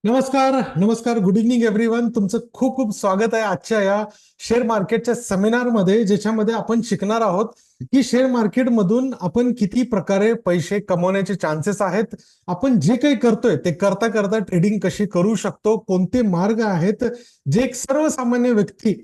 नमस्कार नमस्कार. Good evening everyone. तुमचं खूप खूप स्वागत आहे आजच्या या शेअर मार्केटच्या सेमिनारमध्ये, ज्याच्यामध्ये आपण शिकणार आहोत की शेअर मार्केटमधून आपण किती प्रकारे पैसे कमवण्याचे चान्सेस आहेत. आपण जे काही करतोय ते करता करता ट्रेडिंग कशी करू शकतो, कोणते मार्ग आहेत जे एक सर्वसामान्य व्यक्ती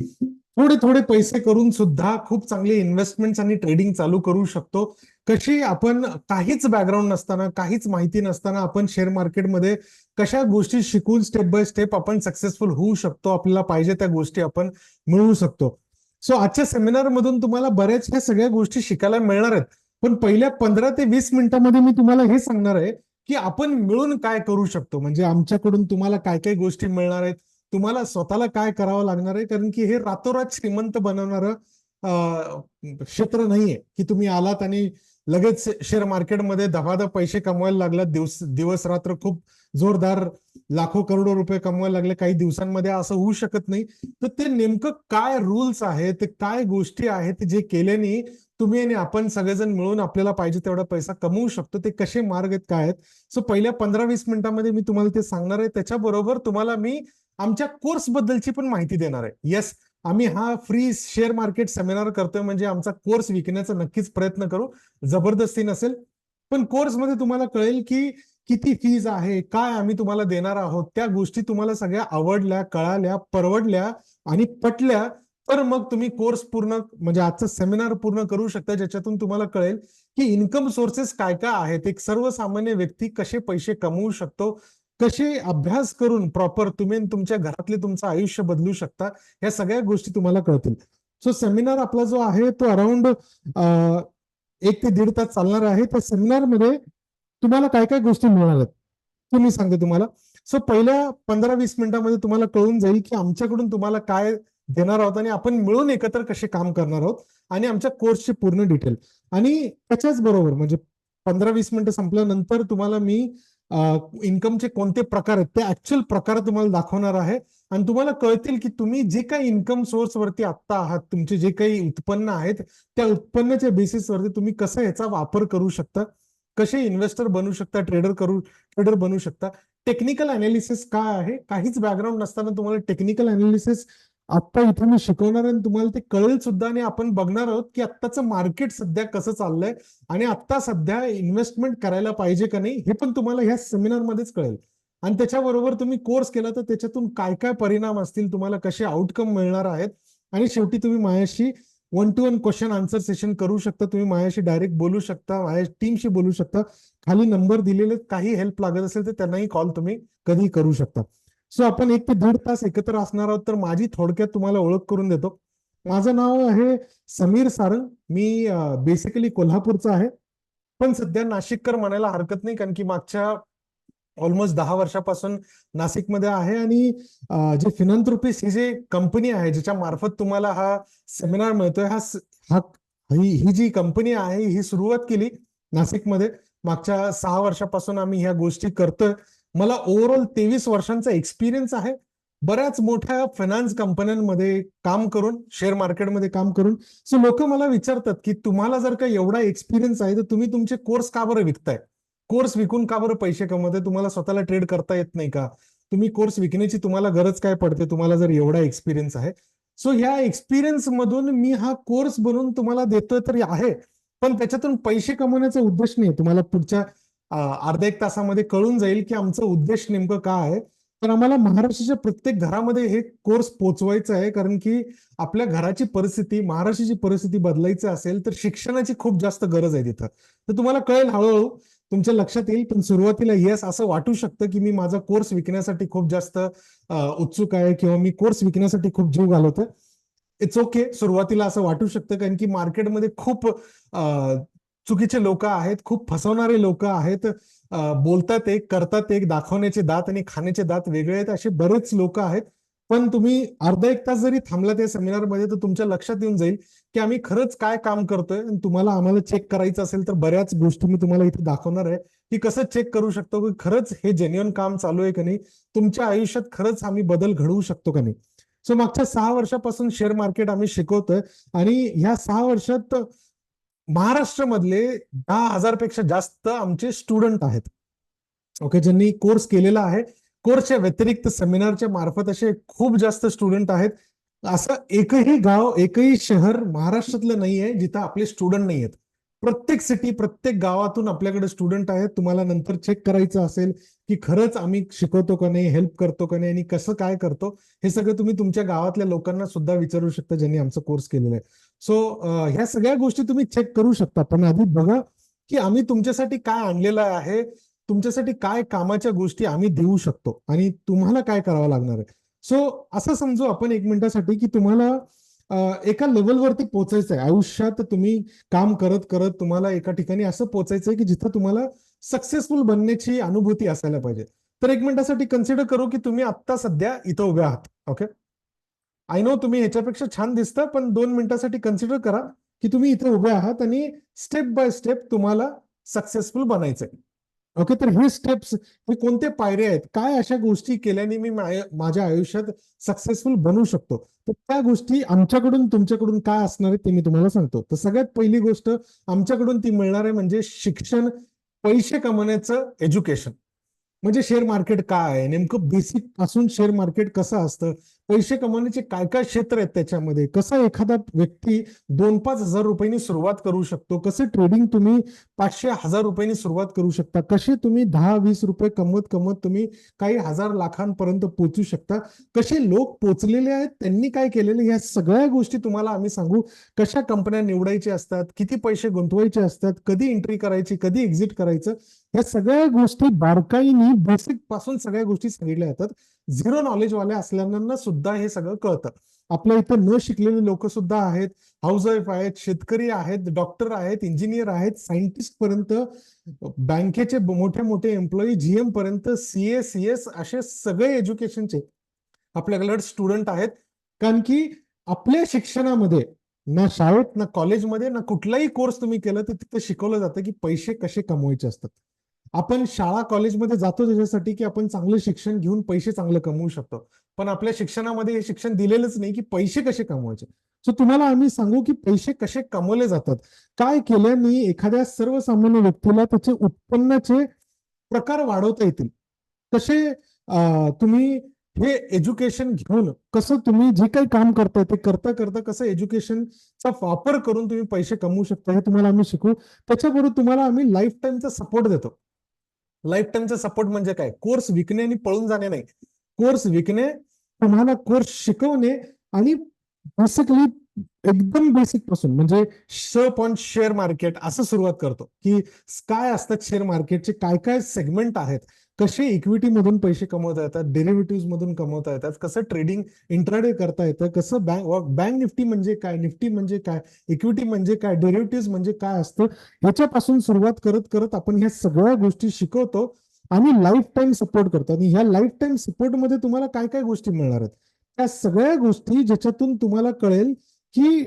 थोडे थोडे पैसे करून सुद्धा खूप चांगले इन्व्हेस्टमेंट्स आणि ट्रेडिंग चालू करू शकतो. कशी आपण काहीच बॅकग्राऊंड नसताना, काहीच माहिती नसताना आपण शेअर मार्केटमध्ये कशा गोष्टी शिकून स्टेप बाय स्टेप आपण सक्सेसफुल होऊ शकतो, आपल्याला पाहिजे त्या गोष्टी आपण मिळवू शकतो. सो आजच्या सेमिनार मधून तुम्हाला बऱ्याच ह्या सगळ्या गोष्टी शिकायला मिळणार आहेत. पण पहिल्या 15 ते 20 मिनिटांमध्ये मी तुम्हाला हे सांगणार आहे की आपण मिळून काय करू शकतो. म्हणजे आमच्याकडून तुम्हाला काय काय गोष्टी मिळणार आहेत, तुम्हाला स्वतःला काय करावं लागणार आहे, कारण की हे रातोरात श्रीमंत बनवणारं क्षेत्र नाहीये की तुम्ही आलात आणि लगेच शेअर मार्केटमध्ये धबाधब पैसे कमवायला लागलात. दिवस दिवस रात्र खूप जोरदार लाखो करोडो रुपये कमवायला लागले काही दिवसांमध्ये, असं होऊ शकत नाही. तर ते नेमकं काय रूल्स आहेत, काय गोष्टी आहेत जे केल्याने तुम्ही आणि आपण सगळेजण मिळून आपल्याला पाहिजे तेवढा पैसा कमवू शकतो, ते कसे मार्ग आहेत, काय आहेत. सो पहिल्या 15-20 मिनिटांमध्ये मी तुम्हाला ते सांगणार आहे. त्याच्याबरोबर तुम्हाला मी आमच्या कोर्स बद्दलची पण माहिती देणार आहे. येस, आम्ही हा फ्री शेअर मार्केट सेमिनार करतोय म्हणजे आमचा कोर्स विकण्याचा नक्कीच प्रयत्न करू, जबरदस्ती नसेल. पण कोर्समध्ये तुम्हाला कळेल की किती फीज आहे, काय आम्ही तुम्हाला देणार आहोत, त्या गोष्टी तुम्हाला सगळ्या आवडल्या, कळाल्या, परवडल्या आणि पटल्या, तर मग तुम्ही कोर्स पूर्ण म्हणजे आजचं सेमिनार पूर्ण करू शकता, ज्याच्यातून तुम्हाला कळेल की इन्कम सोर्सेस काय काय आहेत, एक सर्वसामान्य व्यक्ती कसे पैसे कमवू शकतो, कसे अभ्यास करून प्रॉपर तुम्ही तुमच्या घरातले तुमचं आयुष्य बदलू शकता, या सगळ्या गोष्टी तुम्हाला कळतील. सो सेमिनार आपला जो आहे तो अराउंड 1 ते 1.5 तास चालणार आहे. त्या सेमिनारमध्ये तुम्हाला काय काय गोष्टी मिळणार आहेत ते मी सांगते तुम्हाला. सो पहिल्या 15-20 मिनिटांमध्ये तुम्हाला कळून जाईल की आमच्याकडून तुम्हाला काय देणार आहोत आणि आपण मिळून एकत्र कसे काम करणार आहोत आणि आमच्या कोर्सची पूर्ण डिटेल. आणि त्याच्याच बरोबर म्हणजे 15-20 मिनिटं संपल्यानंतर तुम्हाला मी इन्कमचे कोणते प्रकार आहेत ते ऍक्च्युअल प्रकार तुम्हाला दाखवणार आहे. आणि तुम्हाला कळतील की तुम्ही जे काही इन्कम सोर्स वरती आत्ता आहात, तुमचे जे काही उत्पन्न आहेत, त्या उत्पन्नाच्या बेसिसवरती तुम्ही कसं याचा वापर करू शकता, कसे इन्व्हेस्टर बनू शकता, ट्रेडर बनू शकता. टेक्निकल अनालिसिस काय आहे, काहीच बॅकग्राऊंड नसताना तुम्हाला टेक्निकल अनालिसिस आता इथे मी शिकवणार आहे आणि तुम्हाला ते कळेल सुद्धा. आणि आपण बघणार आहोत की आत्ताचं मार्केट सध्या कसं चाललंय आणि आता सध्या इन्व्हेस्टमेंट करायला पाहिजे का नाही, हे पण तुम्हाला ह्या सेमिनार मध्येच कळेल. आणि त्याच्याबरोबर तुम्ही कोर्स केला तर त्याच्यातून काय काय परिणाम असतील, तुम्हाला कसे आउटकम मिळणार आहेत. आणि शेवटी तुम्ही माझ्याशी 1-to-1 क्वेश्चन आन्सर सेशन करू शकता. तुम्ही माझ्याशी डायरेक्ट बोलू शकता, माझ्या टीमशी बोलू शकता. खाली नंबर दिलेले, काही हेल्प लागत असेल तर त्यांनाही कॉल तुम्ही कधी करू शकता. सो आपण 1 ते 1.5 तास एकत्र असणार आहोत. तर माझी थोडक्यात तुम्हाला ओळख करून देतो. माझं नाव आहे समीर सारंग. मी बेसिकली कोल्हापूरचा आहे, पण सध्या नाशिककर म्हणायला हरकत नाही, कारण की मागच्या ऑलमोस्ट 10 वर्षापासून नाशिकमध्ये आहे. आणि जे फिनॉन्थ्रोपिस्ट ही जे कंपनी आहे ज्याच्या मार्फत तुम्हाला हा सेमिनार मिळतोय, हा ही जी कंपनी आहे ही सुरुवात केली नाशिकमध्ये. मागच्या 6 वर्षापासून आम्ही ह्या गोष्टी करतोय. मला ओव्हरऑल 23 वर्षांचा एक्सपिरियन्स आहे, बऱ्याच मोठ्या फायनान्स कंपन्यांमध्ये काम करून, शेअर मार्केटमध्ये काम करून. सो लोक मला विचारतात की तुम्हाला जर का एवढा एक्सपिरियन्स आहे तर तुम्ही तुमचे कोर्स का बरं विकताय, कोर्स विकून का बरं पैसे कमवताय, तुम्हाला स्वतःला ट्रेड करता येत नाही का, तुम्ही कोर्स विकण्याची तुम्हाला गरज काय पडते तुम्हाला जर एवढा एक्सपिरियन्स आहे. सो ह्या एक्सपिरियन्स मधून मी हा कोर्स बनवून तुम्हाला देतोय तरी आहे, पण त्याच्यातून पैसे कमवण्याचा उद्देश नाही. तुम्हाला पुढच्या अर्ध्या 1 तासामध्ये कळून जाईल की आमचा उद्देश नेमकं काय आहे. तर आम्हाला महाराष्ट्राच्या प्रत्येक घरामध्ये हे कोर्स पोहोचवायचं आहे, कारण की आपल्या घराची परिस्थिती, महाराष्ट्राची परिस्थिती बदलायची असेल तर शिक्षणाची खूप जास्त गरज आहे तिथं. तर तुम्हाला कळेल हळूहळू, तुमच्या लक्षात येईल. पण सुरुवातीला येस असं वाटू शकतं की मी माझा कोर्स विकण्यासाठी खूप जास्त उत्सुक आहे किंवा मी कोर्स विकण्यासाठी खूप जीव घालवतोय. इट्स ओके, सुरुवातीला असं वाटू शकतं, कारण की मार्केटमध्ये खूप चुकीचे लोक आहेत, खूप फसवणारे लोक आहेत. बोलतात एक, करतात एक, दाखवण्याचे दात आणि खाण्याचे दात वेगळे आहेत, असे बरेच लोक आहेत. पण तुम्ही अर्धा 1 तास जरी थांबला त्या सेमिनारमध्ये तर तुमच्या लक्षात येऊन जाईल की आम्ही खरंच काय काम करतोय. आणि तुम्हाला आम्हाला चेक करायचं असेल तर बऱ्याच गोष्टी मी तुम्हाला इथे दाखवणार आहे की कसं चेक करू शकतो की खरंच हे जेन्युअन काम चालू आहे का नाही, तुमच्या आयुष्यात खरंच आम्ही बदल घडवू शकतो का नाही. सो मागच्या 6 वर्षापासून शेअर मार्केट आम्ही शिकवतोय. आणि ह्या 6 वर्षात महाराष्ट्रामधले 10,000 पेक्षा जास्त आमचे स्टुडंट आहेत, ओके, ज्यांनी कोर्स केलेला आहे. कोर्सच्या व्यतिरिक्त सेमिनारच्या मार्फत असे खूप जास्त स्टुडंट आहेत. असं एकही गाव, एकही शहर महाराष्ट्रातलं नाही आहे जिथं आपले स्टुडंट नाही आहेत. प्रत्येक सिटी, प्रत्येक गावातून आपल्याकडे स्टुडंट आहेत. तुम्हाला नंतर चेक करायचं असेल की खरंच आम्ही शिकवतो का नाही, हेल्प करतो का नाही आणि कसं काय करतो, हे सगळं तुम्ही तुमच्या गावातल्या लोकांना सुद्धा विचारू शकता ज्यांनी आमचा कोर्स केलेला आहे. सो ह्या सगळ्या गोष्टी तुम्ही चेक करू शकता. पण आधी बघा की आम्ही तुमच्यासाठी काय आणलेलं आहे, तुमच्यासाठी काय कामाच्या गोष्टी आम्ही देऊ शकतो आणि तुम्हाला काय करावं लागणार आहे. सो असं समजू आपण एक मिनिटासाठी की तुम्हाला एका लेवलवरती पोहोचायचं आहे आयुष्यात. तुम्ही काम करत करत तुम्हाला एका ठिकाणी असं पोहोचायचं आहे की जिथं तुम्हाला सक्सेसफुल बनण्याची अनुभूती असायला पाहिजे. तर एक मिनिटासाठी कन्सिडर करू की तुम्ही आत्ता सध्या इथं उभे आहात. ओके, आय नो तुम्ही ह्याच्यापेक्षा छान दिसतं, पण 2 मिनिटासाठी कन्सिडर करा की तुम्ही इथे उभे आहात आणि स्टेप बाय स्टेप तुम्हाला सक्सेसफुल बनायचंय. ओके, तर हे स्टेप्स, हे कोणते पायऱ्या आहेत, काय अशा गोष्टी केल्याने मी माझ्या आयुष्यात सक्सेसफुल बनू शकतो, तर त्या गोष्टी आमच्याकडून तुमच्याकडून काय असणार आहे ते मी तुम्हाला सांगतो. तर सगळ्यात पहिली गोष्ट आमच्याकडून ती मिळणार आहे म्हणजे शिक्षण, पैसे कमवण्याचं एज्युकेशन. म्हणजे शेअर मार्केट काय आहे, नेमकं बेसिक पासून शेअर मार्केट कसं असतं, पैसे कमवण्याचे काय काय क्षेत्र आहेत त्याच्यामध्ये, कसं एखादा व्यक्ती 2-5 हजार रुपयांनी सुरुवात करू शकतो, कसं ट्रेडिंग तुम्ही 500-1000 रुपयांनी सुरुवात करू शकता, कसे तुम्ही 10-20 रुपये कमवत कमवत तुम्ही काही हजार लाखांपर्यंत पोहोचू शकता, कसे लोक पोचलेले आहेत, त्यांनी काय केलेले, या सगळ्या गोष्टी तुम्हाला आम्ही सांगू. कशा कंपन्या निवडायच्या असतात, किती पैसे गुंतवायचे असतात, कधी एंट्री करायची, कधी एक्झिट करायचं, या सगळ्या गोष्टी बारकाईने बेसिक पासून सगळ्या गोष्टी सांगितल्या जातात. झिरो नॉलेज वाले असलेल्यांना सुद्धा हे सगळं कळतं. आपल्या इथं न शिकलेले लोक सुद्धा आहेत, हाऊसवाईफ आहेत, शेतकरी आहेत, डॉक्टर आहेत, इंजिनियर आहेत, सायंटिस्ट पर्यंत, बँकेचे मोठे मोठे एम्प्लॉई, जीएम पर्यंत, सीए, सीएस असे सगळे एज्युकेशनचे आपल्याकडे स्टुडंट आहेत. कारण की आपल्या शिक्षणामध्ये ना शाळेत ना कॉलेजमध्ये ना कुठलाही कोर्स तुम्ही केलं तर तिथे शिकवलं जातं की पैसे कसे कमवायचे असतात. आपण शाळा कॉलेजमध्ये जातो त्याच्यासाठी की आपण चांगलं शिक्षण घेऊन पैसे चांगलं कमवू शकतो, पण आपल्या शिक्षणामध्ये हे शिक्षण दिलेलंच नाही की पैसे कसे कमवायचे. सो तुम्हाला आम्ही सांगू की पैसे कसे कमवले जातात, काय केल्याने एखाद्या सर्वसामान्य व्यक्तीला त्याचे उत्पन्नाचे प्रकार वाढवता येतील, कसे तुम्ही हे एज्युकेशन घेऊन कसं तुम्ही जे काही काम करताय ते करता करता कसं एज्युकेशनचा वापर करून तुम्ही पैसे कमवू शकता हे तुम्हाला आम्ही शिकू. त्याच्याबरोबर तुम्हाला आम्ही लाईफ टाईमचा सपोर्ट देतो. लाईफ टाईमचा सपोर्ट म्हणजे काय, कोर्स विकणे आणि पळून जाणे नाही. कोर्स विकणे, तुम्हाला कोर्स शिकवणे आणि बेसिकली एकदम बेसिक पासून म्हणजे पण शेअर मार्केट असं सुरुवात करतो की काय असतात शेअर मार्केटचे, काय काय सेगमेंट आहेत, कसे इक्विटी मधून पैसे कमवता येतात, डेरिव्हेटिव्ह मधून कमवता येतात, कसं ट्रेडिंग इंट्राडे करता येतं, कसं बँक निफ्टी म्हणजे काय, निफ्टी म्हणजे काय, इक्विटी म्हणजे काय, डेरिव्हेटिव्ह म्हणजे काय असतं, ह्याच्यापासून सुरुवात करत करत आपण ह्या सगळ्या गोष्टी शिकवतो आणि लाईफ टाईम सपोर्ट करतो. आणि ह्या लाईफ टाईम सपोर्टमध्ये तुम्हाला काय काय गोष्टी मिळणार आहेत, त्या सगळ्या गोष्टी ज्याच्यातून तुम्हाला कळेल की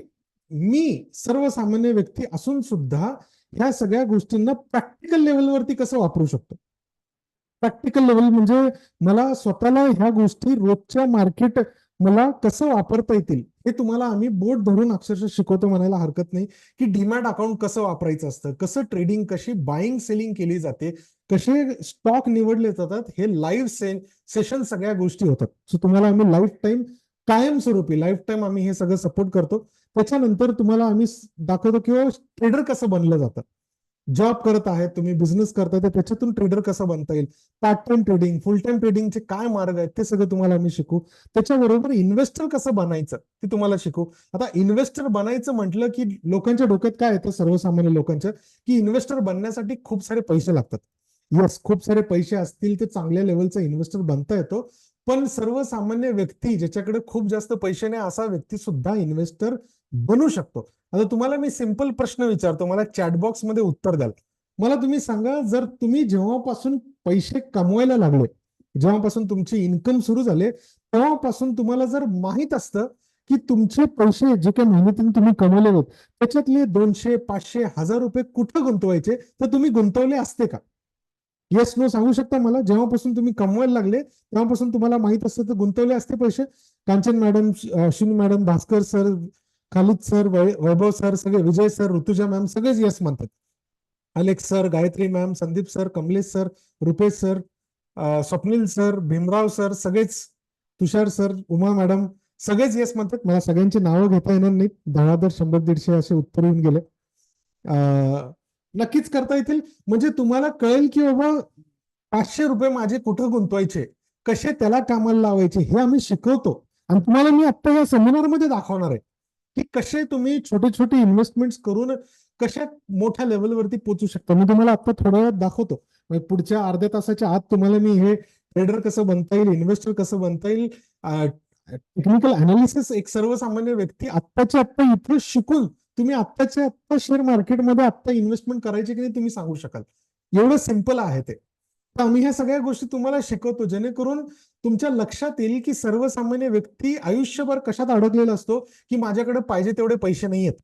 मी सर्वसामान्य व्यक्ती असून सुद्धा ह्या सगळ्या गोष्टींना प्रॅक्टिकल लेवलवरती कसं वापरू शकतो. प्रॅक्टिकल लेवल म्हणजे मला स्वतःला ह्या गोष्टी रोजच्या मार्केट मला कसं वापरता येतील हे तुम्हाला आम्ही बोट धरून अक्षरशः शिकवतो म्हणायला हरकत नाही. की डीमॅट अकाउंट कसं वापरायचं असतं, कसं ट्रेडिंग, कशी बाईंग सेलिंग केली जाते, कसे स्टॉक निवडले जातात, हे लाईव्ह सेशन सगळ्या गोष्टी होतात. सो तुम्हाला आम्ही लाईफ टाईम, कायमस्वरूपी लाईफ टाईम आम्ही हे सगळं सपोर्ट करतो. त्याच्यानंतर तुम्हाला आम्ही दाखवतो किंवा ट्रेडर कसं बनलं जातं. जॉब करत आहे तुम्ही, बिझनेस करताय, तर त्याच्यातून ट्रेडर कसं बनता येईल, पार्ट टाइम ट्रेडिंग, फुल टाइम ट्रेडिंगचे काय मार्ग आहेत ते सगळं तुम्हाला आम्ही शिकू. त्याच्याबरोबर इन्व्हेस्टर कसं बनायचं ते तुम्हाला शिकू. आता इन्व्हेस्टर बनायचं म्हटलं की लोकांच्या डोक्यात काय येतं, सर्वसामान्य लोकांच्या, की इन्व्हेस्टर बनण्यासाठी खूप सारे पैसे लागतात. येस, खूप सारे पैसे असतील तर चांगल्या लेवलचा इन्व्हेस्टर बनता येतो, पण सर्वसामान्य व्यक्ती ज्याच्याकडे खूप जास्त पैसे नाही असा व्यक्ती सुद्धा इन्व्हेस्टर बनू शकतो. आता तुम्हाला मी सिंपल प्रश्न विचारतो, मला चॅटबॉक्स मध्ये उत्तर द्याल. मला तुम्ही सांगा, जर तुम्ही जेव्हापासून पैसे कमवायला लागले, जेव्हापासून तुमचे इन्कम सुरू झाले, तेव्हापासून तुम्हाला जर माहित असतं की तुमचे पैसे जे काही मेहनतीने तुम्ही कमवले होते त्याच्यातले 200-500-1000 रुपये कुठं गुंतवायचे, तर तुम्ही गुंतवले असते का? येस नो सांगू शकता मला. जेव्हापासून तुम्ही कमवायला लागले तेव्हापासून तुम्हाला माहित असतं तर गुंतवले असते पैसे. Kanchan madam, Ashwini madam, Bhaskar sir, Khalid sir, Vaibhav sir, सगळे, विजय सर, ऋतुजा मॅम, सगळेच येस म्हणतात. Alex sir, Gayatri ma'am, Sandeep sir, Kamlesh sir, Rupesh sir, Swapnil sir, Bhimrao sir, सगळेच, तुषार सर, उमा मॅडम, सगळेच येस म्हणतात. मला सगळ्यांची नावं घेता येणार नाहीत, धडाधड 100-150 असे उत्तर येऊन गेले. नक्कीच करता येतील. म्हणजे तुम्हाला कळेल की बाबा 500 रुपये माझे कुठं गुंतवायचे, कसे त्याला कामाला लावायचे, हे आम्ही शिकवतो. आणि तुम्हाला मी आता या सेमिनारमध्ये दाखवणार आहे की कसे तुम्ही छोटे छोटे इन्व्हेस्टमेंट करून कशा मोठ्या लेवलवरती पोहोचू शकता. मी तुम्हाला आता थोड्या वेळात दाखवतो. म्हणजे पुढच्या अर्ध्या तासाच्या आत तुम्हाला मी हे ट्रेडर कसं बनता येईल, इन्व्हेस्टर कसं बनता येईल, टेक्निकल अनालिसिस एक सर्वसामान्य व्यक्ती आत्ताच्या आत्ता इथं शिकून तुम्ही आत्ताच्या आत्ता शेअर मार्केटमध्ये आत्ता इन्व्हेस्टमेंट करायची की नाही तुम्ही सांगू शकाल. एवढं सिम्पल आहे ते. तर आम्ही ह्या सगळ्या गोष्टी तुम्हाला शिकवतो जेणेकरून तुमच्या लक्षात येईल की सर्वसामान्य व्यक्ती आयुष्यभर कशात अडकलेला असतो की माझ्याकडे पाहिजे तेवढे पैसे नाही आहेत,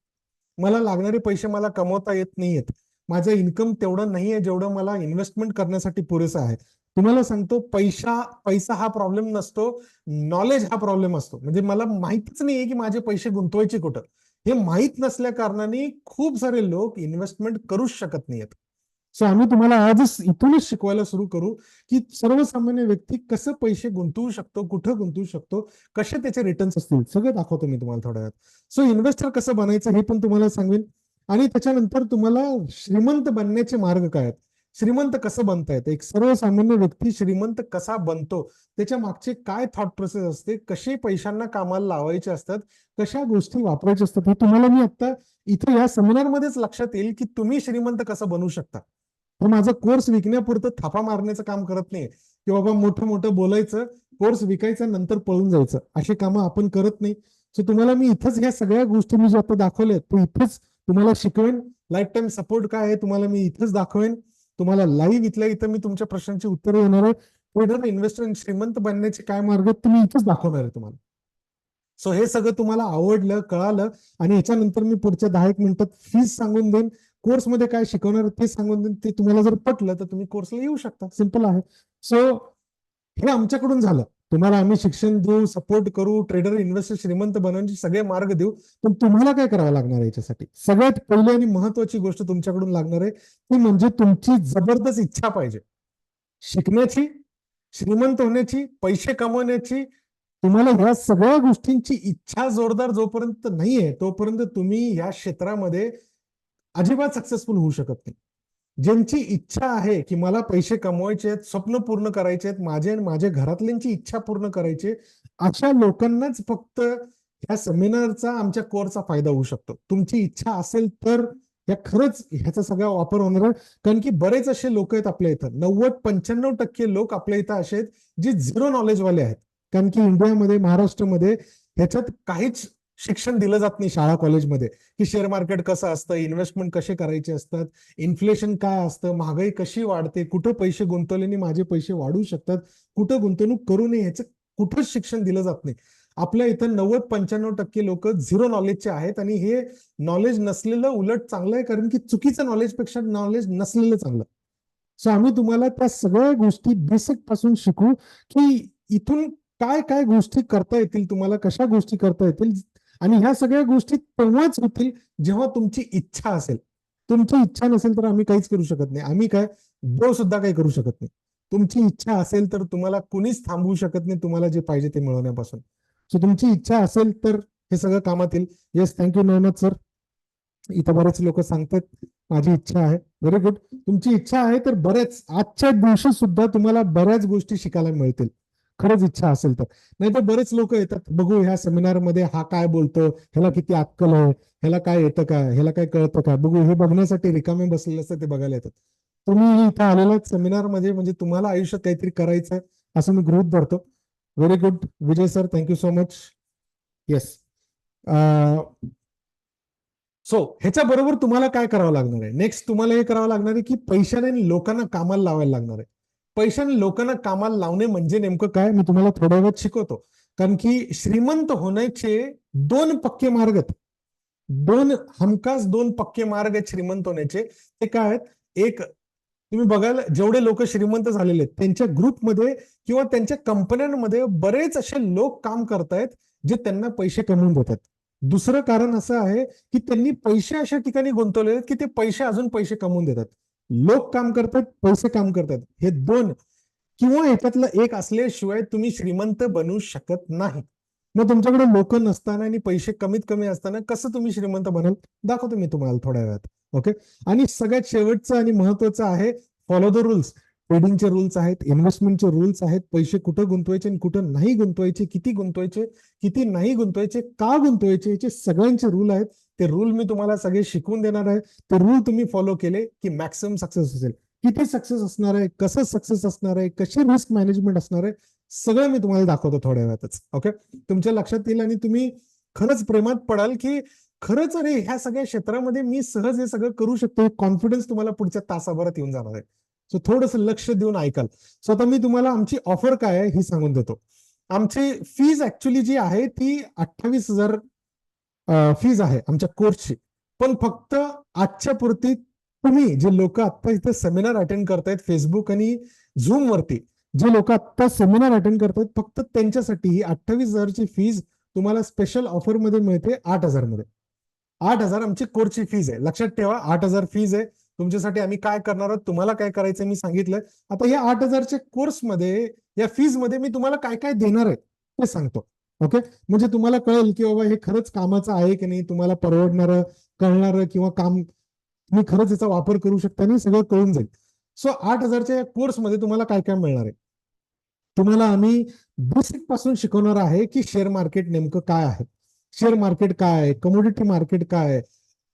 मला लागणारे पैसे मला कमवता येत नाहीयेत, माझं इन्कम तेवढं नाहीये जेवढं मला इन्व्हेस्टमेंट करण्यासाठी पुरेसं आहे. तुम्हाला सांगतो, पैसा हा प्रॉब्लेम नसतो, नॉलेज हा प्रॉब्लेम असतो. म्हणजे मला माहितीच नाहीये की माझे पैसे गुंतवायचे कुठं. हे माहीत नसल्या कारणाने खूप सारे लोक इन्व्हेस्टमेंट करूच शकत नाहीयेत. सो आम्ही तुम्हाला आजच इथूनच शिकवायला सुरू करू की सर्वसामान्य व्यक्ती कसं पैसे गुंतवू शकतो, कुठं गुंतवू शकतो, कसे त्याचे रिटर्न्स असतील, सगळं दाखवतो मी तुम्हाला थोड्या वेळात. सो इन्व्हेस्टर कसं बनायचं हे पण तुम्हाला सांगेन. आणि त्याच्यानंतर तुम्हाला श्रीमंत बनण्याचे मार्ग काय आहेत, श्रीमंत कसं बनता येतं, एक सर्वसामान्य व्यक्ती श्रीमंत कसा बनतो, त्याच्या मागचे काय थॉट प्रोसेस असते, कसे पैशांना कामाला लावायचे असतात, कशा गोष्टी वापरायच्या असतात, हे तुम्हाला मी आता इथे या सेमिनारमध्येच लक्षात येईल की तुम्ही श्रीमंत कसं बनवू शकता. तर माझा कोर्स विकण्यापुरतं थापा मारण्याचं काम करत नाही की बाबा मोठं मोठं बोलायचं, कोर्स विकायचं, नंतर पळून जायचं, अशी कामं आपण करत नाही. सो तुम्हाला मी इथंच ह्या सगळ्या गोष्टी मी जे आता दाखवल्या ते इथेच तुम्हाला शिकवेन. लाईफ टाईम सपोर्ट काय आहे तुम्हाला मी इथंच दाखवेन. तुम्हाला लाईव्ह इथल्या इथं मी तुमच्या प्रश्नांची उत्तरं देणार आहे. ट्रेडर, इन्व्हेस्टर, श्रीमंत बनण्याचे काय मार्ग आहेत तुम्ही इथंच दाखवणार आहे तुम्हाला. सो हे सगळं तुम्हाला आवडलं, कळालं, आणि याच्यानंतर मी पुढच्या 10-1 मिनिटात फीस सांगून देईन, कोर्समध्ये काय शिकवणार ते सांगून देईन. ते तुम्हाला जर पटलं तर तुम्ही कोर्सला येऊ शकता. सिंपल आहे. सो हे आमच्याकडून झालं. तुम्हाला आम्ही शिक्षण देऊ, सपोर्ट करू, ट्रेडर, इन्व्हेस्टर, श्रीमंत बनवण्याचे सगळे मार्ग देऊ. पण तुम्हाला काय करावं लागणार आहे याच्यासाठी? सगळ्यात पहिली आणि महत्वाची गोष्ट तुमच्याकडून लागणार आहे ती म्हणजे तुमची जबरदस्त इच्छा पाहिजे शिकण्याची, श्रीमंत होण्याची, पैसे कमवण्याची. तुम्हाला ह्या सगळ्या गोष्टींची इच्छा जोरदार जोपर्यंत नाहीये तोपर्यंत तुम्ही या क्षेत्रामध्ये अजिबात सक्सेसफुल होऊ शकत नाही. ज्यांची इच्छा आहे की मला पैसे कमवायचे आहेत, स्वप्न पूर्ण करायचे आहेत, माझे आणि माझ्या घरातल्यांची इच्छा पूर्ण करायची, अशा लोकांनाच फक्त ह्या सेमिनारचा, आमच्या कोर्सचा फायदा होऊ शकतो. तुमची इच्छा असेल तर या खरंच ह्याचा सगळा वापर होणार आहे. कारण की बरेच असे लोक आहेत आपल्या इथं, 90-95% लोक आपल्या इथं असे आहेत जे झिरो नॉलेजवाले आहेत. कारण की इंडियामध्ये, महाराष्ट्रामध्ये ह्याच्यात काहीच शिक्षण दिलं जात नाही शाळा कॉलेजमध्ये की शेअर मार्केट कसं असतं, इन्व्हेस्टमेंट कसे करायचे असतात, इन्फ्लेशन काय असतं, महागाई कशी वाढते, कुठं पैसे गुंतवल्याने माझे पैसे वाढू शकतात, कुठं गुंतवणूक करू नये, ह्याचं कुठंच शिक्षण दिलं जात नाही. आपल्या इथं 90-95% लोक झिरो नॉलेजचे आहेत. आणि हे नॉलेज नसलेलं उलट चांगलं आहे, कारण की चुकीचं नॉलेजपेक्षा नॉलेज नसलेलं चांगलं. सो आम्ही तुम्हाला त्या सगळ्या गोष्टी बेसिक पासून शिकू की इथून काय काय गोष्टी करता येतील, तुम्हाला कशा गोष्टी करता येतील. आणि ह्या सगळ्या गोष्टी तेव्हाच होतील जेव्हा तुमची इच्छा असेल. तुमची इच्छा नसेल तर आम्ही काहीच करू शकत नाही. आम्ही काय, देव सुद्धा काही करू शकत नाही. तुमची इच्छा असेल तर तुम्हाला कुणीच थांबवू शकत नाही तुम्हाला जे पाहिजे ते मिळवण्यापासून. सो तुमची इच्छा असेल तर हे सगळं कामात येईल. Yes, thank you Navnath sir. इथं बरेच लोक सांगतात माझी इच्छा आहे. Very good. तुमची इच्छा आहे तर बरेच आजच्या दिवशी सुद्धा तुम्हाला बऱ्याच गोष्टी शिकायला मिळतील, खरंच इच्छा असेल तर. नाही तर बरेच लोक येतात, बघू ह्या सेमिनार मध्ये हा काय बोलतो, ह्याला किती अक्कल आहे, ह्याला काय येतं का, ह्याला काय कळतं का, बघू हे बघण्यासाठी रिकामे बसलेले असतात, ते बघायला येतात. तुम्ही इथं आलेला सेमिनार मध्ये म्हणजे तुम्हाला आयुष्यात काहीतरी करायचं आहे असं मी गृहीत धरतो. Very good Vijay sir, thank you so much. Yes. So ह्याच्या बरोबर तुम्हाला काय करावं लागणार आहे, नेक्स्ट तुम्हाला हे करावं लागणार आहे की पैशाने लोकांना कामाला लावायला लागणार आहे. पैशाने लोकांना कामाला लावणे म्हणजे नेमकं काय, मी तुम्हाला थोड्या वेळात शिकवतो. कारण की श्रीमंत होण्याचे 2 पक्के मार्ग आहेत. हमखास 2 पक्के मार्ग आहेत श्रीमंत होण्याचे. ते काय आहेत? एक, तुम्ही बघाल जेवढे लोक श्रीमंत झालेले आहेत त्यांच्या ग्रुपमध्ये किंवा त्यांच्या कंपन्यांमध्ये बरेच असे लोक काम करतायत जे त्यांना पैसे कमवून देतात. दुसरं कारण असं आहे की त्यांनी पैसे अशा ठिकाणी गुंतवलेले आहेत की ते पैसे अजून पैसे कमवून देतात. लोक काम करतात, पैसे काम करतात. हे 2 किंवा ह्याच्यातलं एक असल्याशिवाय तुम्ही श्रीमंत बनू शकत नाही. मग तुमच्याकडे लोक नसताना आणि पैसे कमीत कमी असताना कसं तुम्ही श्रीमंत बनाल, दाखवतो मी तुम्हाला थोड्या वेळात. ओके. आणि सगळ्यात शेवटचं आणि महत्वाचं आहे, फॉलो द रूल्स. ट्रेडिंगचे रूल्स आहेत, इन्व्हेस्टमेंटचे रूल्स आहेत, पैसे कुठं गुंतवायचे आणि कुठं नाही गुंतवायचे, किती गुंतवायचे, किती नाही गुंतवायचे, का गुंतवायचे, याचे सगळ्यांचे रूल आहेत. ते रूल मी तुम्हाला सगळे शिकवून देणार आहे. ते रूल तुम्ही फॉलो केले की मॅक्सिमम सक्सेस असेल. किती सक्सेस असणार आहे, कसं सक्सेस असणार आहे, कशी रिस्क मॅनेजमेंट असणार आहे, सगळं मी तुम्हाला दाखवतो थोड्या वेळातच. ओके. तुमच्या लक्षात येईल आणि तुम्ही खरंच प्रेमात पडाल की खरंच अरे ह्या सगळ्या क्षेत्रामध्ये मी सहज हे सगळं करू शकतो. कॉन्फिडन्स तुम्हाला पुढच्या तासाभरात येऊन जाणार आहे. सो थोडंसं लक्ष देऊन ऐकाल. सो आता मी तुम्हाला आमची ऑफर काय आहे ही सांगून देतो. आमची फीज ऍक्च्युली जी आहे ती 28,000 फीज आहे आमच्या कोर्सची. पण फक्त आजच्या पुरती तुम्ही जे लोक आता इथे सेमिनार अटेंड करतायत फेसबुक आणि झूम वरती, जे लोक आता सेमिनार अटेंड करतायत, फक्त त्यांच्यासाठी ही 28,000ची फीज तुम्हाला स्पेशल ऑफर मध्ये मिळते 8,000 मध्ये. 8,000 आमची कोर्सची फीज आहे. लक्षात ठेवा, 8,000 फीज आहे. तुमच्यासाठी आम्ही काय करणार आहोत, तुम्हाला काय करायचं मी सांगितलंय. आता या 8,000च्या कोर्समध्ये, या फीज मध्ये मी तुम्हाला काय काय देणार आहे ते सांगतो. ओके. म्हणजे तुम्हाला कळेल की बाबा हे खरंच कामाचं आहे की नाही, तुम्हाला परवडणारं, कळणारं, किंवा काम तुम्ही खरंच याचा वापर करू शकता आणि सगळं कळून जाईल. सो 8,000च्या या कोर्समध्ये तुम्हाला काय काय मिळणार आहे. तुम्हाला आम्ही बेसिक पासून शिकवणार आहे की शेअर मार्केट नेमकं काय आहे, शेअर मार्केट काय आहे, कमोडिटी मार्केट काय आहे,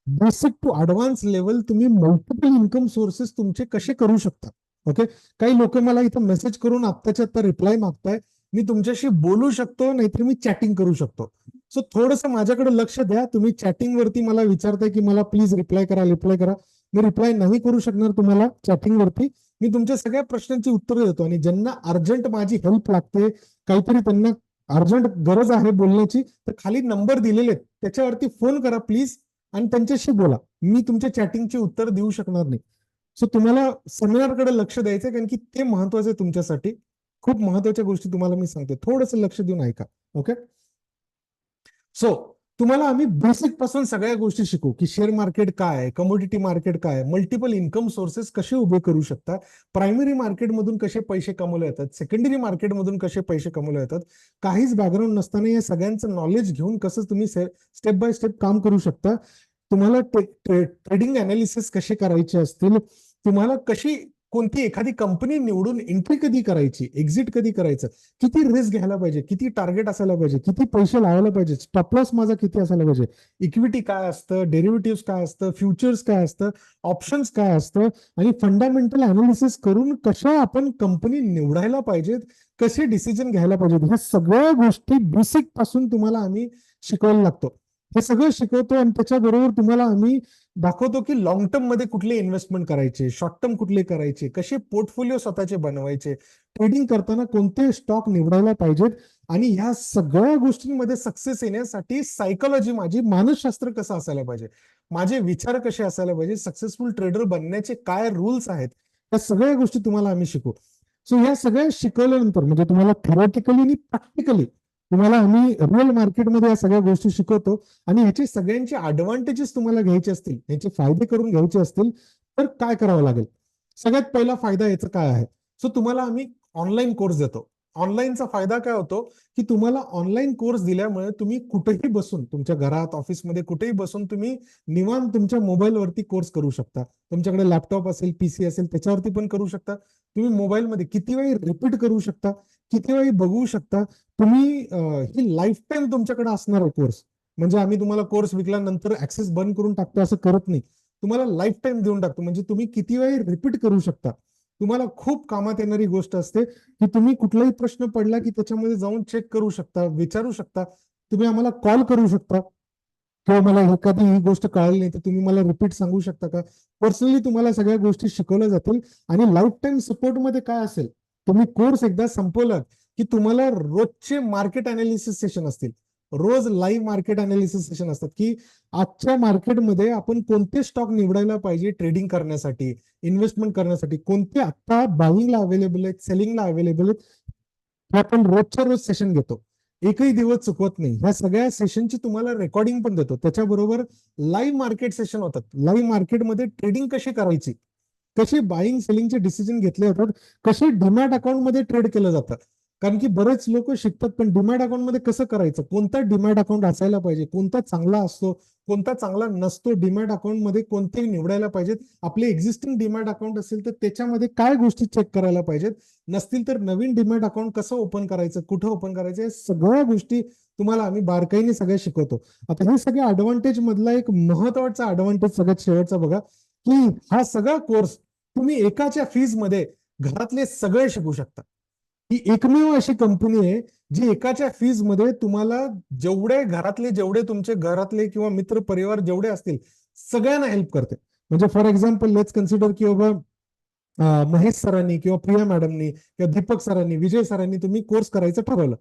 बेसिक टू ऍडव्हान्स लेवल तुम्ही मल्टिपल इन्कम सोर्सेस तुमचे कसे करू शकता. ओके. काही लोक मला इथं मेसेज करून आत्ताच्या आत्ता रिप्लाय मागताय, मी तुमच्याशी बोलू शकतो नाहीतर मी चॅटिंग करू शकतो. सो थोडंसं माझ्याकडे लक्ष द्या. तुम्ही चॅटिंग वरती मला विचारताय की मला प्लीज रिप्लाय करा, रिप्लाय करा. मी रिप्लाय नाही करू शकणार तुम्हाला चॅटिंग वरती. मी तुमच्या सगळ्या प्रश्नांची उत्तरं देतो आणि ज्यांना अर्जंट माझी हेल्प लागते, काहीतरी त्यांना अर्जंट गरज आहे बोलण्याची, तर खाली नंबर दिलेले आहेत त्याच्यावरती फोन करा प्लीज आणि त्यांच्याशी बोला. मी तुमच्या चॅटिंगची उत्तर देऊ शकणार नाही. सो तुम्हाला सेमिनारकडे लक्ष द्यायचंय कारण की ते महत्वाचं आहे तुमच्यासाठी. खूप महत्वाच्या गोष्टी तुम्हाला मी सांगते, थोडंसं लक्ष देऊन ऐका. ओके. सो तुम्हाला आम्ही बेसिक पासून सगळ्या गोष्टी शिकू की शेअर मार्केट काय आहे, कमोडिटी मार्केट काय आहे, मल्टिपल इन्कम सोर्सेस कसे उभे करू शकता, प्रायमरी मार्केटमधून कसे पैसे कमवले जातात, सेकंडरी मार्केटमधून कसे पैसे कमवले जातात, काहीच बॅकग्राऊंड नसताना या सगळ्यांचं नॉलेज घेऊन कसं तुम्ही स्टेप बाय स्टेप काम करू शकता. तुम्हाला ट्रेडिंग अनालिसिस कसे करायचे असतील, तुम्हाला कशी कोणती एखादी कंपनी निवडून एंट्री कधी करायची, एक्झिट कधी करायचं, किती रिस्क घ्यायला पाहिजे, किती टार्गेट असायला पाहिजे, किती पैसे लावायला पाहिजे, स्टॉप लॉस माझा किती असायला पाहिजे, इक्विटी काय असतं, डेरिव्हेटिव्ह काय असतं, फ्युचर्स काय असतं, ऑप्शन्स काय असतं, आणि फंडामेंटल अनालिसिस करून कशा आपण कंपनी निवडायला पाहिजेत, कसे डिसिजन घ्यायला पाहिजेत, ह्या सगळ्या गोष्टी बेसिक पासून तुम्हाला आम्ही शिकवायला लागतो. हे सगळं शिकवतो आणि त्याच्याबरोबर तुम्हाला आम्ही दाखवतो की लॉंग टर्म मध्ये कुठले इन्व्हेस्टमेंट करायचे, शॉर्ट टर्म कुठले करायचे, कसे पोर्टफोलिओ स्वतःचे बनवायचे, ट्रेडिंग करताना कोणते स्टॉक निवडायला पाहिजेत, आणि ह्या सगळ्या गोष्टींमध्ये सक्सेस येण्यासाठी सायकोलॉजी माझी, मानसशास्त्र कसं असायला पाहिजे, माझे विचार कसे असायला पाहिजे, सक्सेसफुल ट्रेडर बनण्याचे काय रूल्स आहेत, या सगळ्या गोष्टी तुम्हाला आम्ही शिकू. सो ह्या सगळ्या शिकवल्यानंतर म्हणजे तुम्हाला थेरॉटिकली आणि प्रॅक्टिकली तुम्हाला आम्ही रिअल मार्केटमध्ये या सगळ्या गोष्टी शिकवतो. आणि ह्याचे सगळ्यांचे ऍडव्हान्टेजेस तुम्हाला घ्यायचे असतील, ह्याचे फायदे करून घ्यायचे असतील तर काय करावं लागेल. सगळ्यात पहिला फायदा याचा काय आहे. सो तुम्हाला आम्ही ऑनलाईन कोर्स देतो. ऑनलाईनचा फायदा काय होतो की तुम्हाला ऑनलाईन कोर्स दिल्यामुळे तुम्ही कुठेही बसून, तुमच्या घरात, ऑफिसमध्ये कुठेही बसून तुम्ही निवांत तुमच्या मोबाईलवरती कोर्स करू शकता. तुमच्याकडे लॅपटॉप असेल, पीसी असेल, त्याच्यावरती पण करू शकता. तुम्ही मोबाईलमध्ये किती वेळी रिपीट करू शकता, किती वेळी बघू शकता. तुम्ही ही लाईफ टाईम तुमच्याकडे असणार आहे कोर्स. म्हणजे आम्ही तुम्हाला कोर्स विकल्यानंतर ऍक्सेस बंद करून टाकतो असं करत नाही. तुम्हाला लाईफ टाईम देऊन टाकतो. म्हणजे तुम्ही किती वेळी रिपीट करू शकता. तुम्हाला खूप कामात येणारी गोष्ट असते की तुम्ही कुठलाही प्रश्न पडला की त्याच्यामध्ये जाऊन चेक करू शकता, विचारू शकता. तुम्ही आम्हाला कॉल करू शकता किंवा मला एखादी ही गोष्ट कळाली नाही तर तुम्ही मला रिपीट सांगू शकता का. पर्सनली तुम्हाला सगळ्या गोष्टी शिकवल्या जातील. आणि लाईफ टाईम सपोर्ट मध्ये काय असेल, तुम्ही कोर्स एकदा संपवलात की तुम्हाला रोजचे मार्केट अनालिसिस सेशन असतील. रोज लाईव्ह मार्केट अनालिसिस सेशन असतात की आजच्या मार्केटमध्ये आपण कोणते स्टॉक निवडायला पाहिजे ट्रेडिंग करण्यासाठी, इन्व्हेस्टमेंट करण्यासाठी, कोणते आता बाईंगला अवेलेबल आहेत, सेलिंगला अवेलेबल आहेत, हे आपण रोजच्या रोज सेशन घेतो. एकही दिवस चुकवत नाही. ह्या सगळ्या सेशनची तुम्हाला रेकॉर्डिंग पण देतो. त्याच्याबरोबर लाईव्ह मार्केट सेशन होतात. लाईव्ह मार्केटमध्ये ट्रेडिंग कशी करायची कसे बाईंग सेलिंगचे डिसिजन घेतले जातात, कसे डिमॅट अकाउंटमध्ये ट्रेड केलं जातं. कारण की बरेच लोक शिकतात, पण डिमॅट अकाउंटमध्ये कसं करायचं, कोणता डिमॅट अकाउंट असायला पाहिजे, कोणता चांगला असतो, कोणता चांगला नसतो, डिमॅट अकाउंटमध्ये कोणते निवडायला पाहिजेत, आपले एक्झिस्टिंग डिमॅट अकाउंट असेल तर त्याच्यामध्ये काय गोष्टी चेक करायला पाहिजेत, नसतील तर नवीन डिमॅट अकाउंट कसं ओपन करायचं, कुठं ओपन करायचं, या सगळ्या गोष्टी तुम्हाला आम्ही बारकाईने सगळ्या शिकवतो. आता हे सगळे ऍडव्हान्टेज मधला एक महत्वाचा ऍडव्हान्टेज सगळ्यात शेवटचा बघा, की हा सगळा कोर्स तुम्ही एकाच्या फीज मध्ये घरातले सगळे शिकू शकता. ही एकमेव अशी कंपनी आहे जी एकाच्या फीज मध्ये तुम्हाला जेवढे घरातले, जेवढे तुमचे घरातले किंवा मित्र परिवार जेवढे असतील सगळ्यांना हेल्प करते. म्हणजे फॉर एक्झाम्पल लेट्स कन्सिडर की बाबा महेश सरांनी किंवा प्रिया मॅडमनी किंवा दीपक सरांनी, विजय सरांनी तुम्ही कोर्स करायचं ठरवलं.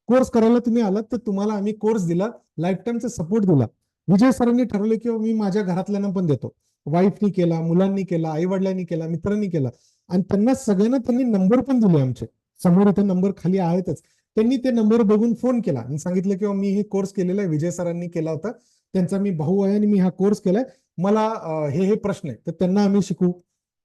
कोर्स करायला तुम्ही आलात तर तुम्हाला आम्ही कोर्स दिला, लाईफ टाइमचा सपोर्ट दिला. विजय सरांनी ठरवलं की मी माझ्या घरातल्यांना पण देतो, वाईफनी केला, मुलांनी केला, आई वडिलांनी केला, मित्रांनी केला, आणि त्यांना सगळ्यांना त्यांनी नंबर पण दिले आमचे. समोर इथे नंबर खाली आहेतच. त्यांनी ते नंबर बघून फोन केला आणि सांगितलं की मी हे कोर्स केलेला आहे, विजय सरांनी केला होता, त्यांचा मी भाऊ आहे आणि मी हा कोर्स केलाय, मला हे प्रश्न आहे तर त्यांना आम्ही शिकू.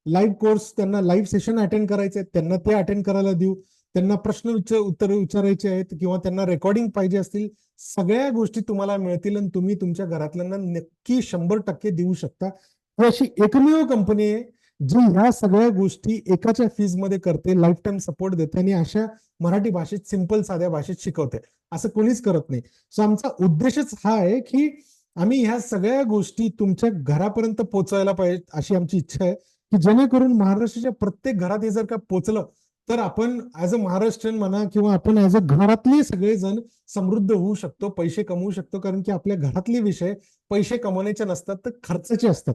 लाईव्ह कोर्स, त्यांना लाईव्ह सेशन अटेंड करायचे, त्यांना ते अटेंड करायला देऊ. त्यांना प्रश्न उत्तर विचारायचे आहेत किंवा त्यांना रेकॉर्डिंग पाहिजे असतील, सगळ्या गोष्टी तुम्हाला मिळतील आणि तुम्ही तुमच्या घरातल्यांना नक्की 100% देऊ शकता. ही अशी एकमेव कंपनी आहे जी ह्या सगळ्या गोष्टी एकाच्या फीज मध्ये करते, लाईफ टाइम सपोर्ट देते आणि अशा मराठी भाषेत, सिंपल साध्या भाषेत शिकवते. असं कोणीच करत नाही. सो आमचा उद्देशच हा आहे की आम्ही ह्या सगळ्या गोष्टी तुमच्या घरापर्यंत पोहोचवायला पाहिजे, अशी आमची इच्छा आहे, की जेणेकरून महाराष्ट्राच्या प्रत्येक घरात हे जर का पोहोचलं तर आपण ऍज अ महाराष्ट्रीयन म्हणा किंवा आपण ऍज अ घरातले सगळेजण समृद्ध होऊ शकतो, पैसे कमवू शकतो. कारण की आपल्या घरातले विषय पैसे कमवण्याचे नसतात तर खर्चाचे असतात,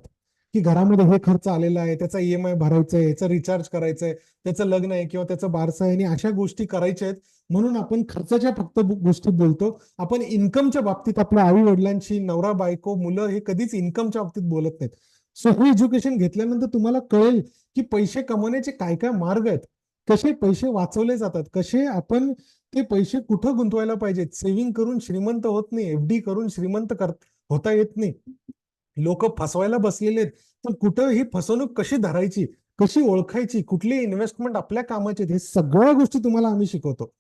की घरामध्ये हे खर्च आलेला आहे, त्याचा ईएमआय भरायचा आहे, याचा रिचार्ज करायचा आहे, त्याचं लग्न आहे किंवा त्याचं बारसं आहे, आणि अशा गोष्टी करायच्या आहेत. म्हणून आपण खर्चाच्या फक्त गोष्टी बोलतो. आपण इन्कमच्या बाबतीत आपल्या आई वडिलांशी, नवरा बायको, मुलं हे कधीच इन्कमच्या बाबतीत बोलत नाहीत. सो हे एज्युकेशन घेतल्यानंतर तुम्हाला कळेल की पैसे कमवण्याचे काय काय मार्ग आहेत, कसे पैसे वाचवले जातात, कसे आपण ते पैसे कुठं गुंतवायला पाहिजेत. सेव्हिंग करून श्रीमंत होत नाही, एफडी करून श्रीमंत होता येत नाही. लोक फसवायला बसलेले आहेत, तर कुठं ही फसवणूक कशी धरायची, कशी ओळखायची, कुठली इन्व्हेस्टमेंट आपल्या कामाचे, हे सगळ्या गोष्टी तुम्हाला आम्ही शिकवतो.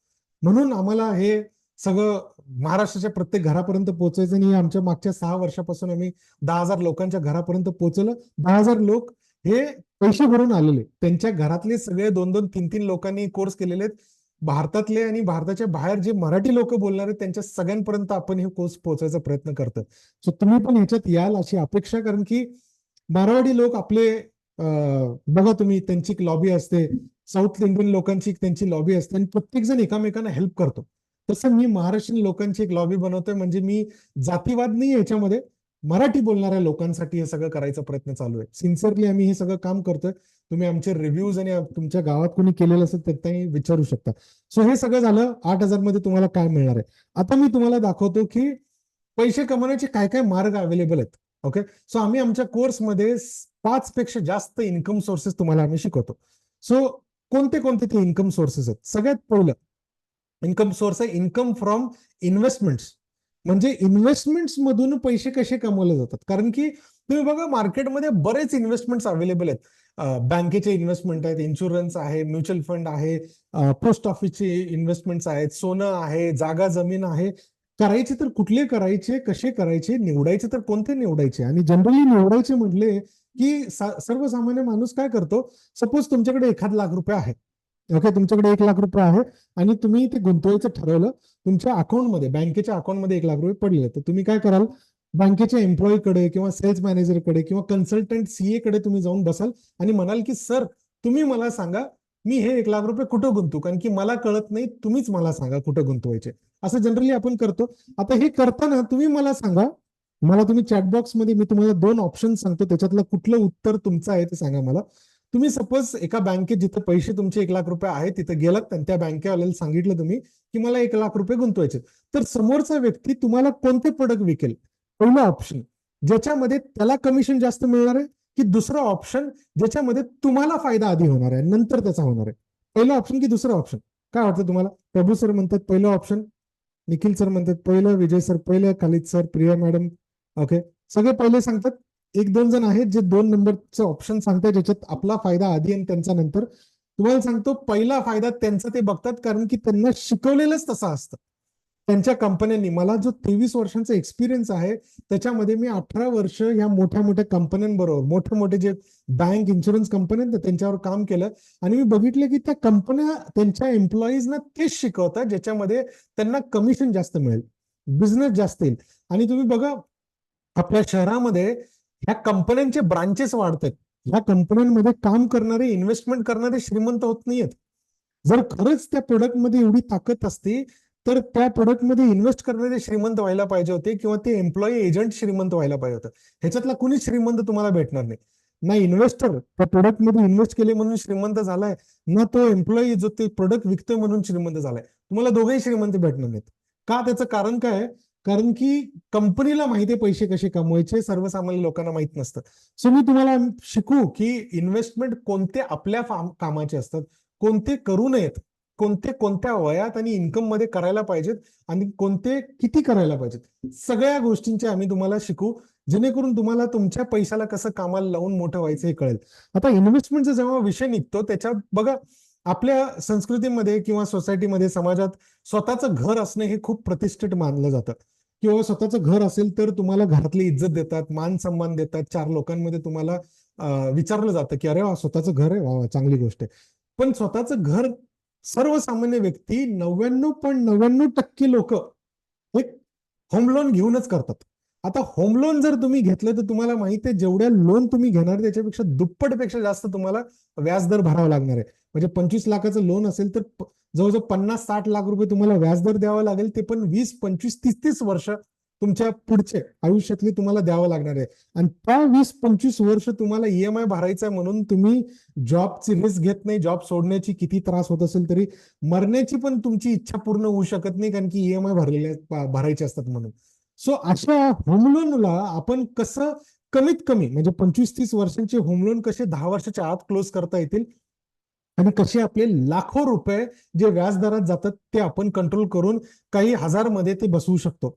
म्हणून आम्हाला हे सगळं महाराष्ट्राच्या प्रत्येक घरापर्यंत पोहोचायचं, आणि आमच्या मागच्या 6 वर्षापासून आम्ही 10,000 लोकांच्या घरापर्यंत पोहोचलं. 10,000 लोक हे पैसे भरून आलेले, त्यांच्या घरातले सगळे 2-2, 3-3 लोकांनी कोर्स केलेले आहेत. भारतातले आणि भारताच्या बाहेर जे मराठी लोक बोलणार आहेत त्यांच्या सगळ्यांपर्यंत आपण हे कोर्स पोहोचायचा प्रयत्न करतो. सो तुम्ही पण ह्याच्यात याल अशी अपेक्षा, कारण की मारवाडी लोक आपले बघा तुम्ही, त्यांची एक लॉबी असते, साऊथ इंडियन लोकांची त्यांची लॉबी असते आणि प्रत्येक जण एकामेकांना हेल्प करतो. तसं मी महाराष्ट्रीयन लोकांची एक लॉबी बनवतोय, म्हणजे मी जातीवाद नाही याच्यामध्ये, मराठी बोलणाऱ्या लोकांसाठी हे सगळं करायचा प्रयत्न चालू आहे. सिन्सिअरली आम्ही हे सगळं काम करतोय. तुम्ही आमचे रिव्ह्यूज आणि तुमच्या गावात कोणी केलेलं असेल तर त्यांनी विचारू शकता. सो हे सगळं झालं. 8,000 मध्ये तुम्हाला काय मिळणार आहे. आता मी तुम्हाला दाखवतो की पैसे कमवण्याचे काय काय मार्ग अवेलेबल आहेत. ओके, सो आम्ही आमच्या कोर्समध्ये 5 पेक्षा जास्त इन्कम सोर्सेस तुम्हाला आम्ही शिकवतो. सो कोणते कोणते ते इन्कम सोर्सेस आहेत. सगळ्यात पहिलं इन्कम सोर्स आहे इन्कम फ्रॉम इन्व्हेस्टमेंट्स. म्हणजे इन्व्हेस्टमेंट्स मधून पैसे कसे कमवले जातात. कारण की तुम्ही बघा मार्केटमध्ये बरेच इन्व्हेस्टमेंट्स अवेलेबल आहेत. बँकेचे इन्व्हेस्टमेंट आहेत, इन्शुरन्स आहे, म्युच्युअल फंड आहे, पोस्ट ऑफिसचे इन्व्हेस्टमेंट्स आहेत, सोनं आहे, जागा जमीन आहे. करायचे तर कुठले करायचे, कसे करायचे, निवडायचे तर कोणते निवडायचे. आणि जनरली निवडायचे म्हटले की सर्वसामान्य माणूस काय करतो, सपोज तुमच्याकडे 1,00,000 रुपये आहे. ओके, तुमच्याकडे 1,00,000 रुपये आहे आणि तुम्ही ते गुंतवायचं ठरवलं. तुमच्या अकाउंटमध्ये, बँकेच्या अकाउंटमध्ये 1,00,000 रुपये पडले, तर तुम्ही काय कराल, बँकेच्या एम्प्लॉईकडे किंवा सेल्स मॅनेजरकडे किंवा कन्सल्टंट सीए कडे तुम्ही जाऊन बसाल आणि म्हणाल की सर तुम्ही मला सांगा मी हे 1,00,000 रुपये कुठं गुंतवू, कारण की मला कळत नाही, तुम्हीच मला सांगा कुठं गुंतवायचे. असं जनरली आपण करतो. आता हे करताना तुम्ही मला सांगा, मला तुम्ही चॅटबॉक्स मध्ये मी तुम्हाला 2 ऑप्शन सांगतो, त्याच्यातलं कुठलं उत्तर तुमचं आहे ते सांगा मला. तुम्ही सपोज एका बँकेत जिथे पैसे तुमचे 1,00,000 रुपये आहेत तिथे गेलात आणि त्या बँकेवाल्याला सांगितलं तुम्ही की मला 1,00,000 रुपये गुंतवायचे, तर समोरचा व्यक्ती तुम्हाला कोणते प्रोडक्ट विकेल. पहिलं ऑप्शन ज्याच्यामध्ये त्याला कमिशन जास्त मिळणार आहे, की दुसरं ऑप्शन ज्याच्यामध्ये तुम्हाला फायदा आधी होणार आहे नंतर त्याचा होणार आहे. पहिलं ऑप्शन की दुसरं ऑप्शन, काय वाटतं तुम्हाला. प्रभू सर म्हणतात पहिलं ऑप्शन, निखिल सर म्हणतात पहिलं, विजय सर पहिलं, Khalid sir, Priya madam, okay सगळे पहिले सांगतात. एक दोन जण आहेत जे 2 नंबरचं ऑप्शन सांगतात, ज्याच्यात आपला फायदा आधी आणि त्यांचा नंतर. तुम्हाला सांगतो, पहिला फायदा त्यांचा ते बघतात, कारण की त्यांना शिकवलेलंच तसं असतं. त्यांच्या कंपन्यांनी, मला जो 23 वर्षांचा एक्सपिरियन्स आहे, त्याच्यामध्ये मी 18 वर्ष ह्या मोठ्या मोठ्या कंपन्यांबरोबर, मोठे मोठे जे बँक, इन्शुरन्स कंपन्या आहेत त्यांच्यावर काम केलं. आणि मी बघितलं की त्या कंपन्या त्यांच्या एम्प्लॉईजना तेच शिकवतात ज्याच्यामध्ये त्यांना कमिशन जास्त मिळेल, बिझनेस जास्त येईल. आणि तुम्ही बघा, आपल्या शहरामध्ये ह्या कंपन्यांचे ब्रांचेस वाढतात. ह्या कंपन्यांमध्ये काम करणारे, इन्व्हेस्टमेंट करणारे श्रीमंत होत नाहीयेत. जर खरंच त्या प्रोडक्टमध्ये एवढी ताकद असते, तर त्या प्रोडक्टमध्ये इन्व्हेस्ट करणारे श्रीमंत व्हायला पाहिजे होते, किंवा ते एम्प्लॉई एजंट श्रीमंत व्हायला पाहिजे होतं. ह्याच्यातला कुणीच श्रीमंत तुम्हाला भेटणार नाही. ना इन्व्हेस्टर त्या प्रोडक्टमध्ये इन्व्हेस्ट केले म्हणून श्रीमंत झालाय, ना तो एम्प्लॉई जो ते प्रोडक्ट विकतोय म्हणून श्रीमंत झालाय. तुम्हाला दोघेही श्रीमंत भेटणार नाहीत. का? त्याचं कारण काय आहे? कारण की कंपनीला माहिती आहे पैसे कसे कमवायचे, सर्वसामान्य लोकांना माहित नसतं. सो मी तुम्हाला शिकू की इन्व्हेस्टमेंट कोणते आपल्या कामाचे असतात, कोणते करू नयेत, कोणते कोणत्या वयात आणि इन्कम मध्ये करायला पाहिजेत, आणि कोणते किती करायला पाहिजेत, सगळ्या गोष्टींचे आम्ही तुम्हाला शिकू, जेणेकरून तुम्हाला तुमच्या पैशाला कसं कामाला लावून मोठं व्हायचं हे कळेल. आता इन्व्हेस्टमेंटचा जेव्हा विषय निघतो, त्याच्यात बघा, आपल्या संस्कृतीमध्ये किंवा सोसायटीमध्ये, समाजात स्वतःचं घर असणं हे खूप प्रतिष्ठित मानलं जातं. किंवा स्वतःचं घर असेल तर तुम्हाला घरातली इज्जत देतात, मान सन्मान देतात, 4 लोकांमध्ये तुम्हाला विचारलं जातं की अरे वा, स्वतःचं घर आहे, वा चांगली गोष्ट आहे. पण स्वतःचं घर सर्वसामान्य व्यक्ती 99.99% लोक एक होम लोन घेऊनच करतात. आता होम लोन जर तुम्ही घेतलं, तर तुम्हाला माहिती आहे जेवढ्या लोन तुम्ही घेणार त्याच्यापेक्षा दुप्पटपेक्षा जास्त तुम्हाला व्याजदर भरावा लागणार आहे. म्हणजे 25 लाखाचं लोन असेल तर जवळजवळ 50-60 लाख रुपये तुम्हाला व्याजदर द्यावा लागेल, ते पण 20-25-30-30 वर्ष तुमच्या पुढचे आयुष्यातली तुम्हाला द्यावं लागणार आहे. आणि त्या 20-25 वर्ष तुम्हाला ईएमआय भरायचा आहे, म्हणून तुम्ही जॉबची रिस्क घेत नाही. जॉब सोडण्याची किती त्रास होत असेल तरी, मरण्याची पण तुमची इच्छा पूर्ण होऊ शकत नाही, कारण की ईएमआय भरायचे असतात म्हणून. सो अशा होम लोनला आपण कसं कमीत कमी, म्हणजे 25-30 वर्षांचे होम लोन कसे 10 वर्षाच्या आत क्लोज करता येतील, आणि कसे आपले लाखो रुपये जे व्याजदरात जातात ते आपण कंट्रोल करून काही हजार मध्ये ते बसवू शकतो,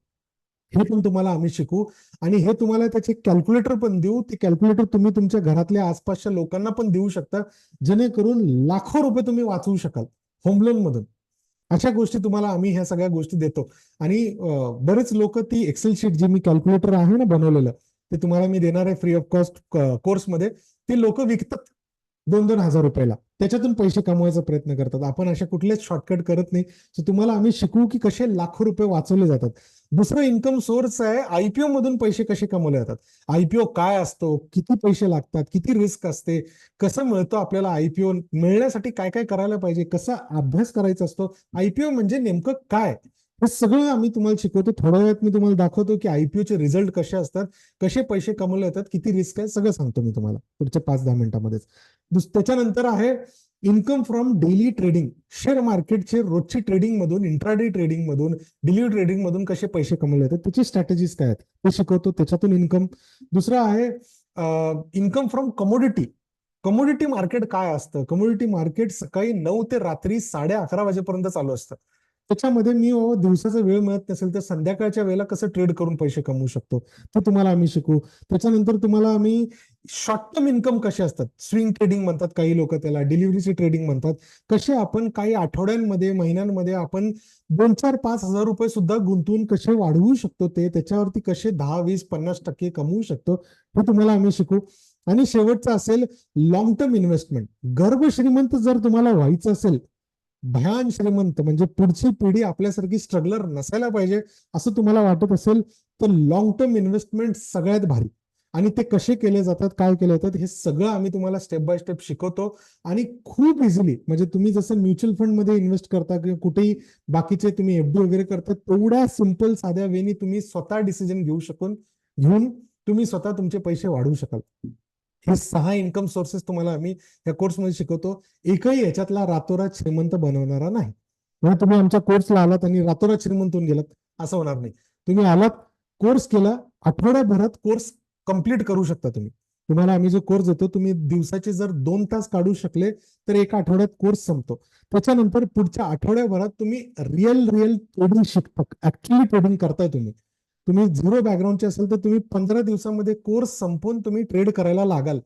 हे पण तुम्हाला आम्ही शिकू. आणि हे तुम्हाला त्याचे कॅल्क्युलेटर पण देऊ. ते कॅल्क्युलेटर तुम्ही तुमच्या घरातल्या आसपासच्या लोकांना पण देऊ शकता, जेणेकरून लाखो रुपये तुम्ही वाचवू शकाल होम लोन मधून. अशा गोष्टी तुम्हाला आम्ही ह्या सगळ्या गोष्टी देतो. आणि बरेच लोक ती एक्सेल शीट जे मी कॅल्क्युलेटर आहे ना बनवलेलं, ते तुम्हाला मी देणार आहे फ्री ऑफ कॉस्ट कोर्समध्ये, ते लोक विकतात 2-2 हजार रुपयाला, त्याच्यातून पैसे कमवायचा प्रयत्न करतात. आपण अशा कुठलेच शॉर्टकट करत नाही. सो तुम्हाला आम्ही शिकवू की कसे लाखो रुपये वाचवले जातात. दुसरं इन्कम सोर्स आहे आयपीओ मधून पैसे कसे कमवले जातात. आयपीओ काय असतो, किती पैसे लागतात, किती रिस्क असते, कसं मिळतो आपल्याला आयपीओ, मिळण्यासाठी काय काय करायला पाहिजे, कसा अभ्यास करायचा असतो, आयपीओ म्हणजे नेमकं काय, हे सगळं आम्ही तुम्हाला शिकवतो. थोड्या वेळात मी तुम्हाला दाखवतो की आयपीओचे रिझल्ट कसे असतात, कसे पैसे कमवले जातात, किती रिस्क आहे, सगळं सांगतो मी तुम्हाला पुढच्या 5-10 मिनिटांमध्येच. त्याच्यानंतर आहे income from daily trading. Share मार्केटचे रोजची ट्रेडिंग मधून, इंट्राडे ट्रेडिंग मधून, डेली ट्रेडिंग मधून कसे पैसे कमवले जातात, त्याची स्ट्रॅटेजीज काय आहेत ते शिकवतो, त्याच्यातून इन्कम. दुसरं आहे income from commodity. Commodity market काय असतं? कमोडिटी मार्केट सकाळी 9 ते रात्री 11:30 वाजेपर्यंत चालू असतं. त्याच्यामध्ये मी दिवसाचा वेळ मिळत नसेल तर संध्याकाळच्या वेळेला कसं ट्रेड करून पैसे कमवू शकतो, ते तुम्हाला आम्ही शिकू. त्याच्यानंतर तुम्हाला आम्ही शॉर्ट टर्म इन्कम कसे असतात, स्विंग ट्रेडिंग म्हणतात काही लोक त्याला, डिलिव्हरीचे ट्रेडिंग म्हणतात, कसे आपण काही आठवड्यांमध्ये, महिन्यांमध्ये आपण 2-4-5 हजार रुपये सुद्धा गुंतवून कसे वाढवू शकतो, ते त्याच्यावरती कसे 10-20-50% कमवू शकतो, हे तुम्हाला आम्ही शिकू. आणि शेवटचं असेल लॉंग टर्म इन्व्हेस्टमेंट. गर्भ श्रीमंत जर तुम्हाला व्हायचं असेल, भयान श्रीमंत म्हणजे पुढची पिढी आपल्यासारखी स्ट्रगलर नसायला पाहिजे असं तुम्हाला वाटत असेल, तर लॉंग टर्म इन्व्हेस्टमेंट सगळ्यात भारी. आणि ते कसे केले जातात, काय केले जातात, हे सगळं आम्ही तुम्हाला स्टेप बाय स्टेप शिकवतो. आणि खूप इझिली, म्हणजे तुम्ही जसं म्युच्युअल फंड मध्ये इन्व्हेस्ट करता किंवा कुठेही बाकीचे तुम्ही एफडी वगैरे करता, तेवढ्या सिंपल साध्या वेनी तुम्ही स्वतः डिसिजन घेऊन तुम्ही स्वतः तुमचे पैसे वाढवू शकाल. हे 6 इन्कम सोर्सेस तुम्हाला आम्ही या कोर्समध्ये शिकवतो. एकही याच्यातला रातोरात श्रीमंत बनवणारा नाही. म्हणजे तुम्ही आमच्या कोर्सला आलात आणि रातोरात श्रीमंत होऊन गेलात असं होणार नाही. तुम्ही आलात, कोर्स केला, आठवड्याभरात कोर्स कंप्लीट करू शकता तुम्ही. तुम्हाला आम्ही जो कोर्स देतो, तुम्ही दिवसाचे जर 2 तास काढू शकले तर एका आठवड्यात कोर्स संपतो. त्याच्यानंतर पुढच्या आठवड्याभरात तुम्ही रिअल ट्रेडिंग शिकता, ऍक्च्युअली ट्रेडिंग करताय तुम्ही. तुम्ही झिरो बॅकग्राऊंडचे असेल तर तुम्ही 15 दिवसामध्ये कोर्स संपवून तुम्ही ट्रेड करायला लागाल.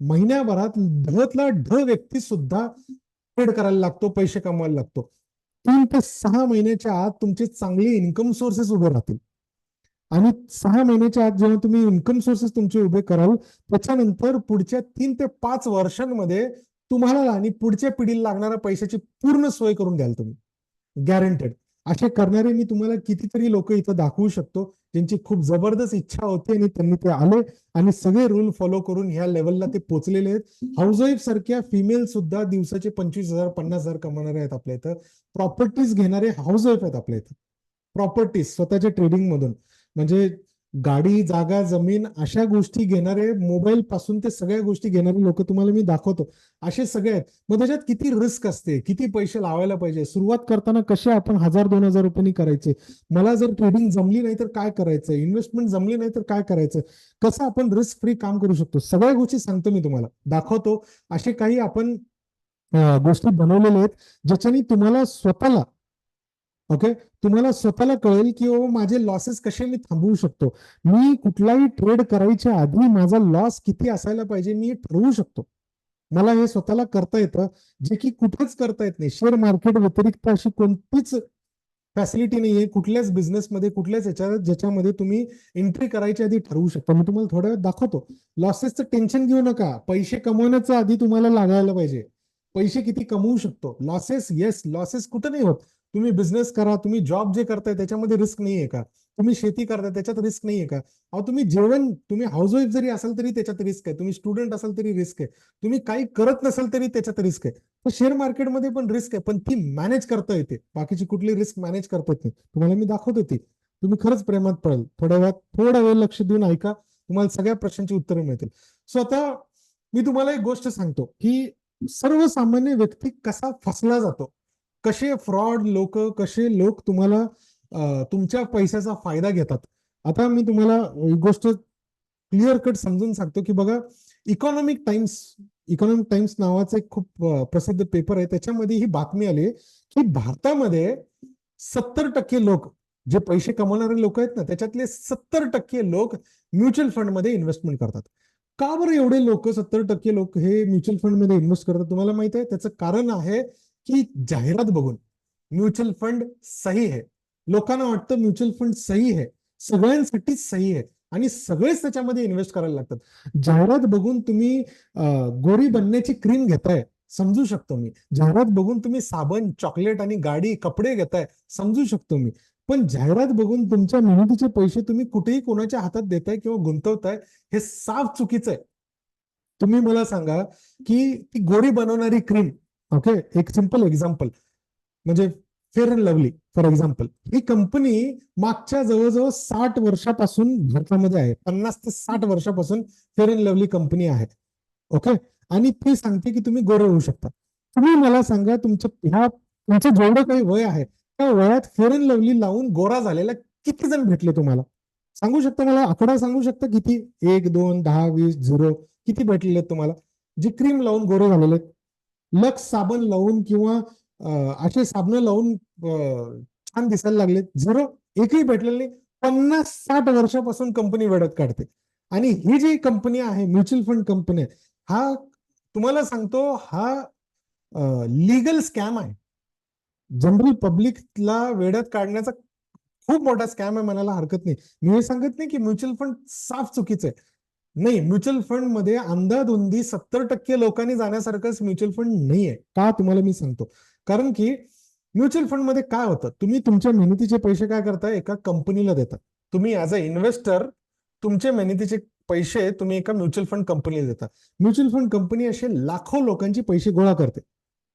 महिन्याभरात ढतला ढ व्यक्ती सुद्धा ट्रेड करायला लागतो, पैसे कमवायला लागतो. 3 ते 6 महिन्याच्या आत तुमचे चांगले इन्कम सोर्सेस उभे राहतील. आणि 6 महिन्याच्या आत जेव्हा तुम्ही इन्कम सोर्सेस तुमचे उभे कराल, त्याच्यानंतर पुढच्या 3 ते 5 वर्षांमध्ये तुम्हाला आणि पुढच्या पिढीला लागणाऱ्या पैशाची पूर्ण सोय करून द्याल तुम्ही, गॅरंटेड. असे करणारे मी तुम्हाला कितीतरी लोक इथं दाखवू शकतो, ज्यांची खूप जबरदस्त इच्छा होती आणि त्यांनी ते आले आणि सगळे रूल फॉलो करून ह्या लेवलला ते पोहोचलेले आहेत. हाऊसवाईफ सारख्या फिमेल सुद्धा दिवसाचे 25,000 50,000 कमावणारे आहेत आपल्या इथं. प्रॉपर्टीज घेणारे हाऊसवाईफ आहेत आपल्या इथं, प्रॉपर्टीज स्वतःच्या ट्रेडिंग मधून. म्हणजे गाडी, जागा, जमीन अशा गोष्टी घेणारे, मोबाईल पासून ते सगळ्या गोष्टी घेणारे लोक तुम्हाला मी दाखवतो, असे सगळे आहेत. मग त्याच्यात किती रिस्क असते, किती पैसे लावायला पाहिजे, सुरुवात करताना कसे आपण 1,000-2,000 रुपयांनी करायचे, मला जर ट्रेडिंग जमली नाही तर काय करायचं, इन्व्हेस्टमेंट जमली नाही तर काय करायचं, कसं आपण रिस्क फ्री काम करू शकतो, सगळ्या गोष्टी सांगतो मी तुम्हाला, दाखवतो. असे काही आपण गोष्टी बनवलेल्या आहेत ज्याच्याने तुम्हाला स्वतःला, ओके, तुम्हाला स्वतःला कळेल की माझे लॉसेस कसे मी थांबवू शकतो. मी कुठलाही ट्रेड करायच्या आधी माझा लॉस किती असायला पाहिजे मी ठरवू शकतो. मला हे स्वतःला करता येतं, जे की कुठेच करता येत नाही. शेअर मार्केट व्यतिरिक्त अशी कोणतीच फॅसिलिटी नाहीये कुठल्याच बिझनेसमध्ये, कुठल्याच याच्यात ज्याच्यामध्ये तुम्ही एंट्री करायच्या आधी ठरवू शकता. मी तुम्हाला थोड्या वेळ दाखवतो. लॉसेसचं टेन्शन घेऊ नका. पैसे कमवण्याचा आधी तुम्हाला लागायला पाहिजे. पैसे किती कमवू शकतो. लॉसेस, येस, लॉसेस कुठं नाही होत. तुम्ही बिझनेस करा, तुम्ही जॉब जे करताय त्याच्यामध्ये रिस्क नाहीये का, तुम्ही शेती करताय त्याच्यात रिस्क नाहीये का, अहो तुम्ही जेवण, तुम्ही हाऊसवाईफ जरी असाल तरी त्याच्यात रिस्क आहे, तुम्ही स्टुडंट असाल तरी रिस्क आहे, तुम्ही काही करत नसाल तरी त्याच्यात रिस्क आहे. तर शेअर मार्केटमध्ये पण रिस्क आहे, पण ती मॅनेज करता येते. बाकीची कुठली रिस्क मॅनेज करता येत नाही. तुम्हाला मी दाखवतो ती, तुम्ही खरंच प्रेमात पडेल. थोडा वेळ लक्ष देऊन ऐका, तुम्हाला सगळ्या प्रश्नांची उत्तरं मिळतील. सो आता मी तुम्हाला एक गोष्ट सांगतो की सर्वसामान्य व्यक्ती कसा फसला जातो, कसे फ्रॉड लोक, कसे लोक तुम्हाला तुमच्या पैशाचा फायदा घेतात. आता मी तुम्हाला एक गोष्ट क्लिअर कट समजून सांगतो की बघा, इकॉनॉमिक टाइम्स नावाचा एक खूप प्रसिद्ध पेपर आहे. त्याच्यामध्ये ही बातमी आली की भारतामध्ये 70% लोक, जे पैसे कमवणारे लोक आहेत ना, त्याच्यातले 70% लोक म्युच्युअल फंड मध्ये इन्व्हेस्टमेंट करतात. का बरं एवढे लोक, 70% लोक हे म्युच्युअल फंड मध्ये इन्व्हेस्ट करतात? तुम्हाला माहित आहे त्याचं कारण आहे की जाहिरात बघून म्युच्युअल फंड सही आहे. लोकांना वाटतं म्युच्युअल फंड सही आहे, सगळ्यांसाठीच सही आहे आणि सगळेच त्याच्यामध्ये इन्व्हेस्ट करायला लागतात. जाहिरात बघून तुम्ही गोरी बनण्याची क्रीम घेताय, समजू शकतो मी. जाहिरात बघून तुम्ही साबण, चॉकलेट आणि गाडी, कपडे घेताय, समजू शकतो मी. पण जाहिरात बघून तुमच्या मेहनतीचे पैसे तुम्ही कुठेही कोणाच्या हातात देताय किंवा गुंतवताय, हे साफ चुकीचं आहे. तुम्ही मला सांगा की ती गोरी बनवणारी क्रीम, ओके, एक सिंपल एक्झाम्पल म्हणजे fair and lovely for example, he company मागच्या जवळजवळ 60 वर्षापासून भारतामध्ये आहे. 50 ते 60 वर्षापासून फेअर अँड लवली कंपनी आहे, ओके. आणि ती सांगते की तुम्ही गोरे होऊ शकता. तुम्ही मला सांगा, तुमचं जेवढं काही वय आहे त्या वयात फेअर अँड लवली लावून गोरा झालेला किती जण भेटले तुम्हाला? सांगू शकता मला आकडा, सांगू शकता किती? 1, 2, 10, 20, 0 किती भेटलेले आहेत तुम्हाला जे क्रीम लावून गोरे झालेले आहेत? लक्स साबण लावून किंवा असे साबण लावून छान दिसायला लागले? 0, एकही भेटलेलं नाही. 50-60 वर्षापासून कंपनी वेळत काढते. आणि ही जी कंपनी आहे, म्युच्युअल फंड कंपनी, हा तुम्हाला सांगतो, हा लीगल स्कॅम आहे. जनरल पब्लिकला वेड्यात काढण्याचा खूप मोठा स्कॅम आहे, म्हणायला हरकत नाही. मी हे सांगत नाही की म्युच्युअल फंड साफ चुकीचं आहे. नाही, म्युच्युअल फंड मध्ये अंधाधुंदी 70% लोकांनी जाण्यासारखंच म्युच्युअल फंड नाहीये. का, तुम्हाला मी सांगतो. कारण की म्युच्युअल फंड मध्ये काय होतं, तुम्ही तुमच्या मेहनतीचे पैसे काय करताय, एका कंपनीला देता. तुम्ही ऍज अ इन्व्हेस्टर तुमचे मेहनतीचे पैसे तुम्ही एका म्युच्युअल फंड कंपनीला देता. म्युच्युअल फंड कंपनी असे लाखो लोकांचे पैसे गोळा करते,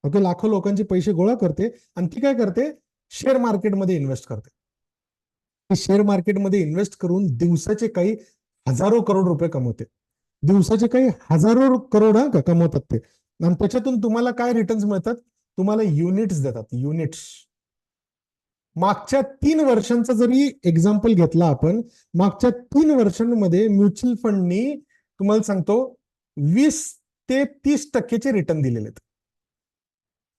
ओके, लाखो लोकांचे पैसे गोळा करते आणि ती काय करते, शेअर मार्केटमध्ये इन्व्हेस्ट करते. शेअर मार्केटमध्ये इन्व्हेस्ट करून दिवसाचे काही हजारो करोड रुपये कमवते. दिवसाचे काही हजारो करोड कमवतात ते. आणि त्याच्यातून तुम्हाला काय रिटर्न्स मिळतात? तुम्हाला युनिट्स देतात, युनिट्स. मागच्या 3 वर्षांचा जरी एक्झाम्पल घेतला आपण, मागच्या 3 वर्षांमध्ये म्युच्युअल फंडनी, तुम्हाला सांगतो, 20 ते 30% रिटर्न दिलेले आहेत.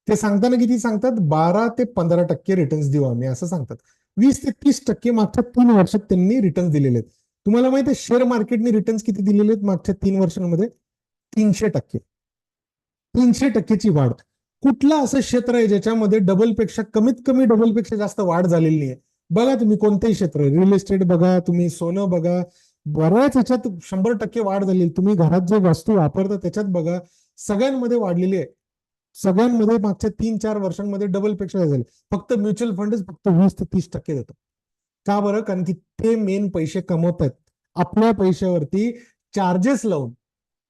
ते सांगताना किती सांगतात? 12 ते 15% रिटर्न्स देऊ आम्ही, असं सांगतात. 20 ते 30% मागच्या 3 वर्षात त्यांनी रिटर्न दिलेले आहेत. तुम्हाला माहिती आहे शेअर मार्केटने रिटर्न्स किती दिलेले आहेत मागच्या 3 वर्षांमध्ये? 300%. 300%ची वाढ. कुठलं असं क्षेत्र आहे ज्याच्यामध्ये डबलपेक्षा कमीत कमी डबलपेक्षा जास्त वाढ झालेली आहे? बघा तुम्ही कोणतेही क्षेत्र, रिअल इस्टेट बघा, तुम्ही सोनं बघा, बऱ्याच ह्याच्यात 100% वाढ झाली. तुम्ही घरात जे वस्तू वापरता त्याच्यात बघा, सगळ्यांमध्ये वाढलेली आहे. सगळ्यांमध्ये मागच्या 3-4 वर्षांमध्ये डबलपेक्षा झाले. फक्त म्युच्युअल फंडच फक्त 20 ते 30% देतो. का बरं? कारण की ते मेन पैसे कमवत आहेत आपल्या पैशावरती चार्जेस लावून.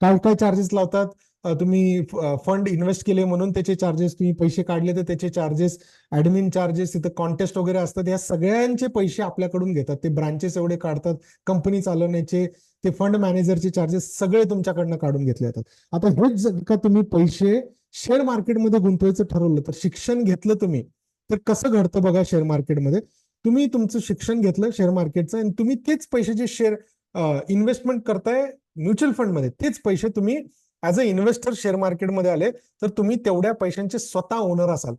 काय काय चार्जेस लावतात? तुम्ही फंड इन्व्हेस्ट केले म्हणून त्याचे चार्जेस, तुम्ही पैसे काढले तर त्याचे चार्जेस, ऍडमिन चार्जेस, तिथं कॉन्टेस्ट वगैरे असतात, या सगळ्यांचे पैसे आपल्याकडून घेतात. ते ब्रांचेस एवढे काढतात, कंपनी चालवण्याचे, ते फंड मॅनेजरचे चार्जेस सगळे तुमच्याकडनं काढून घेतले जातात. आता हेच जर का तुम्ही पैसे शेअर मार्केटमध्ये गुंतवायचं ठरवलं, तर शिक्षण घेतलं तुम्ही, तर कसं घडतं बघा शेअर मार्केटमध्ये. तुम्ही तुमचं शिक्षण घेतलं शेअर मार्केटचं आणि तुम्ही तेच पैशाचे शेअर इन्व्हेस्टमेंट करताय म्युच्युअल फंडमध्ये, तेच पैसे तुम्ही ऍज अ इन्व्हेस्टर शेअर मार्केटमध्ये आले तर तुम्ही तेवढ्या पैशांचे स्वतः ओनर असाल.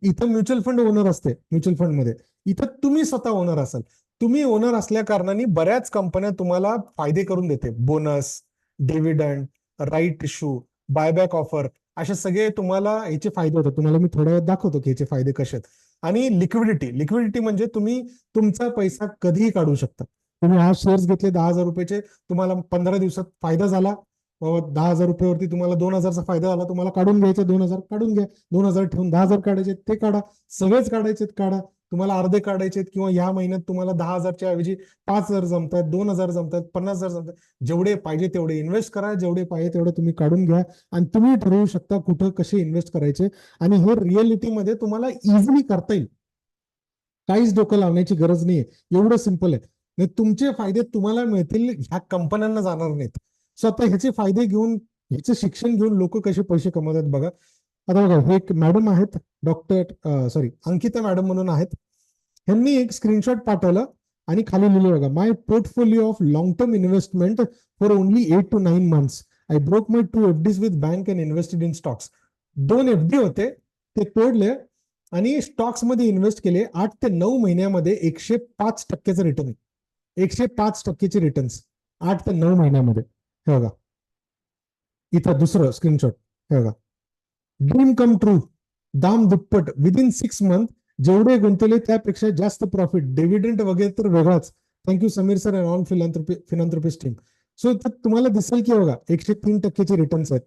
इथं म्युच्युअल फंड ओनर असते म्युच्युअल फंडमध्ये, इथं तुम्ही स्वतः ओनर असाल. तुम्ही ओनर असल्या कारणाने बऱ्याच कंपन्या तुम्हाला फायदे करून देते. Bonus, dividend, right issue, buyback offer, असे सगळे तुम्हाला याचे फायदे होतात. तुम्हाला मी थोड्या वेळात दाखवतो की याचे फायदे कसे आहेत. आणि लिक्विडिटी, लिक्विडिटी म्हणजे तुम्ही तुमचा पैसा कधीही काढू शकता. तुम्ही आज शेअर्स घेतले 10,000 रुपयाचे, तुम्हाला 15 दिवसात फायदा झाला, 10,000 रुपयावरती तुम्हाला 2,000चा फायदा झाला, तुम्हाला काढून घ्यायचे 2,000 काढून घ्या, 2,000 ठेवून 10,000 काढायचे ते काढा, सगळेच काढायचे काढा. तुम्हाला अर्धे काढायचे किंवा या महिन्यात तुम्हाला 10,000च्या ऐवजी 5,000 जमतात, 2,000 जमतात, 50,000 जमतात, जेवढे पाहिजे तेवढे इन्व्हेस्ट करा, जेवढे पाहिजे तेवढे तुम्ही काढून घ्या आणि तुम्ही ठरवू शकता कुठं कसे इन्व्हेस्ट करायचे. आणि हे रिअलिटीमध्ये तुम्हाला इझिली करता येईल, काहीच डोकं लावण्याची गरज नाहीये, एवढं सिंपल आहे. तुमचे फायदे तुम्हाला मिळतील, ह्या कंपन्यांना जाणार नाहीत. स्वतः ह्याचे फायदे घेऊन, ह्याचं शिक्षण घेऊन लोक कसे पैसे कमवतात बघा. आता बघा, हे एक मॅडम आहेत, अंकिता मॅडम म्हणून आहेत. ह्यांनी एक स्क्रीनशॉट पाठवलं आणि खाली लिहिलं बघा, my portfolio of long term investment for only 8 to 9 months. I broke my 2 FDs with bank and invested in stocks. 2 FD होते, ते तोडले आणि स्टॉक्स मध्ये इन्व्हेस्ट केले. 8 ते 9 महिन्यामध्ये 105%चं रिटर्न आहे. 105%चे रिटर्न्स 8 ते 9 महिन्यामध्ये. हे बघा, इथं दुसरं स्क्रीनशॉट, हे बघा, ड्रीम कम ट्रू, दाम दुप्पट विदिन 6 मंथ, जेवढे गुंतवले त्यापेक्षा जास्त प्रॉफिट, डिव्हिडंड वगैरे तर वेगळाच. Thank you Sameer sir and all philanthropist team. So तुम्हाला दिसेल की बघा 103%चे रिटर्न्स आहेत.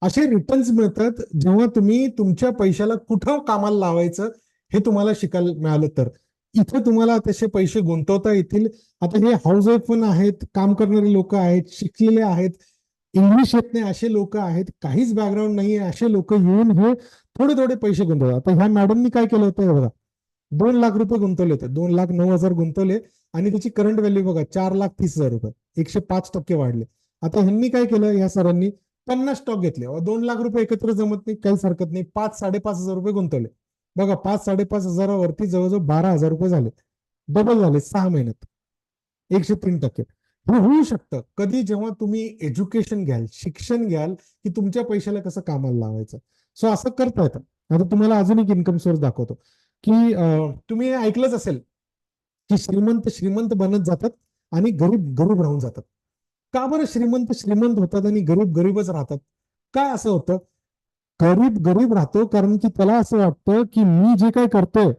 असे रिटर्न्स मिळतात जेव्हा तुम्ही तुमच्या पैशाला कुठं कामाला लावायचं हे तुम्हाला शिकायला मिळालं तर. इथं तुम्हाला तसे पैसे गुंतवता येतील. आता हे हाऊस वाईफ पण आहेत, काम करणारे लोक आहेत, शिकलेले आहेत, इंग्लिश येत नाही असे लोक आहेत, काहीच बॅकग्राऊंड नाही असे लोक येऊन हे थोडे थोडे पैसे गुंतवतात. आता ह्या मॅडमनी काय केलं होतं बघा, 2 लाख रुपये गुंतवले होते, 2,09,000 गुंतवले आणि त्याची करंट व्हॅल्यू बघा 4,30,000 रुपये, 105% वाढले. आता ह्यांनी काय केलं, या सरांनी 50 स्टॉक घेतले. 2 लाख रुपये एकत्र जमत नाही, काहीच हरकत नाही, 5-5.5 हजार रुपये गुंतवले. बघा 5-5.5 हजारावरती जवळजवळ 12,000 रुपये झाले, डबल झाले 6 महिन्यात, 103%. हे होऊ शकतं कधी, जेव्हा तुम्ही एज्युकेशन घ्याल, शिक्षण घ्याल की तुमच्या पैशाला कसं कामाला लावायचं. सो असं करता येतं. आता तुम्हाला अजून एक इन्कम सोर्स दाखवतो की तुम्ही ऐकलंच असेल की श्रीमंत श्रीमंत बनत जातात आणि गरीब गरीब राहून जातात. का बरं श्रीमंत श्रीमंत होतात आणि गरीब गरीबच राहतात? काय असं होतं? गरीब गरीब राहतो कारण की त्याला असं वाटतं की मी जे काय करतोय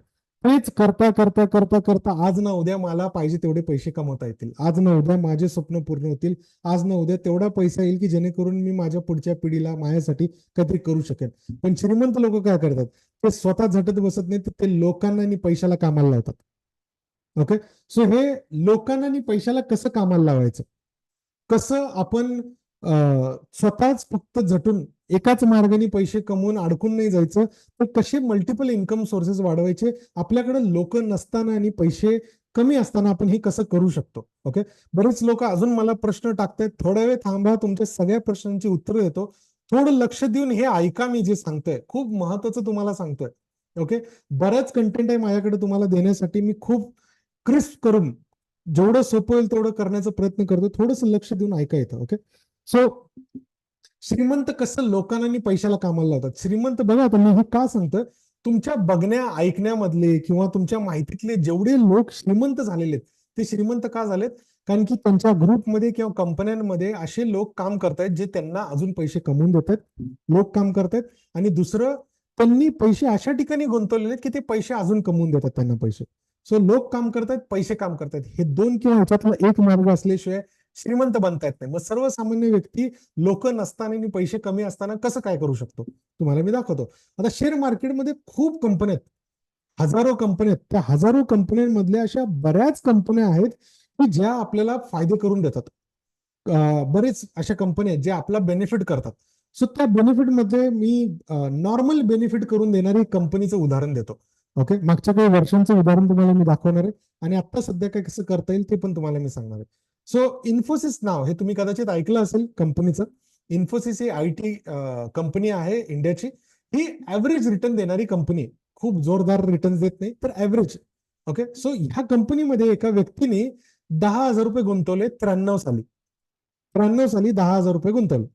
तेच करता करता करता करता आज ना उद्या मला पाहिजे तेवढे पैसे कमवता येतील, आज ना उद्या माझे स्वप्न पूर्ण होतील, आज ना उद्या तेवढा पैसा येईल की जेणेकरून मी माझ्या पुढच्या पिढीला माझ्यासाठी काहीतरी करू शकेन. पण श्रीमंत लोक काय करतात, ते स्वतः झटत बसत नाही, तर ते लोकांना आणि पैशाला कामाला लावतात. ओके, सो हे लोकांना आणि पैशाला कसं कामाला लावायचं, कसं आपण स्वतःच फक्त झटून एकाच मार्गाने पैसे कमवून अडकून नाही जायचं, तर कसे मल्टिपल इन्कम सोर्सेस वाढवायचे, आपल्याकडे लोक नसताना आणि पैसे कमी असताना आपण हे कसं करू शकतो. ओके, बरेच लोक अजून मला प्रश्न टाकतायत, थोडा वेळ थांबा, तुमच्या सगळ्या प्रश्नांची उत्तरं देतो. थोडं लक्ष देऊन हे ऐका, मी जे सांगतोय खूप महत्वाचं तुम्हाला सांगतोय. ओके, बरंच कंटेंट आहे माझ्याकडे तुम्हाला देण्यासाठी, मी खूप क्रिस्प करून जेवढं सोपं होईल तेवढं करण्याचा प्रयत्न करतो. थोडंसं लक्ष देऊन ऐका येतं. ओके, सो श्रीमंत कसं लोकांना आणि पैशाला कामाला लावतात. श्रीमंत बघा, आता मी हे का सांगतोय, तुमच्या बघण्या ऐकण्यामधले किंवा तुमच्या माहितीतले जेवढे लोक श्रीमंत झालेले आहेत, ते श्रीमंत का झालेत? कारण की त्यांच्या ग्रुपमध्ये किंवा कंपन्यांमध्ये असे लोक काम करतायत जे त्यांना अजून पैसे कमवून देतात, लोक काम करतायत. आणि दुसरं, त्यांनी पैसे अशा ठिकाणी गुंतवलेले की ते पैसे अजून कमवून देतात त्यांना पैसे. सो लोक काम करतायत, पैसे काम करतायत, हे दोन किंवा ह्याच्यातला एक मार्ग असल्याशिवाय श्रीमंत बनता येत नाही. मग सर्वसामान्य व्यक्ती लोक नसताना आणि पैसे कमी असताना कसं काय करू शकतो, तुम्हाला मी दाखवतो. आता शेअर मार्केटमध्ये खूप कंपन्या आहेत, हजारो कंपन्या आहेत. त्या हजारो कंपन्यांमधल्या अशा बऱ्याच कंपन्या आहेत की ज्या आपल्याला फायदे करून देतात. बरेच अशा कंपन्या आहेत ज्या आपला बेनिफिट करतात. सो त्या बेनिफिट मध्ये मी नॉर्मल बेनिफिट करून देणारी कंपनीचं उदाहरण देतो. ओके, मागच्या काही वर्षांचं उदाहरण तुम्हाला मी दाखवणार आहे आणि आता सध्या काय कसं करता येईल ते पण तुम्हाला मी सांगणार आहे. सो इन्फोसिस नाव हे तुम्ही कदाचित ऐकलं असेल कंपनीचं. इन्फोसिस ही IT कंपनी आहे इंडियाची. ही ऍव्हरेज रिटर्न देणारी कंपनी, खूप जोरदार रिटर्न देत नाही तर ऍव्हरेज. ओके, सो ह्या कंपनीमध्ये एका व्यक्तीने 10,000 रुपये गुंतवले 93 साली. 93 साली 10,000 रुपये गुंतवले.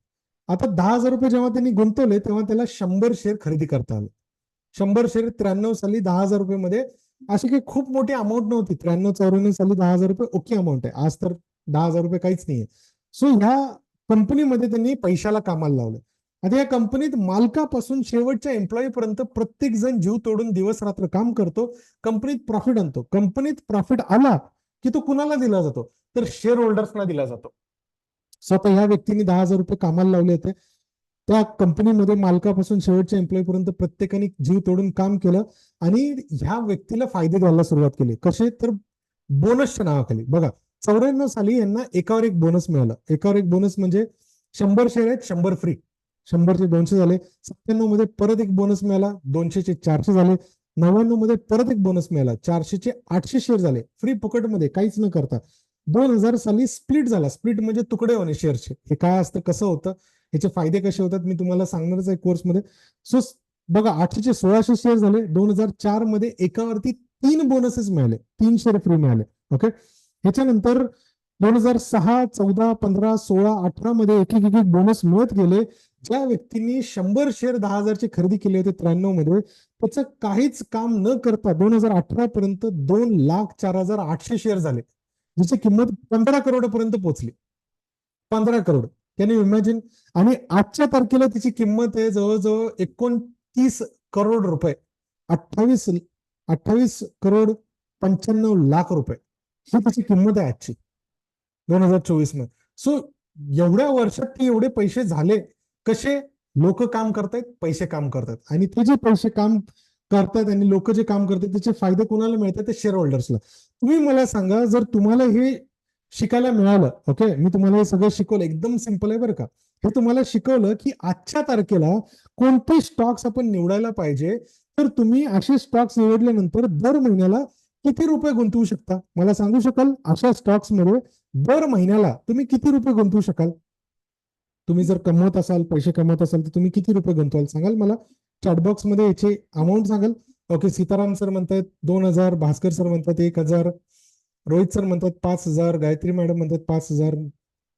आता 10,000 रुपये जेव्हा त्यांनी गुंतवले तेव्हा त्याला 100 शेअर खरेदी करता आले. 100 शेअर 93 साली 10,000 रुपये मध्ये अशी काही खूप मोठी अमाऊंट नव्हती. 93-94 साली 10,000 रुपये ओके अमाऊंट आहे. आज तर 10,000 रुपये काहीच नाहीये. सो ह्या कंपनीमध्ये त्यांनी पैशाला कामाला लावलं. आता या कंपनीत मालकापासून शेवटच्या एम्प्लॉई पर्यंत प्रत्येक जण जीव तोडून दिवस रात्र काम करतो. कंपनीत प्रॉफिट आणतो. कंपनीत प्रॉफिट आला की तो कुणाला दिला जातो, तर शेअर होल्डर्सना दिला जातो. स्वतः ह्या व्यक्तीने 10,000 रुपये कामाला लावले होते. त्या कंपनीमध्ये मालकापासून शेवटच्या एम्प्लॉई पर्यंत प्रत्येकाने जीव तोडून काम केलं आणि ह्या व्यक्तीला फायदे द्यायला सुरुवात केली. कसे, तर बोनसच्या नावाखाली. बघा, 94 साली यांना एकावर एक बोनस मिळाला. एकावर एक बोनस म्हणजे 100 शेअर आहेत 100 फ्री. 100चे 200 झाले. 97 मध्ये परत एक बोनस मिळाला, 200चे 400 झाले. 99 मध्ये परत एक बोनस मिळाला, 400चे 800 शेअर झाले फ्री फुकटमध्ये काहीच न करता. 2000 साली स्प्लिट झाला. स्प्लिट म्हणजे तुकडे होणे शेअरचे. हे काय असतं, कसं होतं, याचे फायदे कसे होतात मी तुम्हाला सांगणारच आहे कोर्समध्ये. सो बघा, 800चे 1600 शेअर झाले. 2004 मध्ये एकावरती 3 बोनसेस मिळाले, 3 शेअर फ्री मिळाले. ओके, ह्याच्यानंतर 2006, 14, 15, 16, 18 मध्ये एक एक बोनस मिळत गेले. ज्या व्यक्तींनी 100 शेअर 10,000 चे खरेदी केले होते 93 मध्ये, त्याचं काहीच काम न करता 2018 पर्यंत 2,04,800 शेअर झाले, जिची किंमत 15 करोडपर्यंत पोहोचली. 15 करोड, कॅन यू इमॅजिन? आणि आजच्या तारखेला तिची किंमत आहे जवळजवळ 29 करोड रुपये. 28 करोड 95 लाख रुपये ही त्याची किंमत आहे आजची 2024 मध्ये. सो एवढ्या वर्षात ते एवढे पैसे झाले कसे? लोक काम करतायत, पैसे काम करतात, आणि ते जे पैसे काम करतात आणि लोक जे काम करतात त्याचे फायदे कोणाला मिळतात? ते शेअर होल्डर्सला. तुम्ही मला सांगा, जर तुम्हाला हे शिकायला मिळालं, ओके, मी तुम्हाला हे सगळं शिकवलं, एकदम सिंपल आहे बरं का. हे तुम्हाला शिकवलं की आजच्या तारखेला कोणते स्टॉक्स आपण निवडायला पाहिजे, तर तुम्ही असे स्टॉक्स निवडल्यानंतर दर महिन्याला किती रुपये गुंतवू शकता मला सांगू शकाल? अशा स्टॉक्स मध्ये दर महिन्याला तुम्ही किती रुपये गुंतवू शकाल? तुम्ही जर कमवत असाल, पैसे कमवत असाल, तर तुम्ही किती रुपये गुंतवाल सांगाल मला? चॅटबॉक्स मध्ये याची अमाऊंट सांगाल. ओके, सीताराम सर म्हणतात 2,000, भास्कर सर म्हणतात 1,000, रोहित सर म्हणतात 5,000, गायत्री मॅडम म्हणतात 5,000,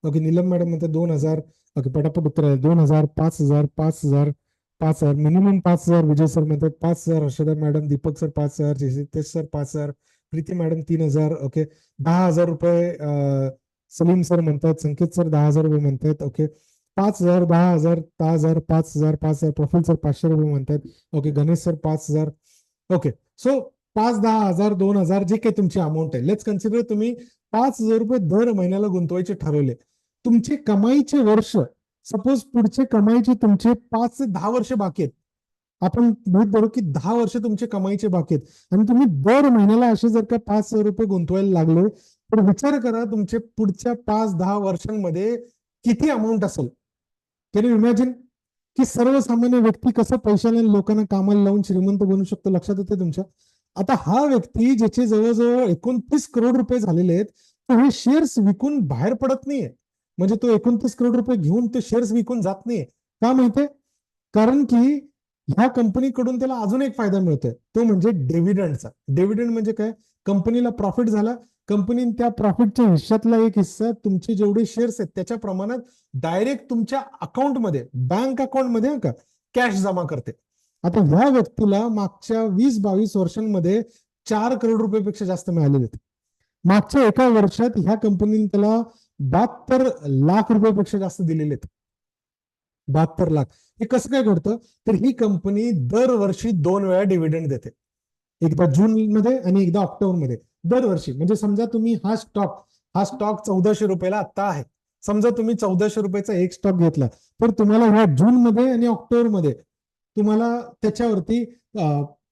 ओके, नीलम मॅडम म्हणतात 2,000. ओके, पटापट उत्तर आहे. 2,000, 5,000, 5,000, 5,000, मिनिमम 5,000. विजय सर म्हणतात 5,000, Harshada madam, Deepak sir 5,000, Jaytesh sir 5,000, Preeti madam 3,000. Okay, 10,000 रुपये सलीम सर म्हणतात, संकेत सर 10,000 रुपये म्हणतात. ओके, 5,000, 10,000, 10,000, 5,000, 5,000, प्रफुल्ल सर 500 रुपये म्हणतात. Okay, Ganesh sir 5,000. Okay, so 5, 10,000, 2,000 जे काही तुमची अमाऊंट आहे, लेट्स कन्सिडर तुम्ही 5,000 रुपये दर महिन्याला गुंतवायचे ठरवले. तुमचे कमाईचे वर्ष, सपोज पुढचे कमाईचे तुमचे 5 ते 10 वर्ष बाकी आहेत. आपण गृहीत धरू की 10 वर्ष तुमचे कमाईचे बाकी आहेत आणि तुम्ही दर महिन्याला असे जर का 5,000 रुपये गुंतवायला लागले, तर विचार करा तुमचे पुढच्या 5-10 वर्षांमध्ये किती अमाऊंट असेल. कॅन यू इमॅजिन की सर्वसामान्य व्यक्ती कसं पैशाने लोकांना कामाला लावून श्रीमंत बनू शकतो? लक्षात येते तुमच्या? आता हा व्यक्ती ज्याचे जवळजवळ 29 करोड रुपये झालेले आहेत, तो हे शेअर्स विकून बाहेर पडत नाहीये. म्हणजे तो 29 करोड रुपये घेऊन ते शेअर्स विकून जात नाहीये. का माहितीये? कारण की ह्या कंपनीकडून त्याला अजून एक फायदा मिळतोय, तो म्हणजे डिव्हिडंडचा. डिव्हिडंड म्हणजे काय? कंपनीला प्रॉफिट झाला, कंपनी त्या प्रॉफिटच्या हिश्श्यातला एक हिस्सा तुमचे जेवढे शेअर्स आहेत त्याच्या प्रमाणात डायरेक्ट तुमच्या अकाउंटमध्ये, बँक अकाउंटमध्ये का कॅश जमा करते. आता ह्या व्यक्तीला मागच्या 20-22 वर्षांमध्ये 4 करोड रुपयापेक्षा जास्त मिळालेले आहेत. मागच्या एका वर्षात ह्या कंपनीने त्याला 72 लाख रुपयापेक्षा जास्त दिलेले आहेत. 72 लाख. हे कसं काय घडतं? तर ही कंपनी दरवर्षी 2 वेळा डिव्हिडंड देते, एकदा जून मध्ये आणि एकदा ऑक्टोबर मध्ये. दरवर्षी म्हणजे समजा तुम्ही हा स्टॉक 1400 रुपयाला आता आहे. समजा तुम्ही 1400 रुपयाचा एक स्टॉक घेतला, तर तुम्हाला ह्या जून मध्ये आणि ऑक्टोबर मध्ये तुम्हाला त्याच्यावरती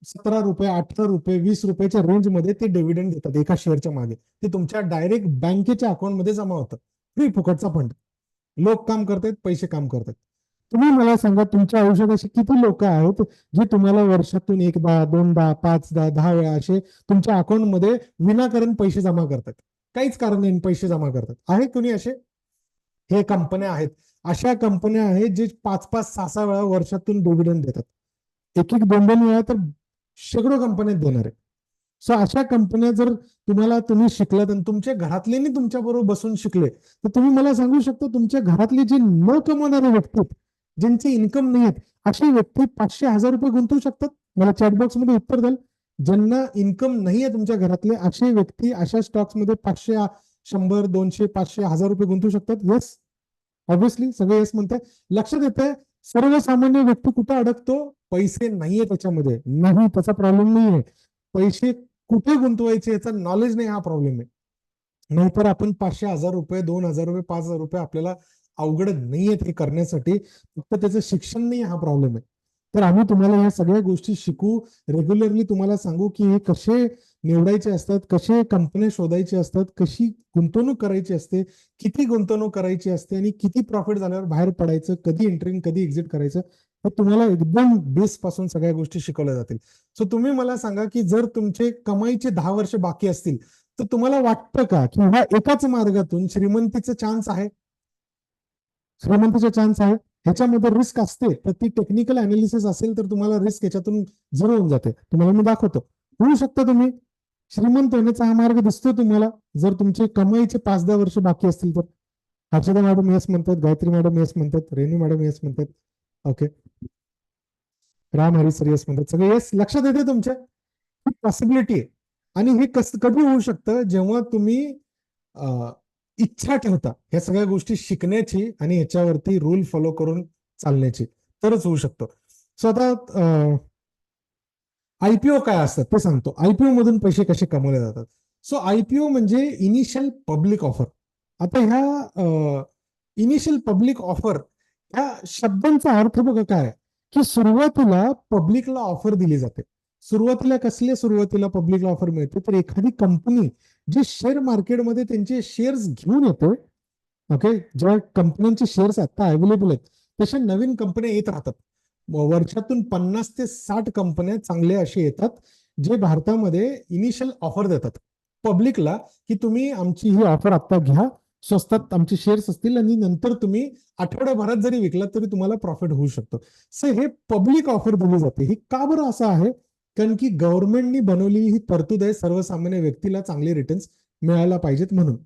17 रुपये, 18 रुपये, 20 रुपयाच्या रेंजमध्ये ते डिव्हिडंड देतात एका शेअरच्या मागे. ते तुमच्या डायरेक्ट बँकेच्या अकाउंटमध्ये जमा होतं. फ्री फुकटचा फंड. लोक काम करतात, पैसे काम करतात. तुम्ही मला सांगा, तुमच्या आयुष्यात असे किती लोक आहेत जे तुम्हाला वर्षातून एकदा, दोनदा, 5दा, 10 वेळा असे तुमच्या अकाउंटमध्ये विनाकारण पैसे जमा करतात, काहीच कारण नाही पैसे जमा करतात? आहे कोणी असे? हे कंपन्या आहेत. अशा कंपन्या आहेत जे 5-5, 6-6 वेळा वर्षातून डिव्हिडंड देतात. एक 2-2 वेळा तर शेकडो कंपन्यात देणार आहे. सो अशा कंपन्या जर तुम्ही शिकलात आणि तुमच्या घरातले तुमच्या बरोबर बसून शिकले, तर तुम्ही मला सांगू शकता तुमच्या घरातले जे न कमवणारे व्यक्ती आहेत, ज्यांचे इन्कम नाही आहेत, अशी व्यक्ती 500-1000 रुपये गुंतवू शकतात? मला चॅटबॉक्स मध्ये उत्तर द्याल. ज्यांना इन्कम नाही आहे तुमच्या घरातले, असे व्यक्ती अशा स्टॉक्स मध्ये 500, 100, 200, 500, 1000 रुपये गुंतवू शकतात? येस, ऑब्व्हियसली सगळे येस म्हणताय. लक्षात येतंय सर्वसामान्य व्यक्ती कुठे अडकतो? पैसे नाहीये त्याच्यामध्ये. नाही, त्याचा प्रॉब्लेम नाहीये. पैसे कुठे गुंतवायचे याचा नॉलेज नाही, हा प्रॉब्लेम आहे. नाहीतर आपण 500, 1000 रुपये, 2000 रुपये, 5000 रुपये आपल्याला अवघड नाहीयेत हे करण्यासाठी, फक्त त्याचं शिक्षण नाही, हा प्रॉब्लेम आहे. तर आम्ही तुम्हाला या सगळ्या गोष्टी शिकू, रेग्युलरली तुम्हाला सांगू की हे कसे निवडायचे असतात, कसे कंपन्या शोधायचे असतात, कशी गुंतवणूक करायची असते, किती गुंतवणूक करायची असते आणि किती प्रॉफिट झाल्यावर बाहेर पडायचं, कधी एंट्री कधी एक्झिट करायचं, तर तुम्हाला एकदम बेस पासून सगळ्या गोष्टी शिकवल्या जातील. सो तुम्ही मला सांगा की जर तुमचे कमाईचे 10 वर्ष बाकी असतील, तर तुम्हाला वाटतं का की ह्या एकाच मार्गातून श्रीमंतीचा चान्स आहे? श्रीमंतीचा चान्स आहे. ह्याच्यामध्ये रिस्क असते, तर ती टेक्निकल अनालिसिस असेल तर तुम्हाला रिस्क याच्यातून झिरो होऊन जाते. तुम्हाला मी दाखवतो. होऊ शकता तुम्ही श्रीमंत होण्याचा हा मार्ग दिसतो तुम्हाला, जर तुमचे कमाईचे 5-10 वर्ष बाकी असतील तर. हर्षदा मॅडम येस म्हणतात, गायत्री मॅडम येस म्हणतात, रेणू मॅडम येस म्हणतात. Okay, Ram Hari sir yes म्हणतात. सगळे येस लक्षात येते तुमच्या? ही पॉसिबिलिटी आहे. आणि हे कधी होऊ शकतं? जेव्हा तुम्ही इच्छा ठेवता ह्या सगळ्या गोष्टी शिकण्याची आणि ह्याच्यावरती रूल फॉलो करून चालण्याची, तरच होऊ शकतो. सो आता आयपीओ काय असतात ते सांगतो. आयपीओ मधून पैसे कसे कमवले जातात. सो आयपीओ म्हणजे इनिशियल पब्लिक ऑफर. आता ह्या इनिशियल पब्लिक ऑफर ह्या शब्दांचा अर्थ बघा काय, की सुरुवातीला पब्लिकला ऑफर दिली जाते. सुरुवातीला पब्लिकला ऑफर मिळते, तर एखादी कंपनी जे शेअर मार्केटमध्ये त्यांचे शेअर्स घेऊन येते. ओके, ज्या कंपन्यांचे शेअर्स आता अवेलेबल आहेत तशा नवीन कंपन्या येत राहतात. वर्षातून 50 ते 60 कंपन्या चांगले असे येतात, जे भारतामध्ये इनिशियल ऑफर देतात पब्लिकला, की तुम्ही आमची ही ऑफर आता घ्या, स्वस्तात आमचे शेअर्स असतील आणि नंतर तुम्ही आठवड्याभरात जरी विकलात तरी तुम्हाला प्रॉफिट होऊ शकतो. सो हे पब्लिक ऑफर दिली जाते. ही का बरं असं आहे? कारण की गव्हर्नमेंटनी बनवलेली ही तरतूद आहे, सर्वसामान्य व्यक्तीला चांगले रिटर्न्स मिळायला पाहिजेत म्हणून.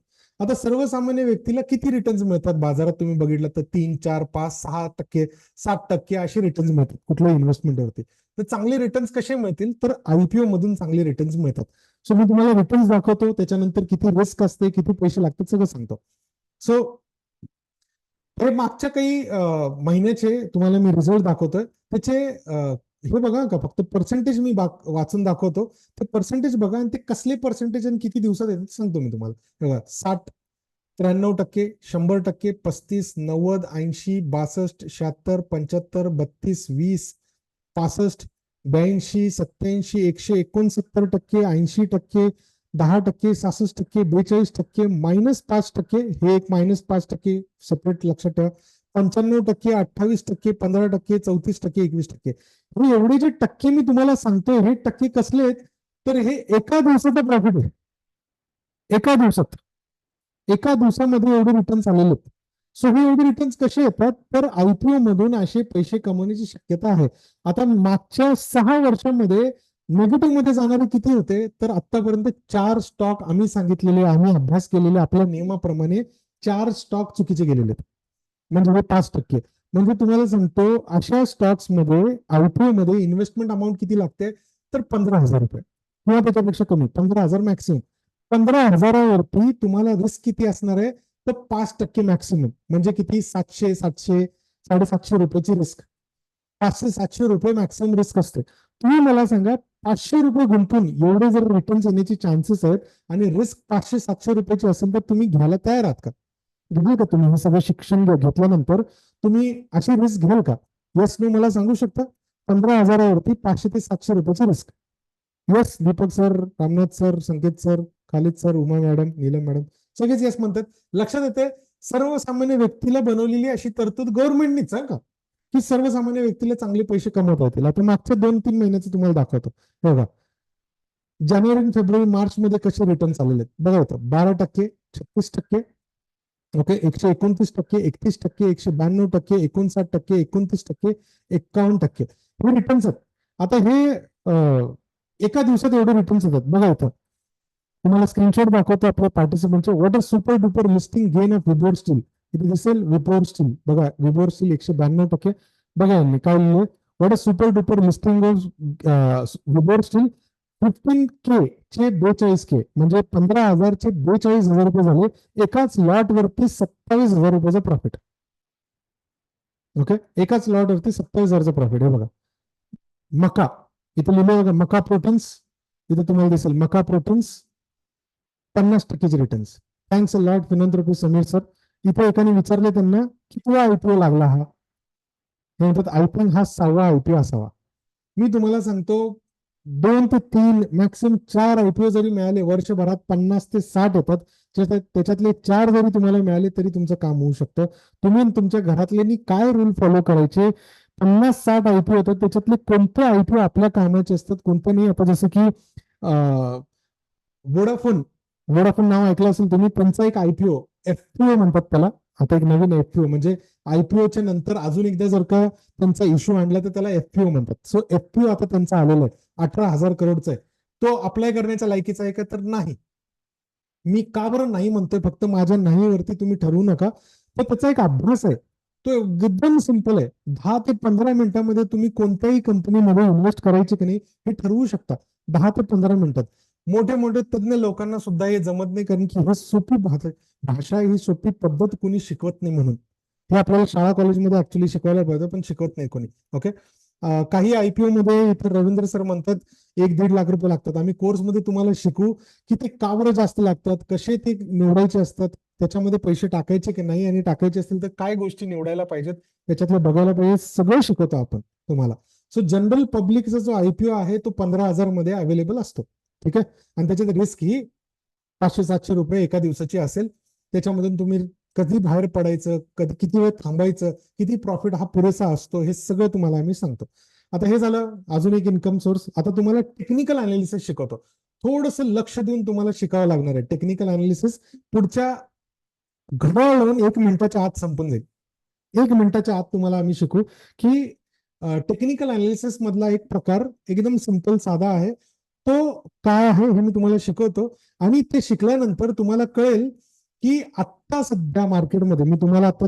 आता सर्वसामान्य व्यक्तीला किती रिटर्न्स मिळतात बाजारात तुम्ही बघितलं तर? 3, 4, 5, 6%, 7% असे रिटर्न्स मिळतात कुठल्या इन्व्हेस्टमेंटवरती. तर चांगले रिटर्न्स कसे मिळतील? तर आयपीओ मधून चांगले रिटर्न्स मिळतात. सो मी तुम्हाला रिटर्न्स दाखवतो, त्याच्यानंतर किती रिस्क असते, किती पैसे लागतात, सगळं सांगतो. सो हे मागच्या काही महिन्याचे तुम्हाला मी रिझल्ट दाखवतोय. त्याचे हे बघा का, फक्त पर्सेंटेज मी वाचून दाखवतो. ते पर्सेंटेज बघा आणि ते कसले पर्सेंटेज आणि किती दिवसात येतात सांगतो मी तुम्हाला. बघा, 60, 93%, 100%, 35, 90, 80, 62, 76, 75, 32, 20, 65, 82, 87, 169%, 80%, 10%, 66%, 42%, -5%, हे एक -5% सेपरेट लक्षात ठेवा. 95%, 28%, 15%, 34%, 21%. हे एवढे जे टक्के मी तुम्हाला सांगतोय, हे टक्के कसले आहेत? तर हे एका दिवसाचं प्रॉफिट आहे. एका दिवसामध्ये एवढे रिटर्न्स आलेले आहेत. सो हे एवढे रिटर्न्स कसे येतात? तर आयपीओ मधून असे पैसे कमवण्याची शक्यता आहे. आता मागच्या 6 वर्षांमध्ये नेगेटिव्ह मध्ये जाणारे किती होते? तर आतापर्यंत 4 स्टॉक आम्ही सांगितलेले, आम्ही अभ्यास केलेले आपल्या नियमाप्रमाणे 4 स्टॉक चुकीचे गेलेले आहेत. म्हणजे हे 5%. म्हणजे तुम्हाला सांगतो अशा स्टॉक्स मध्ये आयपीओ मध्ये इन्व्हेस्टमेंट अमाऊंट किती लागते तर 15,000 रुपये किंवा त्याच्यापेक्षा कमी, 15,000 मॅक्सिमम. 15,000वरती तुम्हाला रिस्क किती असणार आहे तर 5% मॅक्सिमम, म्हणजे किती 700 700 रुपयाची रिस्क. 500 700 रुपये मॅक्सिमम रिस्क असते. तुम्ही मला सांगा 500 रुपये गुंतून एवढे जर रिटर्न्स येण्याची चान्सेस आहेत आणि रिस्क 500 700 रुपयाची असेल तर तुम्ही घ्यायला तयार आहात का? घेणार का तुम्ही? हे सगळं शिक्षण घेतल्यानंतर तुम्ही अशी रिस्क घ्याल का? यस नो मला सांगू शकता? 15,000वरती 500 ते 700 रुपयाची risk. Yes Deepak sir, Ramnath sir, Sanket sir, Khalid sir, Uma madam, Neelam madam सगळेच यस म्हणतात. लक्षात येते सर्वसामान्य व्यक्तीला बनवलेली अशी तरतूद गव्हर्नमेंटनीच आहे का की सर्वसामान्य व्यक्तीला चांगले पैसे कमवता येतील. आता मागच्या 2-3 महिन्याचं तुम्हाला दाखवतो. बघा जानेवारी फेब्रुवारी मार्च मध्ये कसे रिटर्न्स आलेले आहेत बघा. होतं 12%, 36%, ओके, 129%, 31%, 192%, 59%, 29%, 51%. हे रिटर्न्स आहेत. आता हे एका दिवसात एवढे रिटर्न्स येतात बघा. इथं तुम्हाला स्क्रीनशॉट दाखवतो आपल्या पार्टिसिपंटचे. What is super duper listing gain of Vibhor steel. इथे दिसेल विबोर स्टील बघा. विबोर स्टील 192%. बघा यांनी काय लिहिलंय. What is super duper listing of Vibhor steel 15K चे 42K, म्हणजे 15,000 चे 42,000 रुपये झाले. एकाच लॉट वरती 27,000 रुपयाचा प्रॉफिट. ओके, एकाच लॉट वरती 27,000चा प्रॉफिट. हे बघा मका इथे लिहिलं बघा. मका प्रोटीन्स इथे तुम्हाला दिसेल. मका प्रोटीन्स 50%चे returns. Thanks a lot philanthropy Sameer sir. इथे एकाने विचारले त्यांना कितवा आयपीओ लागला हा. हे म्हणतात आय थिंक हा 6वा आयपीओ असावा. मी तुम्हाला सांगतो 2 ते 3 मॅक्सिमम 4 आयपीओ जरी मिळाले वर्षभरात 50 ते 60 येतात. त्याच्यातले 4 जरी तुम्हाला मिळाले तरी तुमचं काम होऊ शकतं. तुम्ही तुमच्या घरातल्यांनी काय रूल फॉलो करायचे. 50-60 आयपीओ होतात त्याच्यातले कोणते आयपीओ आपल्या कामाचे असतात कोणते नाही. आता जसं की वोडाफोन वोडाफोन नाव ऐकलं असेल तुम्ही. त्यांचा एक आयपीओ एफपीओ म्हणतात त्याला. आता एक नवीन एफपीओ म्हणजे आयपीओच्या नंतर अजून एकदा जर का त्यांचा इश्यू आणला तर त्याला एफपीओ म्हणतात. सो एफपीओ आता त्यांचा आलेला आहे. 18,000 करोडचा आहे. तो अप्लाय करण्याच्या लायकीचा आहे का तर नाही. मी का बरं नाही म्हणतोय फक्त माझ्या नाहीवरती तुम्ही ठरवू नका. तर त्याचा एक अभ्यास आहे. तो एकदम सिंपल आहे. 10 ते 15 मिनिटांमध्ये तुम्ही कोणत्याही कंपनीमध्ये इन्व्हेस्ट करायचे की नाही हे ठरवू शकता. 10 ते 15 मिनिटात. मोठे मोठे तज्ञ लोकांना सुद्धा हे जमत नाही कारण की ही सोपी भाषा ही सोपी पद्धत कोणी शिकवत नाही म्हणून. हे आपल्याला शाळा कॉलेजमध्ये ऍक्च्युली शिकवायला पाहिजे पण शिकवत नाही कोणी. ओके, काही आयपीओ मध्ये इथे रवींद्र सर म्हणतात 1-1.5 लाख रुपये लागतात. आम्ही कोर्समध्ये तुम्हाला शिकवू की ते का बरं जास्त लागतात, कसे ते निवडायचे असतात, त्याच्यामध्ये पैसे टाकायचे की नाही आणि टाकायचे असतील तर काय गोष्टी निवडायला पाहिजेत त्याच्यातलं बघायला पाहिजे. सगळं शिकवतो आपण तुम्हाला. सो जनरल पब्लिकचा जो आयपीओ आहे तो 15,000 मध्ये अवेलेबल असतो. ठीक आहे, आणि त्याच्यात रिस्क ही 500-700 रुपये एका दिवसाची असेल. त्याच्यामधून तुम्ही कधी बाहेर पडायचं, कधी किती वेळ थांबायचं, किती प्रॉफिट हा पुरेसा असतो हे सगळं तुम्हाला आम्ही सांगतो. आता हे झालं अजून एक इन्कम सोर्स. आता तुम्हाला टेक्निकल अनालिसिस शिकवतो. थोडंसं लक्ष देऊन तुम्हाला शिकावं लागणार आहे. टेक्निकल अनालिसिस पुढच्या घड्याळून 1 मिनिटाच्या आत संपून जाईल. 1 मिनिटाच्या आत तुम्हाला आम्ही शिकू की टेक्निकल अनालिसिस मधला एक प्रकार एकदम सिंपल साधा आहे. तो काय आहे हे मी तुम्हाला शिकवतो आणि ते शिकल्यानंतर तुम्हाला कळेल की आत्ता सध्या मार्केटमध्ये मी तुम्हाला आता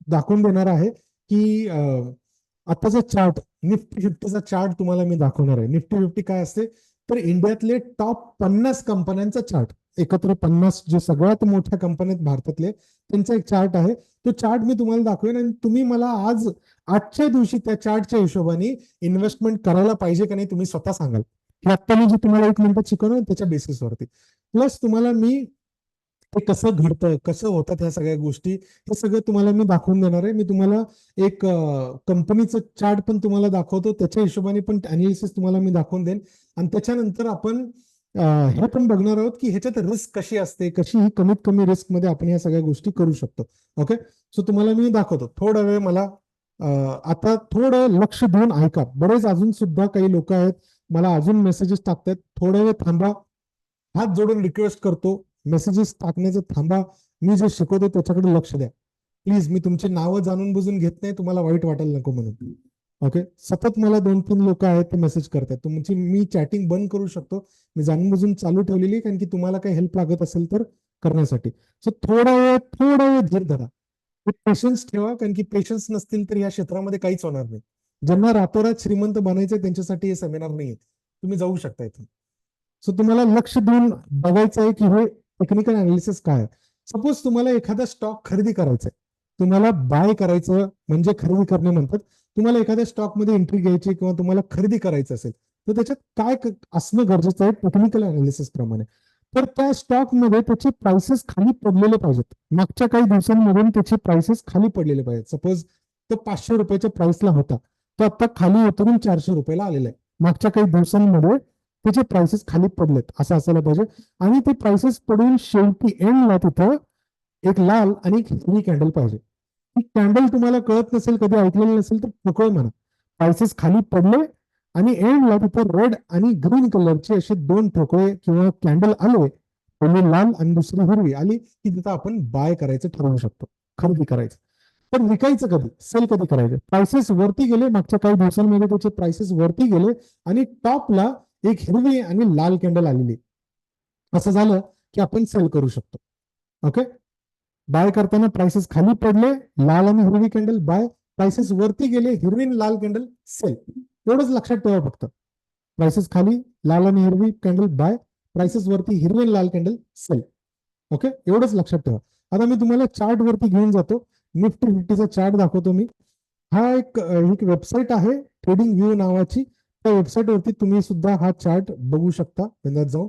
दाखवून देणार आहे की आताचा चार्ट निफ्टी 50चा चार्ट तुम्हाला मी दाखवणार आहे. निफ्टी 50 काय असते तर इंडियातले टॉप 50 कंपन्यांचा चार्ट. एकत्र 50 जे सगळ्यात मोठ्या कंपन्या आहेत भारतातले त्यांचा एक चार्ट आहे. तो चार्ट मी तुम्हाला दाखवेन आणि तुम्ही मला आजच्या दिवशी त्या चार्टच्या हिशोबाने इन्व्हेस्टमेंट करायला पाहिजे का नाही तुम्ही स्वतः सांगाल. हे आता मी जे तुम्हाला 1 मिनिटात शिकवणार त्याच्या बेसिसवरती. प्लस तुम्हाला मी ते कसं घडतं कसं होतात ह्या सगळ्या गोष्टी हे सगळं तुम्हाला मी दाखवून देणार आहे. मी तुम्हाला एक कंपनीचं चार्ट पण तुम्हाला दाखवतो. त्याच्या हिशोबाने पण अनालिसिस तुम्हाला मी दाखवून देईन आणि त्याच्यानंतर आपण हे पण बघणार आहोत की ह्याच्यात रिस्क कशी असते, कशी ही कमीत कमी रिस्क मध्ये आपण ह्या सगळ्या गोष्टी करू शकतो. ओके, सो तुम्हाला मी दाखवतो. थोडा वेळ मला आता थोडं लक्ष देऊन ऐका. बरेच अजून सुद्धा काही लोक आहेत मला अजून मेसेजेस टाकतात. थोडा वेळ थांबा. हात जोडून रिक्वेस्ट करतो मेसेजेस टाकण्याचं थांबा. मी जे शिकवतो त्याच्याकडे लक्ष द्या प्लीज. मी तुमची नावं जाणून बुजून घेत नाही तुम्हाला वाईट वाटायला नको म्हणून. ओके, सतत मला 2-3 लोक आहेत ते मेसेज करतात. तुमची मी चॅटिंग बंद करू शकतो. मी जाणून बुजून चालू ठेवलेली कारण की तुम्हाला काही हेल्प लागत असेल तर करण्यासाठी. सो थोडा वेळ धीर धरा. पेशन्स ठेवा, कारण की पेशन्स नसतील तर या क्षेत्रामध्ये काहीच होणार नाही. ज्यांना रातोरात श्रीमंत बनायचंय त्यांच्यासाठी हे सेमिनार नाहीये. तुम्ही जाऊ शकता इथून. सो तुम्हाला लक्ष देऊन बघायचं आहे की हे टेक्निकल अनालिसिस काय आहे. सपोज तुम्हाला एखादा स्टॉक खरेदी करायचा आहे, तुम्हाला बाय करायचं म्हणजे खरेदी करणे म्हणतात. तुम्हाला एखाद्या स्टॉक मध्ये एंट्री घ्यायची किंवा तुम्हाला खरेदी करायचं असेल तर त्याच्यात काय असणं गरजेचं आहे टेक्निकल अनालिसिस प्रमाणे. तर त्या स्टॉक मध्ये त्याचे प्राइसेस खाली पडलेले पाहिजेत. मागच्या काही दिवसांमधून त्याचे प्राइसेस खाली पडलेले पाहिजेत. सपोज तो 500 रुपयाच्या प्राइसला होता, तो आता खाली उतरून 400 रुपयाला आलेला आहे. मागच्या काही दिवसांमध्ये त्याचे प्राइसेस खाली पडलेत असं असायला पाहिजे. आणि ते प्राइसेस पडून शेवटी एंडला तिथं एक लाल आणि एक हिरवी कॅन्डल पाहिजे. ही कॅन्डल तुम्हाला कळत नसेल, कधी ऐकलेलं नसेल तर ठोकळ म्हणा. प्राइसेस खाली पडले आणि एंडला तिथं रेड आणि ग्रीन कलरचे असे दोन ठोकळे किंवा कॅन्डल आले, पहिली लाल आणि दुसरी हिरवी आली की तिथं आपण बाय करायचं ठरवू शकतो, खरेदी करायचं. पण विकायचं कधी, सेल कधी करायचं? प्राइसेस वरती गेले, मागच्या काही दिवसांमध्ये त्याचे प्राइसेस वरती गेले आणि टॉपला एक हिरवी आणि लाल कॅन्डल आलेली, असं झालं की आपण सेल करू शकतो. ओके, बाय करताना प्राइसेस खाली पडले, लाल आणि हिरवी कॅन्डल बाय, प्राइसेस वरती गेले, हिरवी आणि लाल कॅन्डल सेल. एवढंच लक्षात ठेवा फक्त. प्राइसेस खाली लाल आणि हिरवी कॅन्डल बाय, प्राइसेस वरती हिरवी आणि लाल कॅन्डल सेल. ओके, एवढंच लक्षात ठेवा. आता मी तुम्हाला चार्ट वरती घेऊन जातो. निफ्टी 50चा चार्ट दाखवतो मी. हा एक वेबसाईट आहे ट्रेडिंग व्यू नावाची. त्या वेबसाईट वरती तुम्ही सुद्धा हा चार्ट बघू शकता बिंदास जाऊन.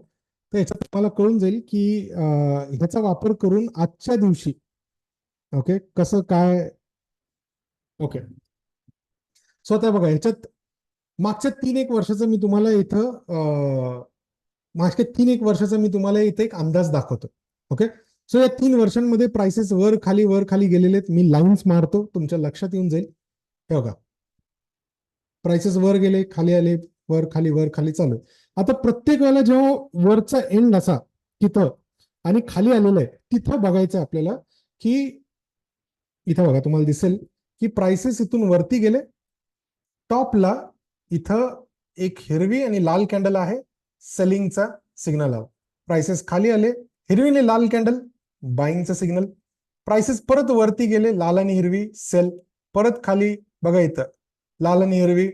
तर याच्यात तुम्हाला कळून जाईल की ह्याचा वापर करून आजच्या दिवशी ओके कसं काय. ओके, सो आता बघा ह्याच्यात मागच्या 3-1 वर्षाचं मी तुम्हाला इथं मागच्या 3-1 वर्षाचा मी तुम्हाला इथे एक अंदाज दाखवतो. ओके, सो या 3 वर्षांमध्ये प्राइसेस वर खाली गेलेले आहेत. मी लाईन्स मारतो, तुमच्या लक्षात येऊन जाईल. हे बघा, प्राइसेस वर गेले, खाली आले, वर खाली चालू. आता प्रत्येक वेळेला जेव्हा वरचा एंड असा तिथं आणि खाली आलेलं आहे तिथं बघायचं आपल्याला की इथं बघा तुम्हाला दिसेल की प्राइसेस इथून वरती गेले, टॉपला इथं एक हिरवी आणि लाल कॅन्डल आहे, सेलिंगचा सिग्नल आहे. प्राइसेस खाली आले, हिरवी आणि लाल कॅन्डल बाईंगचा सिग्नल. प्राइसेस परत वरती गेले, लाल आणि हिरवी सेल. परत खाली बघा इथं लाल आणि हिरवी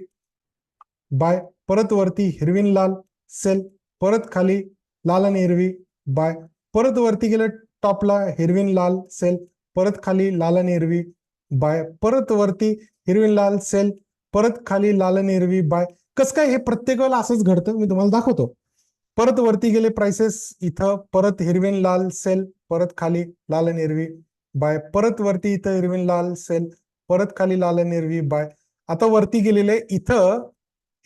बाय, परत वरती हिरवी आणि लाल सेल, परत खाली लाल आणि हिरवी बाय, परत वरती गेलं टॉपला हिरवी आणि लाल सेल, परत खाली लाल आणि हिरवी बाय, परत वरती हिरवी आणि लाल सेल, परत खाली लाल आणि हिरवी बाय. कसं काय हे प्रत्येक वेळेला असंच घडतं मी तुम्हाला दाखवतो. परत वरती गेले प्राइसेस, इथं परत हिरवी आणि लाल सेल, परत खाली लाल आणि हिरवी बाय, परत वरती इथं हिरवी आणि लाल सेल, परत खाली लाल आणि हिरवी बाय. आता वरती गेलेले इथं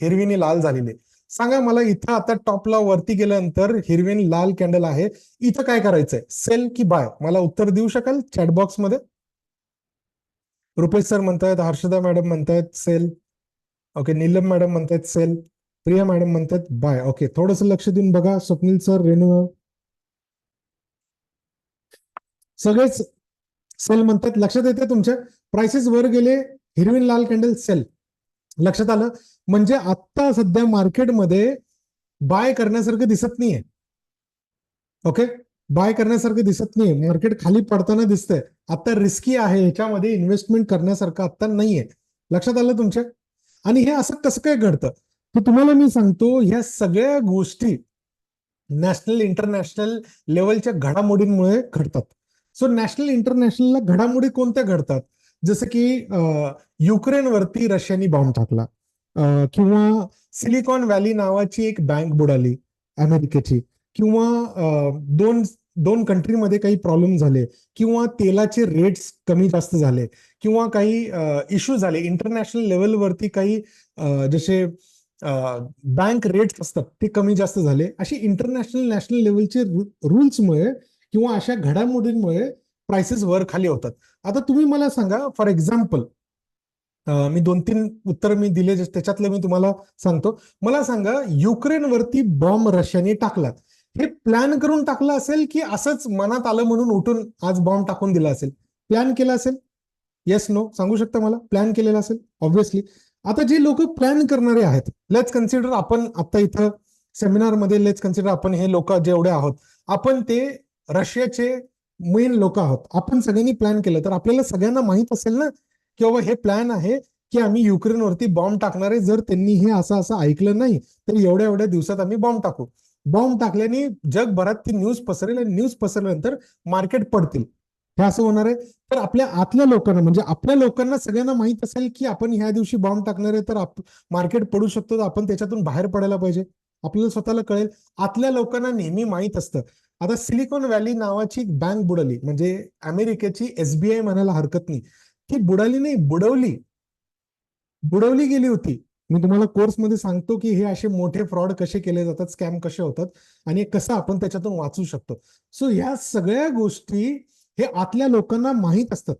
हिरवीने लाल झालेले. सांगा मला इथं आता टॉपला वरती गेल्यानंतर हिरवी आणि लाल कॅन्डल आहे, इथं काय करायचंय, सेल की बाय? मला उत्तर देऊ शकाल चॅटबॉक्स मध्ये? रुपेश सर म्हणतायत, हर्षदा मॅडम म्हणतायत सेल. ओके, नीलम मॅडम म्हणतायत सेल, प्रिया मॅडम म्हणतात बाय. ओके, थोडस लक्ष देऊन बघा. स्वप्नील सर, रेणू, सगळेच सेल म्हणतात. लक्षात येते तुमच्या? प्राइसेस वर गेले, हिरवी लाल कॅन्डल सेल. लक्षात आलं? म्हणजे आता सध्या मार्केटमध्ये बाय करण्यासारखं दिसत नाहीये. ओके, बाय करण्यासारखं दिसत नाहीये. मार्केट खाली पडताना दिसतंय. आता रिस्की आहे, ह्याच्यामध्ये इन्व्हेस्टमेंट करण्यासारखं आता नाहीये. लक्षात आलं तुमच्या? आणि हे असं कसं काय घडतं तर तुम्हाला मी सांगतो. ह्या सगळ्या गोष्टी नॅशनल इंटरनॅशनल लेवलच्या घडामोडींमुळे घडतात. सो नॅशनल इंटरनॅशनलला घडामोडी कोणत्या घडतात? जसं की युक्रेनवरती रशियानी बॉम्ब टाकला, किंवा सिलिकॉन व्हॅली नावाची एक बँक बुडाली अमेरिकेची, किंवा दोन दोन कंट्रीमध्ये काही प्रॉब्लेम झाले, किंवा तेलाचे रेट्स कमी जास्त झाले, किंवा काही इश्यू झाले इंटरनॅशनल लेवलवरती, काही जसे बँक रेट्स असतात ते कमी जास्त झाले. अशी इंटरनॅशनल नॅशनल लेवलचे रूल्समुळे किंवा अशा घडामोडींमुळे प्राइसेस वर खाली होतात. आता तुम्ही मला सांगा, फॉर एक्झाम्पल मी 2-3 उत्तर मी दिले, त्याच्यातलं मी तुम्हाला सांगतो. मला सांगा, युक्रेनवरती बॉम्ब रशियाने टाकला, हे प्लॅन करून टाकलं असेल की असंच मनात आलं म्हणून उठून आज बॉम्ब टाकून दिला असेल? प्लॅन केला असेल? येस नो सांगू शकता मला? प्लॅन केलेला असेल ऑब्व्हियसली. आता जे लोक प्लॅन करणारे आहेत, लेट्स कन्सिडर, आपण आता इथं सेमिनारमध्ये लेट्स कन्सिडर आपण हे लोक जेवढे आहोत, आपण ते रशियाचे मेन लोक आहोत, आपण सगळ्यांनी प्लॅन केलं तर आपल्याला सगळ्यांना माहित असेल ना की बाबा हे प्लॅन आहे की आम्ही युक्रेनवरती बॉम्ब टाकणार आहे. जर त्यांनी हे असं असं ऐकलं नाही तर एवढ्या एवढ्या दिवसात आम्ही बॉम्ब टाकू. बॉम्ब टाकल्याने जगभरात ती न्यूज पसरेल आणि न्यूज पसरल्यानंतर मार्केट पडतील. हे असं होणार आहे. तर आपल्या आतल्या लोकांना म्हणजे आपल्या लोकांना सगळ्यांना माहित असेल की आपण ह्या दिवशी बॉम्ब टाकणार आहे तर मार्केट पडू शकतो, तर आपण त्याच्यातून बाहेर पडायला पाहिजे. आपल्याला स्वतःला कळेल. आतल्या लोकांना नेहमी माहित असतं. आता सिलिकॉन व्हॅली नावाची बँक बुडाली, म्हणजे अमेरिकेची SBI म्हणायला हरकत नाही. ती बुडाली नाही, बुडवली बुडवली गेली होती. मी तुम्हाला कोर्समध्ये सांगतो की हे असे मोठे फ्रॉड कसे केले जातात, स्कॅम कसे होतात आणि कसं आपण त्याच्यातून वाचू शकतो. सो ह्या सगळ्या गोष्टी हे आतल्या लोकांना माहीत असतात.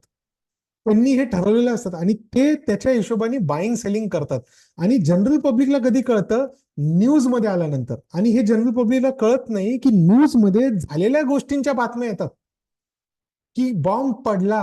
त्यांनी हे ठरवलेलं असतात आणि ते त्याच्या हिशोबाने बाईंग सेलिंग करतात. आणि जनरल पब्लिकला कधी कळतं? न्यूज मध्ये आल्यानंतर. आणि हे जनरल पब्लिकला कळत नाही की न्यूज मध्ये झालेल्या गोष्टींच्या बातम्या येतात की बॉम्ब पडला,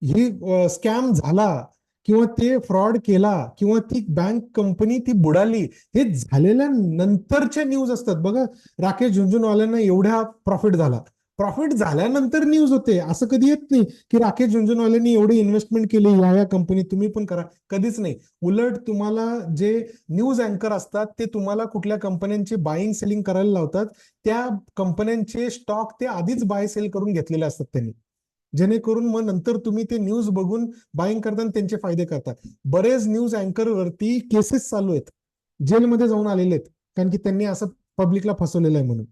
ही स्कॅम झाला, किंवा ते फ्रॉड केला, किंवा ती बँक कंपनी ती बुडाली. हे झालेल्या नंतरच्या न्यूज असतात बघा. राकेश झुंझुनवाल्यांना एवढ्या प्रॉफिट झाला, प्रॉफिट झाल्यानंतर न्यूज होते. असं कधी येत नाही की राकेश झुंझुनवाल्यांनी एवढी इन्व्हेस्टमेंट केली या कंपनीत, तुम्ही पण करा. कधीच नाही. उलट तुम्हाला जे न्यूज अँकर असतात ते तुम्हाला कुठल्या कंपन्यांची बाईंग सेलिंग करायला लावतात. त्या कंपन्यांचे स्टॉक ते आधीच बाय सेल करून घेतलेले असतात त्यांनी, जेणेकरून मग नंतर तुम्ही ते न्यूज बघून बाईंग करता आणि त्यांचे फायदे करता. बरेच न्यूज अँकर वरती केसेस चालू आहेत, जेलमध्ये जाऊन आलेले आहेत, कारण की त्यांनी असं पब्लिकला फसवलेलं आहे म्हणून.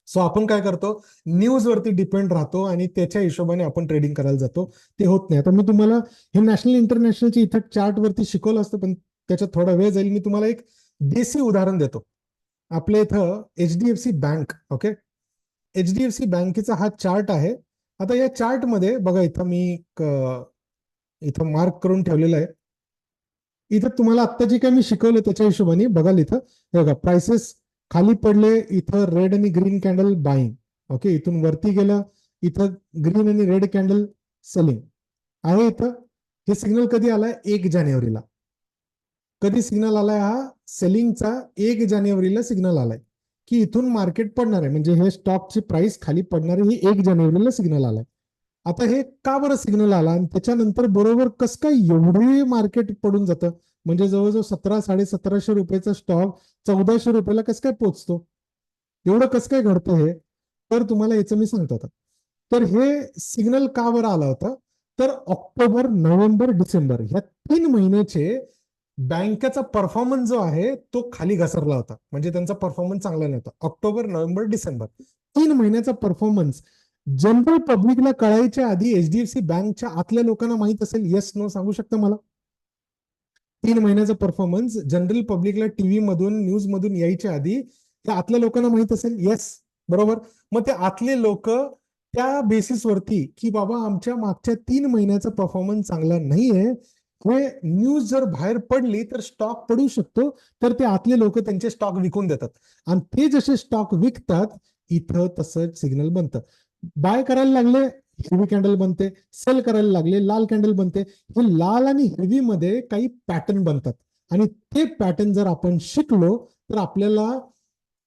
सो आपण काय करतो? न्यूज वरती डिपेंड राहतो आणि त्याच्या हिशोबाने आपण ट्रेडिंग करायला जातो. ते होत नाही. आता मी तुम्हाला हे नॅशनल इंटरनॅशनलची इथं चार्ट वरती शिकवलं असतं, पण त्याच्यात थोडा वेळ जाईल. मी तुम्हाला एक देशी उदाहरण देतो. आपल्या इथं HDFC बँक, ओके, HDFC बँकेचा हा चार्ट आहे. आता या चार्ट मध्ये बघा, इथं मी इथं मार्क करून ठेवलेलं आहे. इथं तुम्हाला आता जे काय मी शिकवलं त्याच्या हिशोबाने बघाल. इथं बघा, प्राइसेस खाली पडले, इथं रेड आणि ग्रीन कॅन्डल बाईंग, ओके. इथून वरती गेलं, इथं ग्रीन आणि रेड कॅन्डल सेलिंग आहे. इथं हे सिग्नल कधी आलाय? 1 जानेवारीला. कधी सिग्नल आलाय हा सेलिंगचा? 1 जानेवारीला सिग्नल आलाय की इथून मार्केट पडणार आहे, म्हणजे हे स्टॉकची प्राइस खाली पडणार आहे. ही 1 जानेवारीला सिग्नल आलाय. आता हे का बरं सिग्नल आला आणि त्याच्यानंतर बरोबर कसं काय एवढे मार्केट पडून जातं? म्हणजे जवळजवळ 1700-1750 रुपयाचा स्टॉक 1400 रुपयाला कसं काय पोहोचतो? एवढं कसं काय घडतं हे? तर तुम्हाला याचं मी सांगतो आता. तर हे सिग्नल का बरं आला होता? तर ऑक्टोबर, नोव्हेंबर, डिसेंबर ह्या 3 महिन्याचे बँकेचा परफॉर्मन्स जो आहे तो खाली घसरला होता. म्हणजे त्यांचा परफॉर्मन्स चांगला नव्हता. ऑक्टोबर, नोव्हेंबर, डिसेंबर 3 महिन्याचा परफॉर्मन्स जनरल पब्लिकला कळायच्या आधी HDFC बँकच्या आतल्या लोकांना माहित असेल? येस, नो सांगू शकता मला? 3 महिन्याचा परफॉर्मन्स जनरल पब्लिकला टीव्ही मधून, न्यूज मधून यायच्या आधी त्या आतल्या लोकांना माहित असेल? येस, बरोबर. मग ते आतले लोक त्या बेसिसवरती की बाबा आमच्या मागच्या 3 महिन्याचा परफॉर्मन्स चांगला नाहीये, हे न्यूज जर बाहेर पडली तर स्टॉक पडू शकतो, तर ते आतले लोक त्यांचे स्टॉक विकून देतात. आणि ते जसे स्टॉक विकतात, इथं तसं सिग्नल बनतं. बाय करायला लागले, हिरवी कॅन्डल बनते. सेल करायला लागले, लाल कॅन्डल बनते. हे लाल आणि हिरवी मध्ये काही पॅटर्न बनतात आणि ते पॅटर्न जर आपण शिकलो तर आपल्याला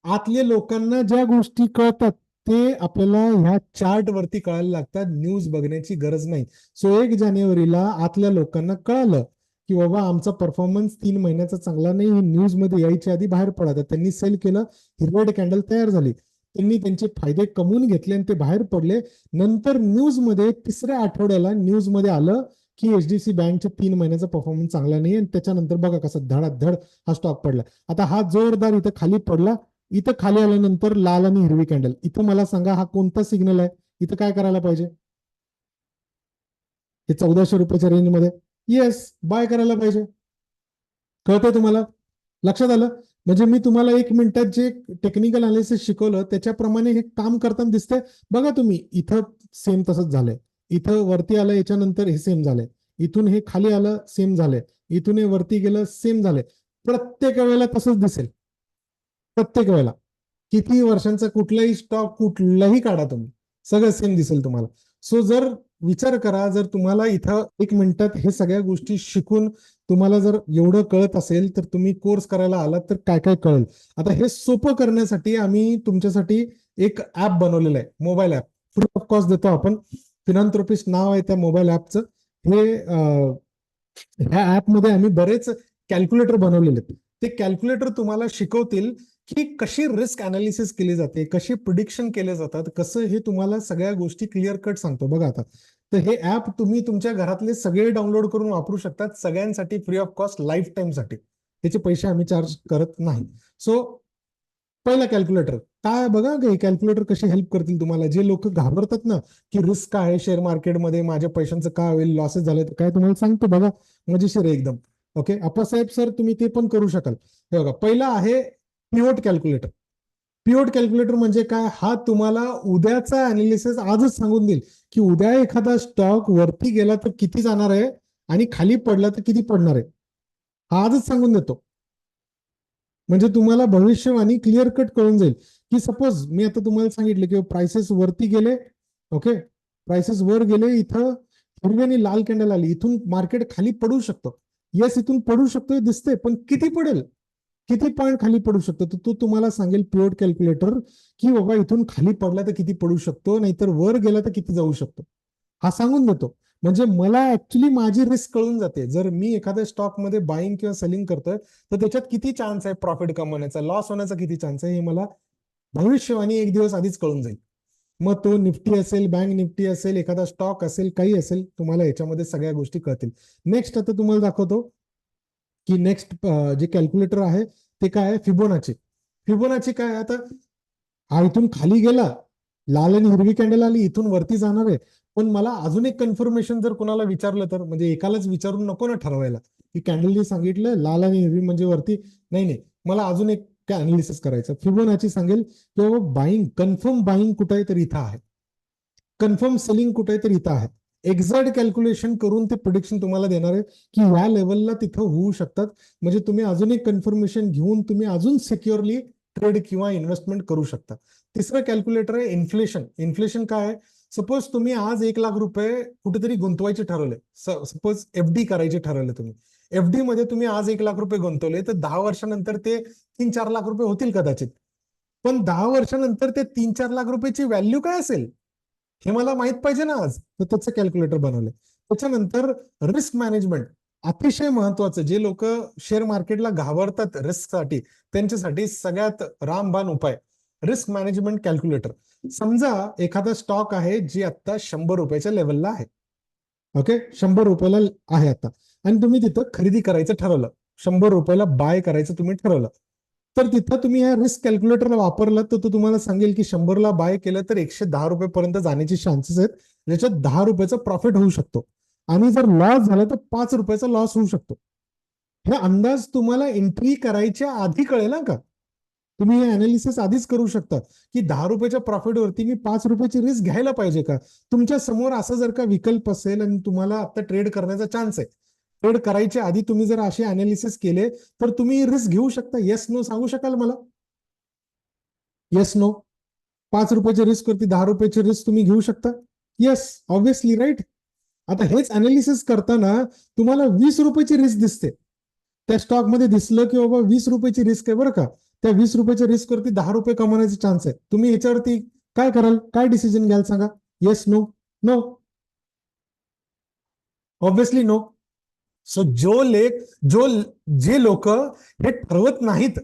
आतल्या लोकांना ज्या गोष्टी कळतात ते आपल्याला ह्या चार्ट वरती कळायला लागतात. न्यूज बघण्याची गरज नाही. सो 1 जानेवारीला आतल्या लोकांना कळालं की बाबा आमचा परफॉर्मन्स 3 महिन्याचा चांगला नाही, हे न्यूज मध्ये यायच्या आधी बाहेर पडायचं. त्यांनी सेल केलं, हिरवट कॅन्डल तयार झाली, त्यांनी त्यांचे फायदे कमवून घेतले आणि ते बाहेर पडले. नंतर न्यूज मध्ये 3ऱ्या आठवड्याला न्यूज मध्ये आलं की HDFC बँकच्या 3 महिन्याचा परफॉर्मन्स चांगला नाही, आणि त्याच्यानंतर बघा कसा धडाधड हा स्टॉक पडला. आता हा जोरदार इथं खाली पडला. इथं खाली आल्यानंतर लाल आणि हिरवी कॅन्डल. इथं मला सांगा हा कोणता सिग्नल आहे? इथं काय करायला पाहिजे? हे 1400 रुपयाच्या रेंजमध्ये येस, बाय करायला पाहिजे. कळतंय तुम्हाला? लक्षात आलं? म्हणजे मी तुम्हाला 1 मिनिटात जे टेक्निकल अनालिसिस शिकवलं त्याच्याप्रमाणे हे काम करताना दिसतंय. बघा तुम्ही, इथं सेम तसंच झालंय. इथं वरती आलं, याच्यानंतर हे सेम झालंय. इथून हे खाली आलं, सेम झालंय. इथून हे वरती गेलं, सेम झालंय. प्रत्येक वेळेला तसंच दिसेल. प्रत्येक वेळेला किती वर्षांचा कुठलाही स्टॉक कुठलाही काढा तुम्ही, सगळं सेम दिसेल तुम्हाला. सो जर विचार करा, जर तुम्हाला इथं 1 मिनिटात हे सगळ्या गोष्टी शिकून तुम्हाला जर एवढं कळत असेल तर तुम्ही कोर्स करायला आलात तर काय काय कळेल. आता हे सोपं करण्यासाठी आम्ही तुमच्यासाठी एक ऍप बनवलेलं आहे, mobile app. Free of cost देतो आपण. फिनांथ्रोपिस्ट नाव आहे त्या मोबाईल ऍपचं. ह्या ऍपमध्ये आम्ही बरेच कॅल्क्युलेटर बनवलेले आहेत. ते कॅल्क्युलेटर तुम्हाला शिकवतील की कशी रिस्क अनालिसिस केली जाते, कशी प्रिडिक्शन केले जातात, कसं हे तुम्हाला सगळ्या गोष्टी क्लिअर कट सांगतो बघा आता. तर हे ऍप तुम्ही तुमच्या घरातले सगळे डाउनलोड करून वापरू शकतात, सगळ्यांसाठी free of cost, life time साठी. त्याचे पैसे आम्ही चार्ज करत नाही. सो पहिला कॅल्क्युलेटर काय बघा, हे कॅल्क्युलेटर कशी हेल्प करतील तुम्हाला. जे लोक घाबरतात ना की रिस्क काय आहे शेअर मार्केटमध्ये, माझ्या पैशांचं काय होईल, लॉसेस झाले तर काय, तुम्हाला सांगतो बघा, मजेशीर आहे एकदम. ओके अप्पासाहेब सर, तुम्ही ते पण करू शकाल. हे बघा, पहिला आहे पिव्होट कॅल्क्युलेटर. पिव्होट कॅल्क्युलेटर म्हणजे काय, हा तुम्हाला उद्याचा अनालिसिस आजच सांगून देईल की उद्या एखादा स्टॉक वरती गेला तर किती जाणार आहे आणि खाली पडला तर किती पडणार आहे, हा आजच सांगून देतो. म्हणजे तुम्हाला भविष्यवाणी क्लिअर कट कळून जाईल की सपोज मी आता तुम्हाला सांगितलं की प्राइसेस वरती गेले, ओके प्राइसेस वर गेले, इथं हिरवी आणि लाल कॅन्डल आली, इथून मार्केट खाली पडू शकतं. येस, इथून पडू शकतो दिसते, पण किती पडेल, किती पॉईंट खाली पडू शकतो, तर तो तुम्हाला सांगेल पिव्होट कॅल्क्युलेटर की बाबा इथून खाली पडला तर किती पडू शकतो, नाहीतर वर गेला तर किती जाऊ शकतो, हा सांगून देतो. म्हणजे मला ऍक्च्युली माझी रिस्क कळून जाते. जर मी एखाद्या स्टॉक मध्ये बाईंग किंवा सेलिंग करतोय तर त्याच्यात किती चान्स आहे प्रॉफिट कमवण्याचा, लॉस होण्याचा किती चान्स आहे, हे मला भविष्यवाणी एक दिवस आधीच कळून जाईल. मग तो निफ्टी असेल, बँक निफ्टी असेल, एखादा स्टॉक असेल, काही असेल, तुम्हाला याच्यामध्ये सगळ्या गोष्टी कळतील. नेक्स्ट आता तुम्हाला दाखवतो की नेक्स्ट जे कॅल्क्युलेटर आहे ते काय आहे, फिबोनाची. फिबोनाची काय, आता हा इथून खाली गेला, लाल आणि हिरवी कॅन्डल आली, इथून वरती जाणार आहे, पण मला अजून एक कन्फर्मेशन जर कोणाला विचारलं तर, म्हणजे एकालाच विचारून नको ना ठरवायला की कॅन्डलनी सांगितलं लाल आणि हिरवी म्हणजे वरती, नाही नाही, मला अजून एक अनालिसिस करायचं. फिबोनाची सांगेल किंवा बाईंग, कन्फर्म बाईंग कुठे आहे तर इथं आहे, कन्फर्म सेलिंग कुठे आहे तर इथं आहे. एक्झॅक्ट कॅल्क्युलेशन करून ते प्रिडिक्शन तुम्हाला देणार आहे की ह्या लेवलला तिथं होऊ शकतात. म्हणजे तुम्ही अजून एक कन्फर्मेशन घेऊन तुम्ही अजून सिक्युअरली ट्रेड किंवा इन्व्हेस्टमेंट करू शकता. तिसरं कॅल्क्युलेटर आहे इन्फ्लेशन. इन्फ्लेशन काय आहे, सपोज तुम्ही आज 1 लाख रुपये कुठेतरी गुंतवायचे ठरवले, सपोज एफडी करायचे ठरवले तुम्ही, एफडी मध्ये तुम्ही आज 1 लाख रुपये गुंतवले तर 10 वर्षानंतर ते 3-4 लाख रुपये होतील कदाचित. पण 10 वर्षानंतर ते 3-4 लाख रुपयाची व्हॅल्यू काय असेल हे मला माहित पाहिजे ना आज, तर त्याचं कॅल्क्युलेटर बनवलंय. त्याच्यानंतर रिस्क मॅनेजमेंट अतिशय महत्वाचं. जे लोक शेअर मार्केटला घाबरतात रिस्कसाठी, त्यांच्यासाठी सगळ्यात रामबाण उपाय रिस्क मॅनेजमेंट कॅल्क्युलेटर. समजा एखादा स्टॉक आहे जे आता 100 रुपयाच्या लेवलला आहे, ओके 100 रुपयाला आहे आता, आणि तुम्ही तिथं खरेदी करायचं ठरवलं, 100 रुपयाला बाय करायचं तुम्ही ठरवलं, तर तिथं तुम्ही या रिस्क कॅल्क्युलेटरला वापरलं तर तो तुम्हाला सांगेल की 100ला बाय केलं तर 110 रुपये पर्यंत जाण्याची चान्सेस आहेत, ज्याच्यात 10 रुपयाचा प्रॉफिट होऊ शकतो, आणि जर लॉस झाला तर 5 रुपयाचा लॉस होऊ शकतो. हे अंदाज तुम्हाला एंट्री करायच्या आधी कळेल ना का, तुम्ही हे अनालिसिस आधीच करू शकता की 10 रुपयाच्या प्रॉफिटवरती मी 5 रुपयाची रिस्क घ्यायला पाहिजे का. तुमच्या समोर असं जर का विकल्प असेल आणि तुम्हाला आता ट्रेड करण्याचा चान्स आहे, ट्रेड करायच्या आधी तुम्ही जर असे अनालिसिस केले तर तुम्ही रिस्क घेऊ शकता. येस नो सांगू शकाल मला, येस नो. 5 रुपयाच्या रिस्क वरती 10 रुपयाची रिस्क तुम्ही घेऊ शकता, येस ऑब्विसली राईट. आता हेच अनालिसिस करताना तुम्हाला 20 रुपयाची रिस्क दिसते, त्या स्टॉक मध्ये दिसलं की बाबा 20 रुपयाची रिस्क आहे बरं का, त्या 20 रुपयाच्या रिस्क वरती 10 रुपये कमवण्याचे चान्स आहे, तुम्ही याच्यावरती काय कराल, काय डिसिजन घ्याल सांगा, yes no. No, obviously no. So जे लोक हे ठरवत नाहीत,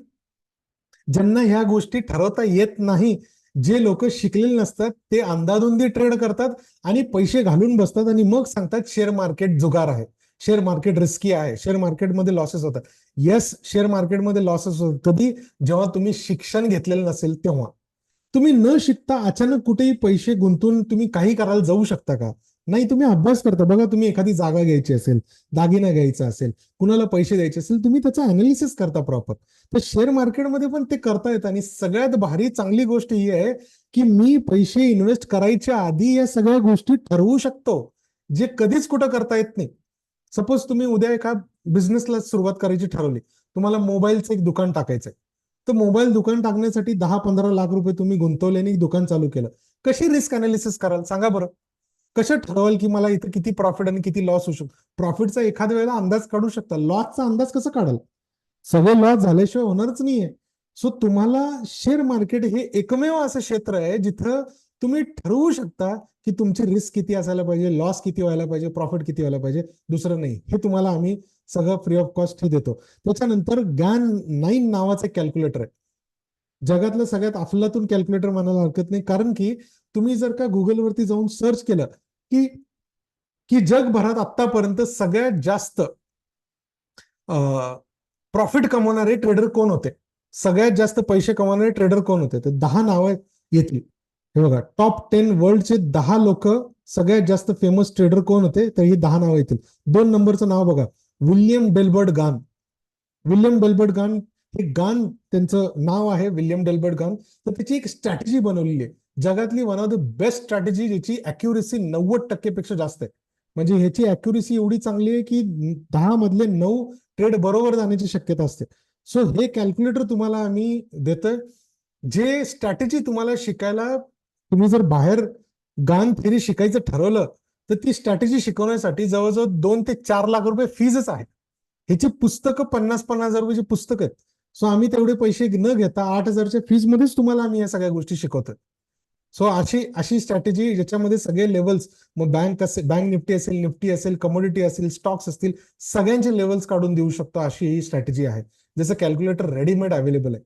ज्यांना ह्या गोष्टी ठरवता येत नाही, जे लोक शिकलेले नसतात, ते अंदाधुंदी ट्रेड करतात आणि पैसे घालून बसतात आणि मग सांगतात शेअर मार्केट जुगार आहे, शेअर मार्केट रिस्की आहे, शेअर मार्केटमध्ये लॉसेस होतात. येस, शेअर मार्केटमध्ये लॉसेस होतात. कधी, जेव्हा तुम्ही शिक्षण घेतलेलं नसेल तेव्हा. तुम्ही न शिकता अचानक कुठेही पैसे गुंतवून तुम्ही काही करायला जाऊ शकता का, नाही. तुम्ही अभ्यास करता. बघा, तुम्ही एखादी जागा घ्यायची असेल, दागिना घ्यायचा असेल, कुणाला पैसे द्यायचे असेल, तुम्ही त्याचं अनालिसिस करता प्रॉपर. तर शेअर मार्केटमध्ये पण ते करता येतं. आणि सगळ्यात भारी चांगली गोष्ट ही आहे की मी पैसे इन्व्हेस्ट करायच्या आधी या सगळ्या गोष्टी ठरवू शकतो, जे कधीच कुठं करता येत नाही. सपोज तुम्ही उद्या एका बिझनेसला सुरुवात करायची ठरवली, तुम्हाला मोबाईलचं एक दुकान टाकायचंय, तर मोबाईल दुकान टाकण्यासाठी 10-15 लाख रुपये तुम्ही गुंतवले आणि दुकान चालू केलं. कशी रिस्क अनालिसिस कराल सांगा बरं, कसं ठरवाल की मला इथं किती प्रॉफिट आणि किती लॉस होऊ शकतो. प्रॉफिटचा एखाद्या वेळेला अंदाज काढू शकता, लॉसचा अंदाज कसं काढाल, सगळे लॉस झाल्याशिवाय होणारच नाहीये. सो तुम्हाला शेअर मार्केट हे एकमेव असं क्षेत्र आहे जिथं तुम्ही ठरवू शकता की तुमची रिस्क किती असायला पाहिजे, लॉस किती व्हायला पाहिजे, प्रॉफिट किती व्हायला पाहिजे. दुसरं नाही, हे तुम्हाला आम्ही सगळं फ्री ऑफ कॉस्ट हे देतो. त्याच्यानंतर GAN9 नावाचं कॅल्क्युलेटर आहे. जगातलं सगळ्यात अफलातून कॅल्क्युलेटर म्हणायला हरकत नाही, कारण की तुम्ही जर का गुगलवरती जाऊन सर्च केलं की की जगभरात आतापर्यंत सगळ्यात जास्त प्रॉफिट कमवणारे ट्रेडर कोण होते, सगळ्यात जास्त पैसे कमवणारे ट्रेडर कोण होते, तर 10 नावं येतील. हे बघा, टॉप 10 वर्ल्डचे 10 लोक सगळ्यात जास्त फेमस ट्रेडर कोण होते, तर ही 10 नावं येतील. 2 नंबरचं नाव बघा, विल्यम डेल्बर्ट गान. विल्यम डेल्बर्ट गान, हे गान त्यांचं नाव आहे, विल्यम डेल्बर्ट गान. तर त्याची एक स्ट्रॅटेजी बनवलेली आहे, जगातली one of the best strategy, ज्याची अॅक्युरेसी 90% पेक्षा जास्त आहे. म्हणजे ह्याची अॅक्युरेसी एवढी चांगली आहे की 10 मधले 9 ट्रेड बरोबर जाण्याची शक्यता असते. सो हे कॅल्क्युलेटर तुम्हाला आम्ही देतोय, जे स्ट्रॅटेजी तुम्हाला शिकायला, तुम्ही जर बाहेर गान थेरी शिकायचं ठरवलं तर ती स्ट्रॅटेजी शिकवण्यासाठी जवळजवळ 2 ते 4 लाख रुपये फीजच आहे. ह्याची पुस्तकं 50-50 हजार रुपयाची पुस्तकं आहेत. सो आम्ही तेवढे पैसे न घेता 8,000च्या फीज मध्येच तुम्हाला आम्ही या सगळ्या गोष्टी शिकवतोय. सो अशी अशी स्ट्रॅटेजी ज्याच्यामध्ये सगळे लेवल्स, मग बँक निफ्टी असेल, निफ्टी असेल, कमोडिटी असेल, स्टॉक्स असतील, सगळ्यांचे लेवल्स काढून देऊ शकतो, अशी ही स्ट्रॅटेजी आहे. जसं कॅल्क्युलेटर रेडीमेड अवेलेबल आहे,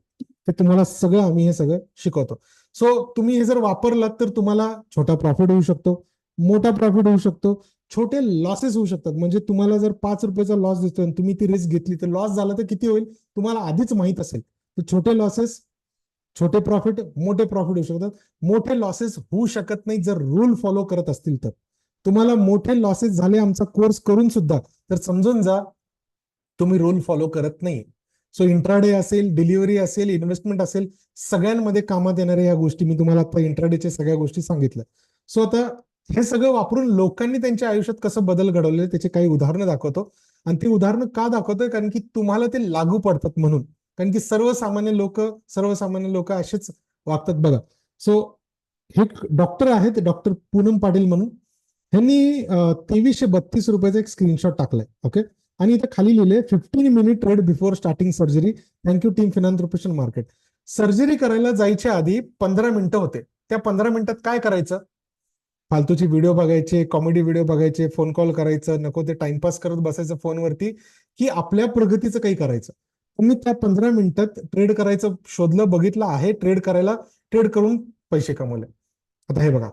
ते तुम्हाला सगळं आम्ही हे सगळं शिकवतो. सो तुम्ही हे जर वापरलात तर तुम्हाला छोटा प्रॉफिट होऊ शकतो, मोठा प्रॉफिट होऊ शकतो, छोटे लॉसेस होऊ शकतात. म्हणजे तुम्हाला जर 5 रुपयाचा लॉस दिसतोय, तुम्ही ती रिस्क घेतली, तर लॉस झाला तर किती होईल तुम्हाला आधीच माहित असेल. तर छोटे लॉसेस, छोटे प्रॉफिट, मोठे प्रॉफिट होऊ शकतात. मोठे लॉसेस होऊ शकत नाही जर रूल फॉलो करत असतील तर. तुम्हाला मोठे लॉसेस झाले आमचा कोर्स करून सुद्धा, तर समजून जा तुम्ही रूल फॉलो करत नाही. सो इंट्राडे असेल, डिलिव्हरी असेल, इन्व्हेस्टमेंट असेल, सगळ्यांमध्ये कामात येणाऱ्या या गोष्टी मी तुम्हाला आता इंट्राडेच्या सगळ्या गोष्टी सांगितल्या. सो आता हे सगळं वापरून लोकांनी त्यांच्या आयुष्यात कसं बदल घडवले त्याचे काही उदाहरणं दाखवतो. आणि ती उदाहरणं का दाखवतोय, कारण की तुम्हाला ते लागू पडतात म्हणून. कारण की सर्वसामान्य लोक असेच वागतात बघा. सो हे डॉक्टर आहेत, डॉक्टर पूनम पाटील म्हणून, यांनी 2332 रुपयाचा एक स्क्रीनशॉट टाकलाय. ओके, आणि इथे खाली लिहिले 15 minute trade before starting surgery. Thank you team philanthropist market. Surgery करायला जायच्या आधी 15 मिनिटं होते. त्या 15 मिनिटात काय करायचं, फालतूची व्हिडिओ बघायचे, कॉमेडी व्हिडिओ बघायचे, फोन कॉल करायचं, नको ते टाइमपास करत बसायचं फोनवरती, की आपल्या प्रगतीचं काही करायचं. तुम्ही त्या 15 मिनिटात ट्रेड करायचं शोधलं, बघितलं आहे ट्रेड करायला, ट्रेड करून पैसे कमवले. आता हे बघा,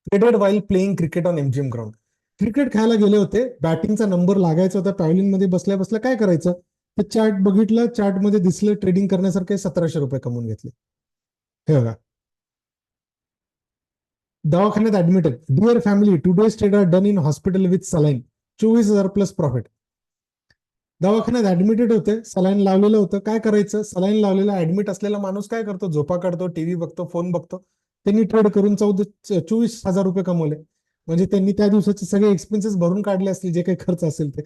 traded while playing cricket on MGM ground. Cricket खेळायला गेले होते, बॅटिंगचा नंबर लागायचा होता, पॅव्हलियन मध्ये बसल्या बसल्या काय करायचं, ते चार्ट बघितलं, चार्ट मध्ये दिसलं ट्रेडिंग करण्यासारखे, 1700 रुपये कमवून घेतले. हे बघा, दवाखान्यात admitted, dear family today's trade R done in hospital with saline, 24,000 plus profit. दवाखान्यात ऍडमिटेड होते, सलाईन लावलेलं होतं, काय करायचं, सलाईन लावलेला ऍडमिट असलेला माणूस काय करतो, झोपा काढतो, टीव्ही बघतो, फोन बघतो. त्यांनी ट्रेड करून 24,000 रुपये कमवले. म्हणजे त्यांनी त्या दिवसाचे सगळे एक्सपेन्सेस भरून काढले असतील, जे काही खर्च असेल ते.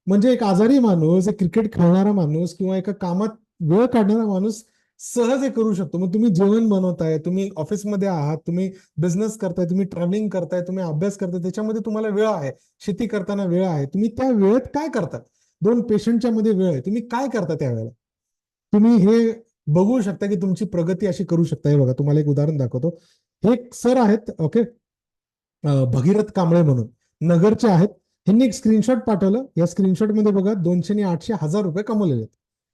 म्हणजे एक आजारी माणूस, एक क्रिकेट खेळणारा माणूस किंवा एका कामात वेळ काढणारा माणूस सहज हे करू शकतो. मग तुम्ही जेवण बनवताय, तुम्ही ऑफिसमध्ये आहात, तुम्ही बिझनेस करताय, तुम्ही ट्रॅव्हलिंग करताय, तुम्ही अभ्यास करताय, त्याच्यामध्ये तुम्हाला वेळ आहे, शेती करताना वेळ आहे, तुम्ही त्या वेळेत काय करता, 2 पेशंटच्या मध्ये वेळ आहे, तुम्ही काय करता त्यावेळेला, तुम्ही हे बघू शकता की तुमची प्रगती अशी करू शकता. हे बघा, तुम्हाला एक उदाहरण दाखवतो. हे एक सर आहेत, ओके, भगीरथ कांबळे म्हणून, नगरचे आहेत. ह्यांनी एक स्क्रीनशॉट पाठवलं. या स्क्रीनशॉट मध्ये बघा 200 आणि 800 हजार रुपये कमवलेले आहेत.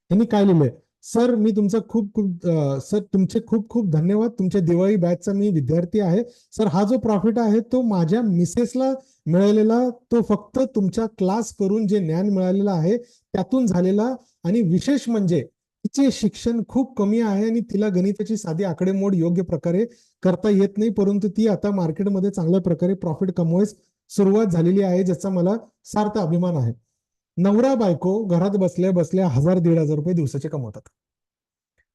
ह्यांनी काय लिहिलंय, सर मी तुमचा सर तुमचे खूप खूप धन्यवाद, तुमच्या दिवाळी बॅचचा मी विद्यार्थी आहे. सर हा जो प्रॉफिट आहे तो माझ्या मिसेसला मिळालेला, तो फक्त तुमच्या क्लास करून जे ज्ञान मिळालेलं आहे त्यातून झालेला. आणि विशेष म्हणजे तिचे शिक्षण खूप कमी आहे आणि तिला गणिताची साधी आकडेमोड योग्य प्रकारे करता येत नाही, परंतु ती आता मार्केटमध्ये चांगल्या प्रकारे प्रॉफिट कमवायस सुरुवात झालेली आहे, ज्याचा मला सार्थ अभिमान आहे. नवरा बायको घरात बसल्या बसल्या 1,000-1,500 रुपये दिवसाचे कमवतात.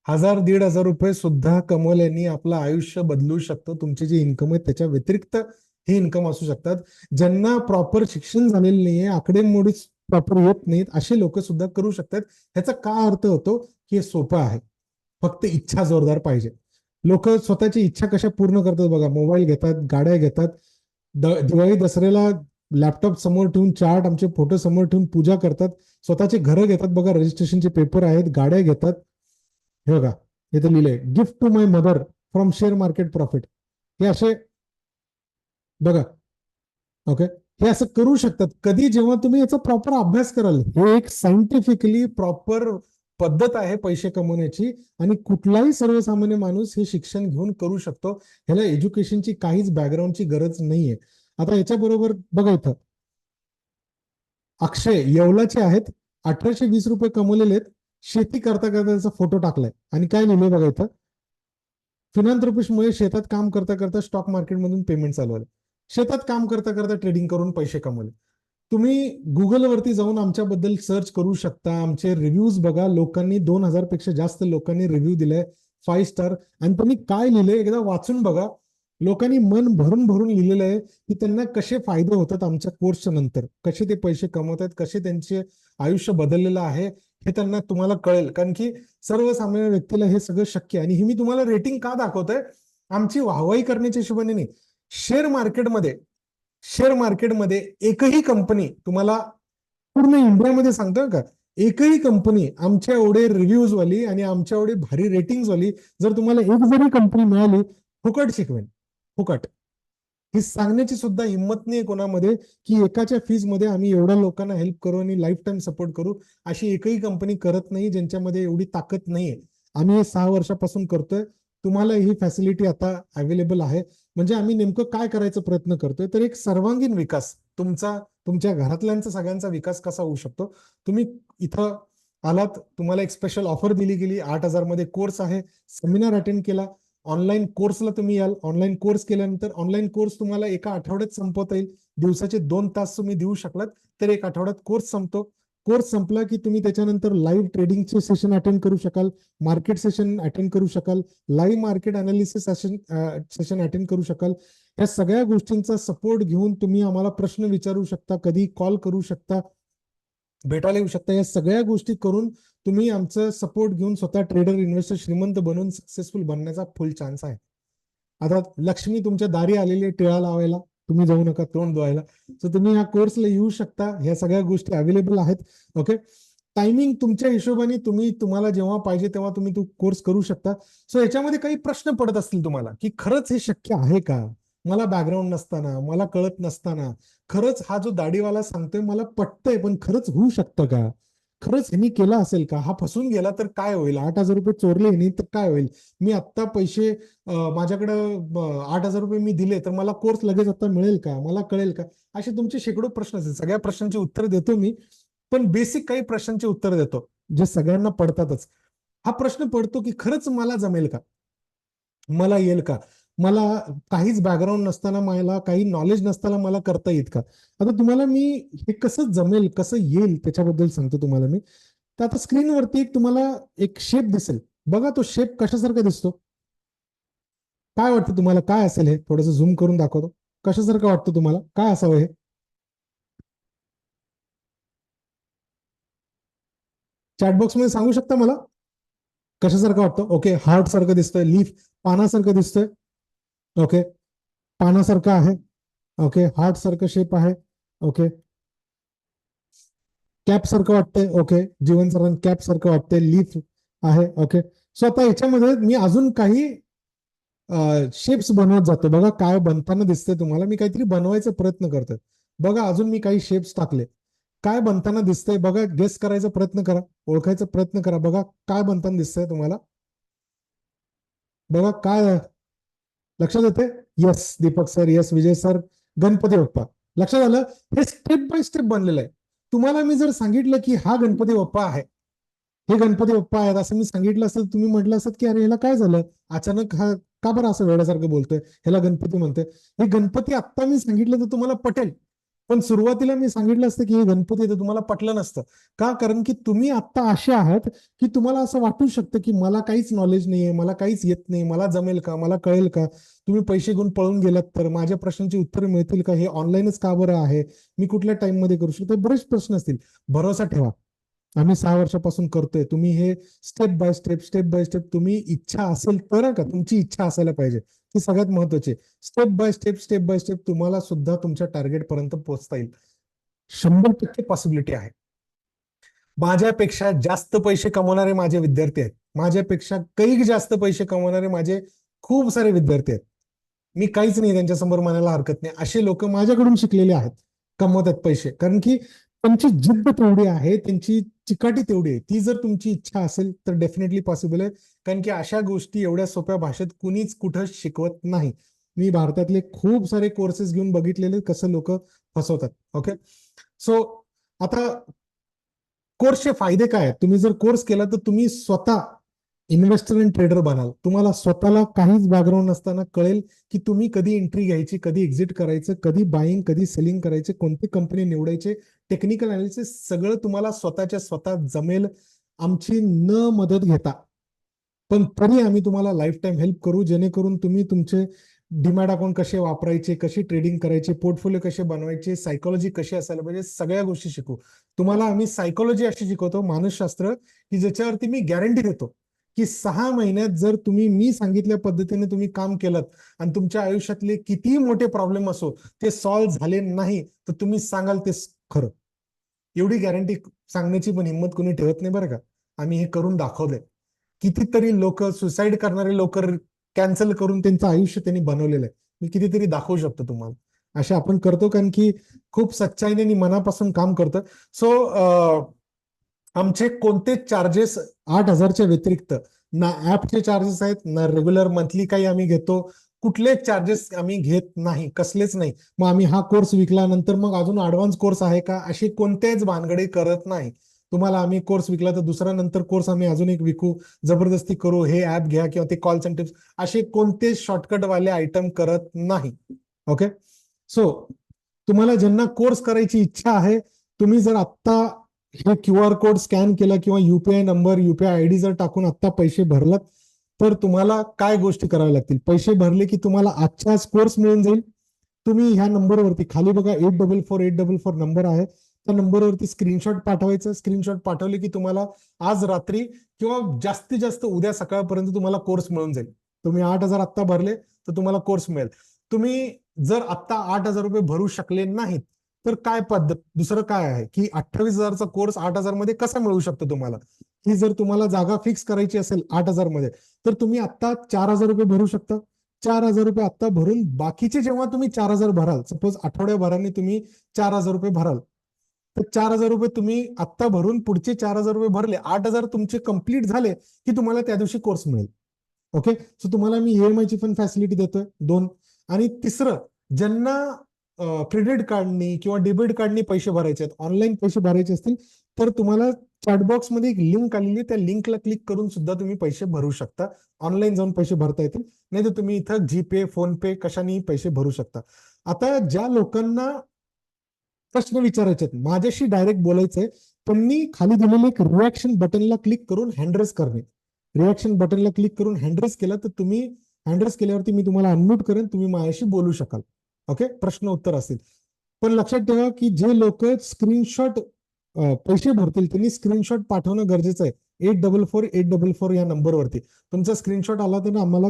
1,000-1,500 रुपये सुद्धा कमवल्याने आपलं आयुष्य बदलू शकतं. तुमचे जे इन्कम आहे त्याच्या व्यतिरिक्त हे इन्कम असू शकतात. ज्यांना प्रॉपर शिक्षण झालेलं नाहीये, आकडेमोडी प्रॉपर येत नाहीत, असे लोक सुद्धा करू शकतात. ह्याचा काय अर्थ होतो की हे सोपं आहे, फक्त इच्छा जोरदार पाहिजे. लोक स्वतःची इच्छा कशा पूर्ण करतात बघा, मोबाईल घेतात, गाड्या घेतात, दिवाळी दसऱ्याला लॅपटॉप समोर ठेवून, चार्ट आमचे फोटो समोर ठेवून पूजा करतात, स्वतःचे घरं घेतात बघा, रजिस्ट्रेशनचे पेपर आहेत, गाड्या घेतात. हे बघा, इथे लिहिलंय gift to my mother from share market profit. हे असे बघा, ओके, हे असं करू शकतात कधी, जेव्हा तुम्ही याचा प्रॉपर अभ्यास कराल. हे एक सायंटिफिकली प्रॉपर पद्धत आहे पैसे कमवण्याची, आणि कुठलाही सर्वसामान्य माणूस हे शिक्षण घेऊन करू शकतो. ह्याला एज्युकेशनची काहीच बॅकग्राऊंडची गरज नाहीये. आता याच्याबरोबर बघा इथं अक्षय येवलाचे आहेत, 1820 रुपये कमवलेले आहेत, शेती करता करता त्याचा फोटो टाकलाय आणि काय लिहिलंय बघा इथं, फिनांथ्रोपिस्टमुळे शेतात काम करता करता स्टॉक मार्केटमधून पेमेंट चालवलं, शेतात काम करता करता ट्रेडिंग करून पैसे कमवले. तुम्ही गुगलवरती जाऊन आमच्याबद्दल सर्च करू शकता, आमचे रिव्ह्यूज बघा, लोकांनी 2000 पेक्षा जास्त लोकांनी रिव्ह्यू दिलाय 5 स्टार, आणि त्यांनी काय लिहिलंय एकदा वाचून बघा. लोकांनी मन भरून भरून लिहिलेलं आहे की त्यांना कसे फायदे होतात आमच्या कोर्सच्या नंतर, कसे ते पैसे कमवतात, कसे त्यांचे आयुष्य बदललेलं आहे हे त्यांना तुम्हाला कळेल. कारण की सर्वसामान्य व्यक्तीला हे सगळं शक्य आहे. आणि ही मी तुम्हाला रेटिंग का दाखवतोय, आमची वाहवाही करण्याच्या हिशोबाने नाही. शेअर मार्केटमध्ये शेअर मार्केटमध्ये एकही कंपनी, तुम्हाला पूर्ण इंडियामध्ये सांगतो का, एकही कंपनी आमच्या एवढे रिव्ह्यूज वाली आणि आमच्या एवढे भारी रेटिंग्स वाली जर तुम्हाला एक जरी कंपनी मिळाली, फुकट शिकवेन, फुकट. ही सांगण्याची सुद्धा हिंमत नाही कोणामध्ये की एकाच्या फीज मध्ये आम्ही एवढ्या लोकांना हेल्प करू आणि लाईफ टाइम सपोर्ट करू. अशी एकही कंपनी करत नाही ज्यांच्यामध्ये एवढी ताकद नाहीये. आम्ही हे 6 वर्षापासून करतोय. तुम्हाला ही फॅसिलिटी आता अवेलेबल आहे. म्हणजे आम्ही नेमकं काय करायचा प्रयत्न करतोय, तर एक सर्वांगीण विकास, तुमच्या घरातल्यांचा सगळ्यांचा विकास कसा होऊ शकतो. तुम्ही इथं आलात, तुम्हाला एक स्पेशल ऑफर दिली गेली, 8,000 मध्ये कोर्स आहे, सेमिनार अटेंड केला, ऑनलाईन कोर्सला तुम्ही याल, ऑनलाईन कोर्स केल्यानंतर ऑनलाईन कोर्स तुम्हाला एका आठवड्यात संपवता येईल. दिवसाचे 2 तास तुम्ही देऊ शकलात तर एक आठवड्यात कोर्स संपतो. कोर्स संपला की तुम्ही त्याच्यानंतर लाईव्ह ट्रेडिंगचे सेशन अटेंड करू शकाल, मार्केट सेशन अटेंड करू शकाल, live market analysis session attend करू शकाल. या सगळ्या गोष्टींचा सपोर्ट घेऊन तुम्ही आम्हाला प्रश्न विचारू शकता, कधी कॉल करू शकता, भेटायला येऊ शकता. या सगळ्या गोष्टी करून तुम्ही आमचं सपोर्ट घेऊन स्वतः ट्रेडर, इन्व्हेस्टर, श्रीमंत बनून सक्सेसफुल बनण्याचा फुल चान्स आहे. आता लक्ष्मी तुमच्या दारी आलेली आहे टिळा लावायला, तुम्ही जाऊ नका तोंड धुवायला. सो तुम्ही या कोर्सला येऊ शकता, ह्या सगळ्या गोष्टी अवेलेबल आहेत. ओके, टायमिंग तुमच्या हिशोबाने, तुम्हाला जेव्हा पाहिजे तेव्हा तुम्ही तो कोर्स करू शकता. सो याच्यामध्ये काही प्रश्न पडत असतील तुम्हाला की खरंच हे शक्य आहे का, मला बॅकग्राऊंड नसताना, मला कळत नसताना, खरंच हा जो दाढीवाला सांगतोय मला पटतंय पण खरंच होऊ शकतं का, खरंच ह्यांनी केला असेल का, हा फसून गेला तर काय होईल, 8,000 रुपये चोरले ह्यांनी तर काय होईल, मी आत्ता पैसे माझ्याकडं 8,000 रुपये मी दिले तर मला कोर्स लगेच आता मिळेल का, मला कळेल का. असे तुमचे शेकडो प्रश्न असतील. सगळ्या प्रश्नांची उत्तर देतो मी, पण बेसिक काही प्रश्नांची उत्तर देतो जे सगळ्यांना पडतातच. हा प्रश्न पडतो की खरंच मला जमेल का, मला येईल का, मला काहीच बॅकग्राऊंड नसताना, मला काही नॉलेज नसताना मला करता येत का. आता तुम्हाला मी हे कसं जमेल, कसं येईल त्याच्याबद्दल सांगतो तुम्हाला मी. तर आता स्क्रीनवरती तुम्हाला एक शेप दिसेल बघा, तो शेप कशासारखा दिसतो, काय वाटतं तुम्हाला, काय असेल हे, थोडंसं झूम करून दाखवतो, कशासारखं वाटतं तुम्हाला, काय असावं हे, चॅटबॉक्स मध्ये सांगू शकता मला कशासारखं वाटतं. ओके, हार्ट सारखं दिसतंय, लीफ पानासारखं दिसतंय, ओके, पानासारखं आहे, ओके, हार्ट सारखं शेप आहे, ओके, कॅप सारखं वाटतंय, ओके, जीवन सरांना कॅप सारखं वाटतंय, लीफ आहे, ओके. सो आता याच्यामध्ये मी अजून काही शेप्स बनवत जातो. बघा काय बनताना दिसतंय तुम्हाला, मी काहीतरी बनवायचा प्रयत्न करतोय. बघा अजून मी काही शेप्स टाकले, काय बनताना दिसतंय बघा, गेस करायचा प्रयत्न करा, ओळखायचा प्रयत्न करा. बघा काय बनताना दिसतंय तुम्हाला, बघा काय लक्षात येते. येस दीपक सर, येस विजय सर, गणपती बाप्पा लक्षात आलं. हे स्टेप बाय स्टेप बनलेलं आहे. तुम्हाला मी जर सांगितलं की हा गणपती बाप्पा आहे, हे गणपती बाप्पा आहेत असं मी सांगितलं असेल, तुम्ही म्हटलं असत की अरे ह्याला काय झालं अचानक, हा का बरं असं वेड्यासारखं बोलतोय, ह्याला गणपती म्हणतोय. हे गणपती आत्ता मी सांगितलं तर तुम्हाला पटेल, पण सुरुवातीला मी सांगितलं असतं की हे गणपती तर तुम्हाला पटलं नसतं. का, कारण की तुम्ही आत्ता असे आहात की तुम्हाला असं वाटू शकतं की मला काहीच नॉलेज नाहीये, मला काहीच येत नाही, मला जमेल का, मला कळेल का, तुम्ही पैसे घेऊन पळून गेलात तर माझ्या प्रश्नांची उत्तरं मिळतील का, हे ऑनलाईनच का बरं आहे, मी कुठल्या टाइम मध्ये करू शकतो, बरेच प्रश्न असतील. भरोसा ठेवा, आम्ही 6 वर्षापासून करतोय. तुम्ही हे स्टेप बाय स्टेप तुम्ही इच्छा असेल तर, का तुमची इच्छा असायला पाहिजे, ती सगळ्यात महत्वाची. स्टेप बाय स्टेप तुम्हाला सुद्धा तुमच्या टार्गेट पर्यंत पोहोचता येईल. 100% पॉसिबिलिटी आहे. माझ्यापेक्षा जास्त पैसे कमवणारे माझे विद्यार्थी आहेत, माझ्यापेक्षा काही जास्त पैसे कमवणारे माझे खूप सारे विद्यार्थी आहेत. मी काहीच नाही त्यांच्यासमोर म्हणायला हरकत नाही, असे लोक माझ्याकडून शिकलेले आहेत, कमवतात पैसे. कारण की त्यांची जिद्द तेवढी आहे, त्यांची चिकाटी तेवढी आहे. ती जर तुमची इच्छा असेल तर डेफिनेटली पॉसिबल आहे. कारण की अशा गोष्टी एवढ्या सोप्या भाषेत कुणीच कुठं शिकवत नाही. मी भारतातले खूप सारे कोर्सेस घेऊन बघितलेले कसं लोक फसवतात. ओके, सो आता कोर्सचे फायदे काय आहेत? तुम्ही जर कोर्स केला तर तुम्ही स्वतः इन्व्हेस्टर अँड ट्रेडर बनाल. तुम्हाला स्वतःला काहीच बॅकग्राऊंड नसताना कळेल की तुम्ही कधी एंट्री घ्यायची, कधी एक्झिट करायचं, कधी बाईंग, कधी सेलिंग करायचे, कोणते कंपनी निवडायचे, टेक्निकल अनालिसिस सगळं तुम्हाला स्वतःच्या स्वतः जमेल, आमची न मदत घेता. पण तरी आम्ही तुम्हाला लाईफ टाईम हेल्प करू, जेणेकरून तुम्ही तुमचे डिमॅट अकाउंट कसे वापरायचे, कशी ट्रेडिंग करायचे, पोर्टफोलिओ कसे बनवायचे, सायकोलॉजी कशी असायला पाहिजे, सगळ्या गोष्टी शिकू. तुम्हाला आम्ही सायकोलॉजी अशी शिकवतो, मानसशास्त्र, की ज्याच्यावरती मी गॅरंटी देतो की 6 महिन्यात जर तुम्ही मी सांगितल्या पद्धतीने तुम्ही काम केलं आणि तुमच्या आयुष्यातले कितीही मोठे प्रॉब्लेम असो ते सॉल्व्ह झाले नाही तर तुम्ही सांगाल ते खरं. एवढी गॅरंटी सांगण्याची पण हिंमत कोणी ठेवत नाही बरं का. आम्ही हे करून दाखवलंय. कितीतरी लोक सुसाईड करणारे लोक कॅन्सल करून त्यांचं आयुष्य त्यांनी बनवलेलं आहे. मी कितीतरी दाखवू शकतो तुम्हाला. असे आपण करतो कारण की खूप सच्चाईने आणि मनापासून काम करतो. सो आमचे कोणते चार्जेस 8,000च्या व्यतिरिक्त ना ऍपचे चार्जेस आहेत, ना रेग्युलर मंथली काही आम्ही घेतो, कुठलेच चार्जेस आम्ही घेत नाही, कसलेच नाही. मग आम्ही हा कोर्स विकल्यानंतर मग अजून ऍडव्हान्स कोर्स आहे का, अशी कोणत्याच भानगडी करत नाही. तुम्हाला आम्ही कोर्स विकला तर दुसरा नंतर कोर्स आम्ही अजून एक विकू, जबरदस्ती करू, हे ऍप घ्या किंवा ते कॉल सेंटर, असे कोणते शॉर्टकट वाले आयटम करत नाही. ओके, सो तुम्हाला ज्यांना कोर्स करायची इच्छा आहे, तुम्ही जर आत्ता हे QR कोड स्कॅन केला किंवा UPI नंबर, UPI ID जर टाकून आत्ता पैसे भरलात तर तुम्हाला काय गोष्टी कराव्या लागतील? पैसे भरले की तुम्हाला आजच्याच कोर्स मिळून जाईल. तुम्ही ह्या नंबरवरती खाली बघा 844844 नंबर आहे, त्या नंबरवरती स्क्रीनशॉट पाठवायचं. स्क्रीनशॉट पाठवले की तुम्हाला आज रात्री किंवा जास्तीत जास्त उद्या सकाळपर्यंत तुम्हाला कोर्स मिळून जाईल. तुम्ही 8,000 आत्ता भरले तर तुम्हाला कोर्स मिळेल. तुम्ही जर आत्ता 8,000 रुपये भरू शकले नाहीत तर काय पद्धत, दुसरं काय आहे की 28,000चा कोर्स 8,000 मध्ये कसा मिळू शकतो तुम्हाला? ही जर तुम्हाला जागा फिक्स करायची असेल 8,000 मध्ये तर तुम्ही आत्ता 4,000 रुपये भरू शकता. 4,000 रुपये आत्ता भरून बाकीचे जेव्हा तुम्ही 4,000 भराल, सपोज आठवड्याभराने तुम्ही 4,000 रुपये भराल, तर 4,000 रुपये तुम्ही आत्ता भरून पुढचे 4,000 रुपये भरले, 8,000 तुमचे कंप्लीट झाले की तुम्हाला त्या दिवशी कोर्स मिळेल. ओके, सो तुम्हाला मी EMI ची पण फॅसिलिटी देतोय 2. आणि तिसरं, ज्यांना क्रेडिट कार्डनी किंवा डेबिट कार्डनी पैसे भरायचे आहेत, ऑनलाईन पैसे भरायचे असतील तर तुम्हाला चॅटबॉक्स मध्ये एक लिंक आलेली आहे, त्या लिंकला क्लिक करून सुद्धा तुम्ही पैसे भरू शकता. ऑनलाईन जाऊन पैसे भरता येतील, नाही तर तुम्ही इथं जीपे, फोनपे कशाने पैसे भरू शकता. आता ज्या लोकांना प्रश्न विचारायचे आहेत, माझ्याशी डायरेक्ट बोलायचंय, त्यांनी खाली दिलेले एक रिॲक्शन बटनला क्लिक करून हँडरेस करणे. रिॲक्शन बटनला क्लिक करून हँडरेस केलं तर तुम्ही हँडरेस केल्यावरती मी तुम्हाला अनम्यूट करेन, तुम्ही माझ्याशी बोलू शकाल. ओके, प्रश्न उत्तर असतील. पण लक्षात ठेवा की जे लोक स्क्रीनशॉट पैसे भरतील त्यांनी स्क्रीनशॉट पाठवणं गरजेचं आहे. 844844 या नंबरवरती तुमचा स्क्रीनशॉट आला तर आम्हाला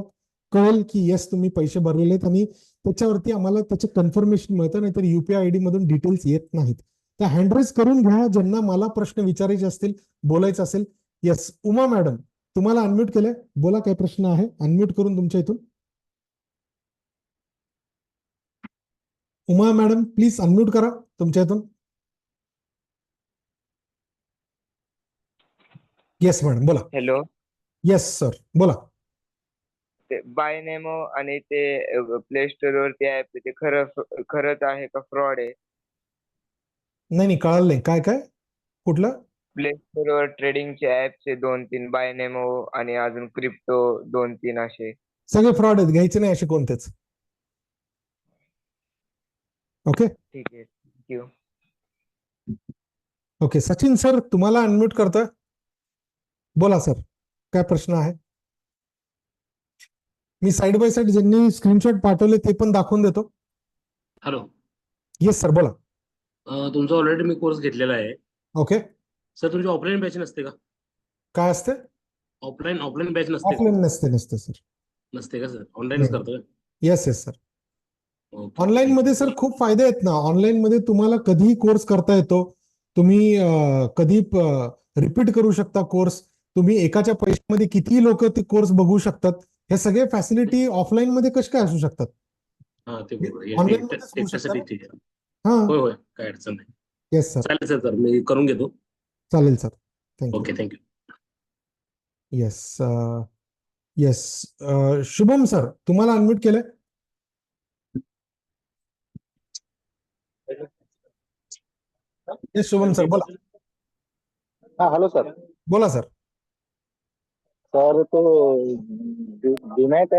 कळेल की येस तुम्ही पैसे भरलेले आहेत आणि त्याच्यावरती आम्हाला त्याचं कन्फर्मेशन मिळतं, नाहीतर UPI ID मधून डिटेल्स येत नाहीत. तर हँडरेस करून घ्या ज्यांना मला प्रश्न विचारायचे असतील, बोलायचं असेल. येस, उमा मॅडम तुम्हाला अनम्यूट केलंय, बोला काय प्रश्न आहे, अनम्यूट करून तुमच्या इथून. उमा मॅडम प्लीज अनम्यूट करा तुमच्या इथून. येस मॅडम बोला. हॅलो, येस सर बोला. ते बायनेमो आणि ते प्ले स्टोर वरती ऍप ते खरंच आहे का फ्रॉड आहे? नाही नाही कळालं नाही, काय काय कुठलं? प्ले स्टोर वर ट्रेडिंगचे ऍप्स आहे 2-3, बायनेमो आणि अजून क्रिप्टो 2-3 असे. सगळे फ्रॉड आहेत, घ्यायचे नाही असे कोणतेच. ओके ठीक आहे, थँक्यू. ओके, सचिन सर तुम्हाला अनम्यूट करतोय, बोला सर काय प्रश्न आहे. मी साइड बाय साइड ज्यांनी स्क्रीनशॉट पाठवले ते पण दाखवून देतो. हॅलो, येस सर बोला. तुमचा ऑलरेडी मी कोर्स घेतलेला आहे. ओके, सर तुमची ऑफलाईन बॅच नसते का? काय असते? ऑफलाईन बॅच नसते का? ऑफलाईन नसते, नसते सर. नसते का सर? ऑनलाईनच नाही. करतो का? Yes yes sir. Okay, online मध्ये सर खूप फायदे आहेत ना. ऑनलाईन मध्ये तुम्हाला कधीही कोर्स करता येतो. तुम्ही कधी रिपीट करू शकता कोर्स. तुम्ही एकाच्या पैशामध्ये कितीही लोक ते कोर्स बघू शकतात. हे सगळे फॅसिलिटी ऑफलाईन मध्ये कशा काय असू शकतात? हा ते बरोबर आहे. ऑनलाईन एकट्या- मध्येच होऊ शकतं एकट्यासाठी ना? ठीक आहे. हा होय होय, काय अडचण नाही. येस सर, चालेल सर, मी करून घेतो. चालेल sir, thank you. Okay, thank you. Yes yes Shubham sir, तुम्हाला अनम्यूट केलंय. येस शुभम सर, बोला. हा हॅलो सर. बोला सर. सर तो डीमॅट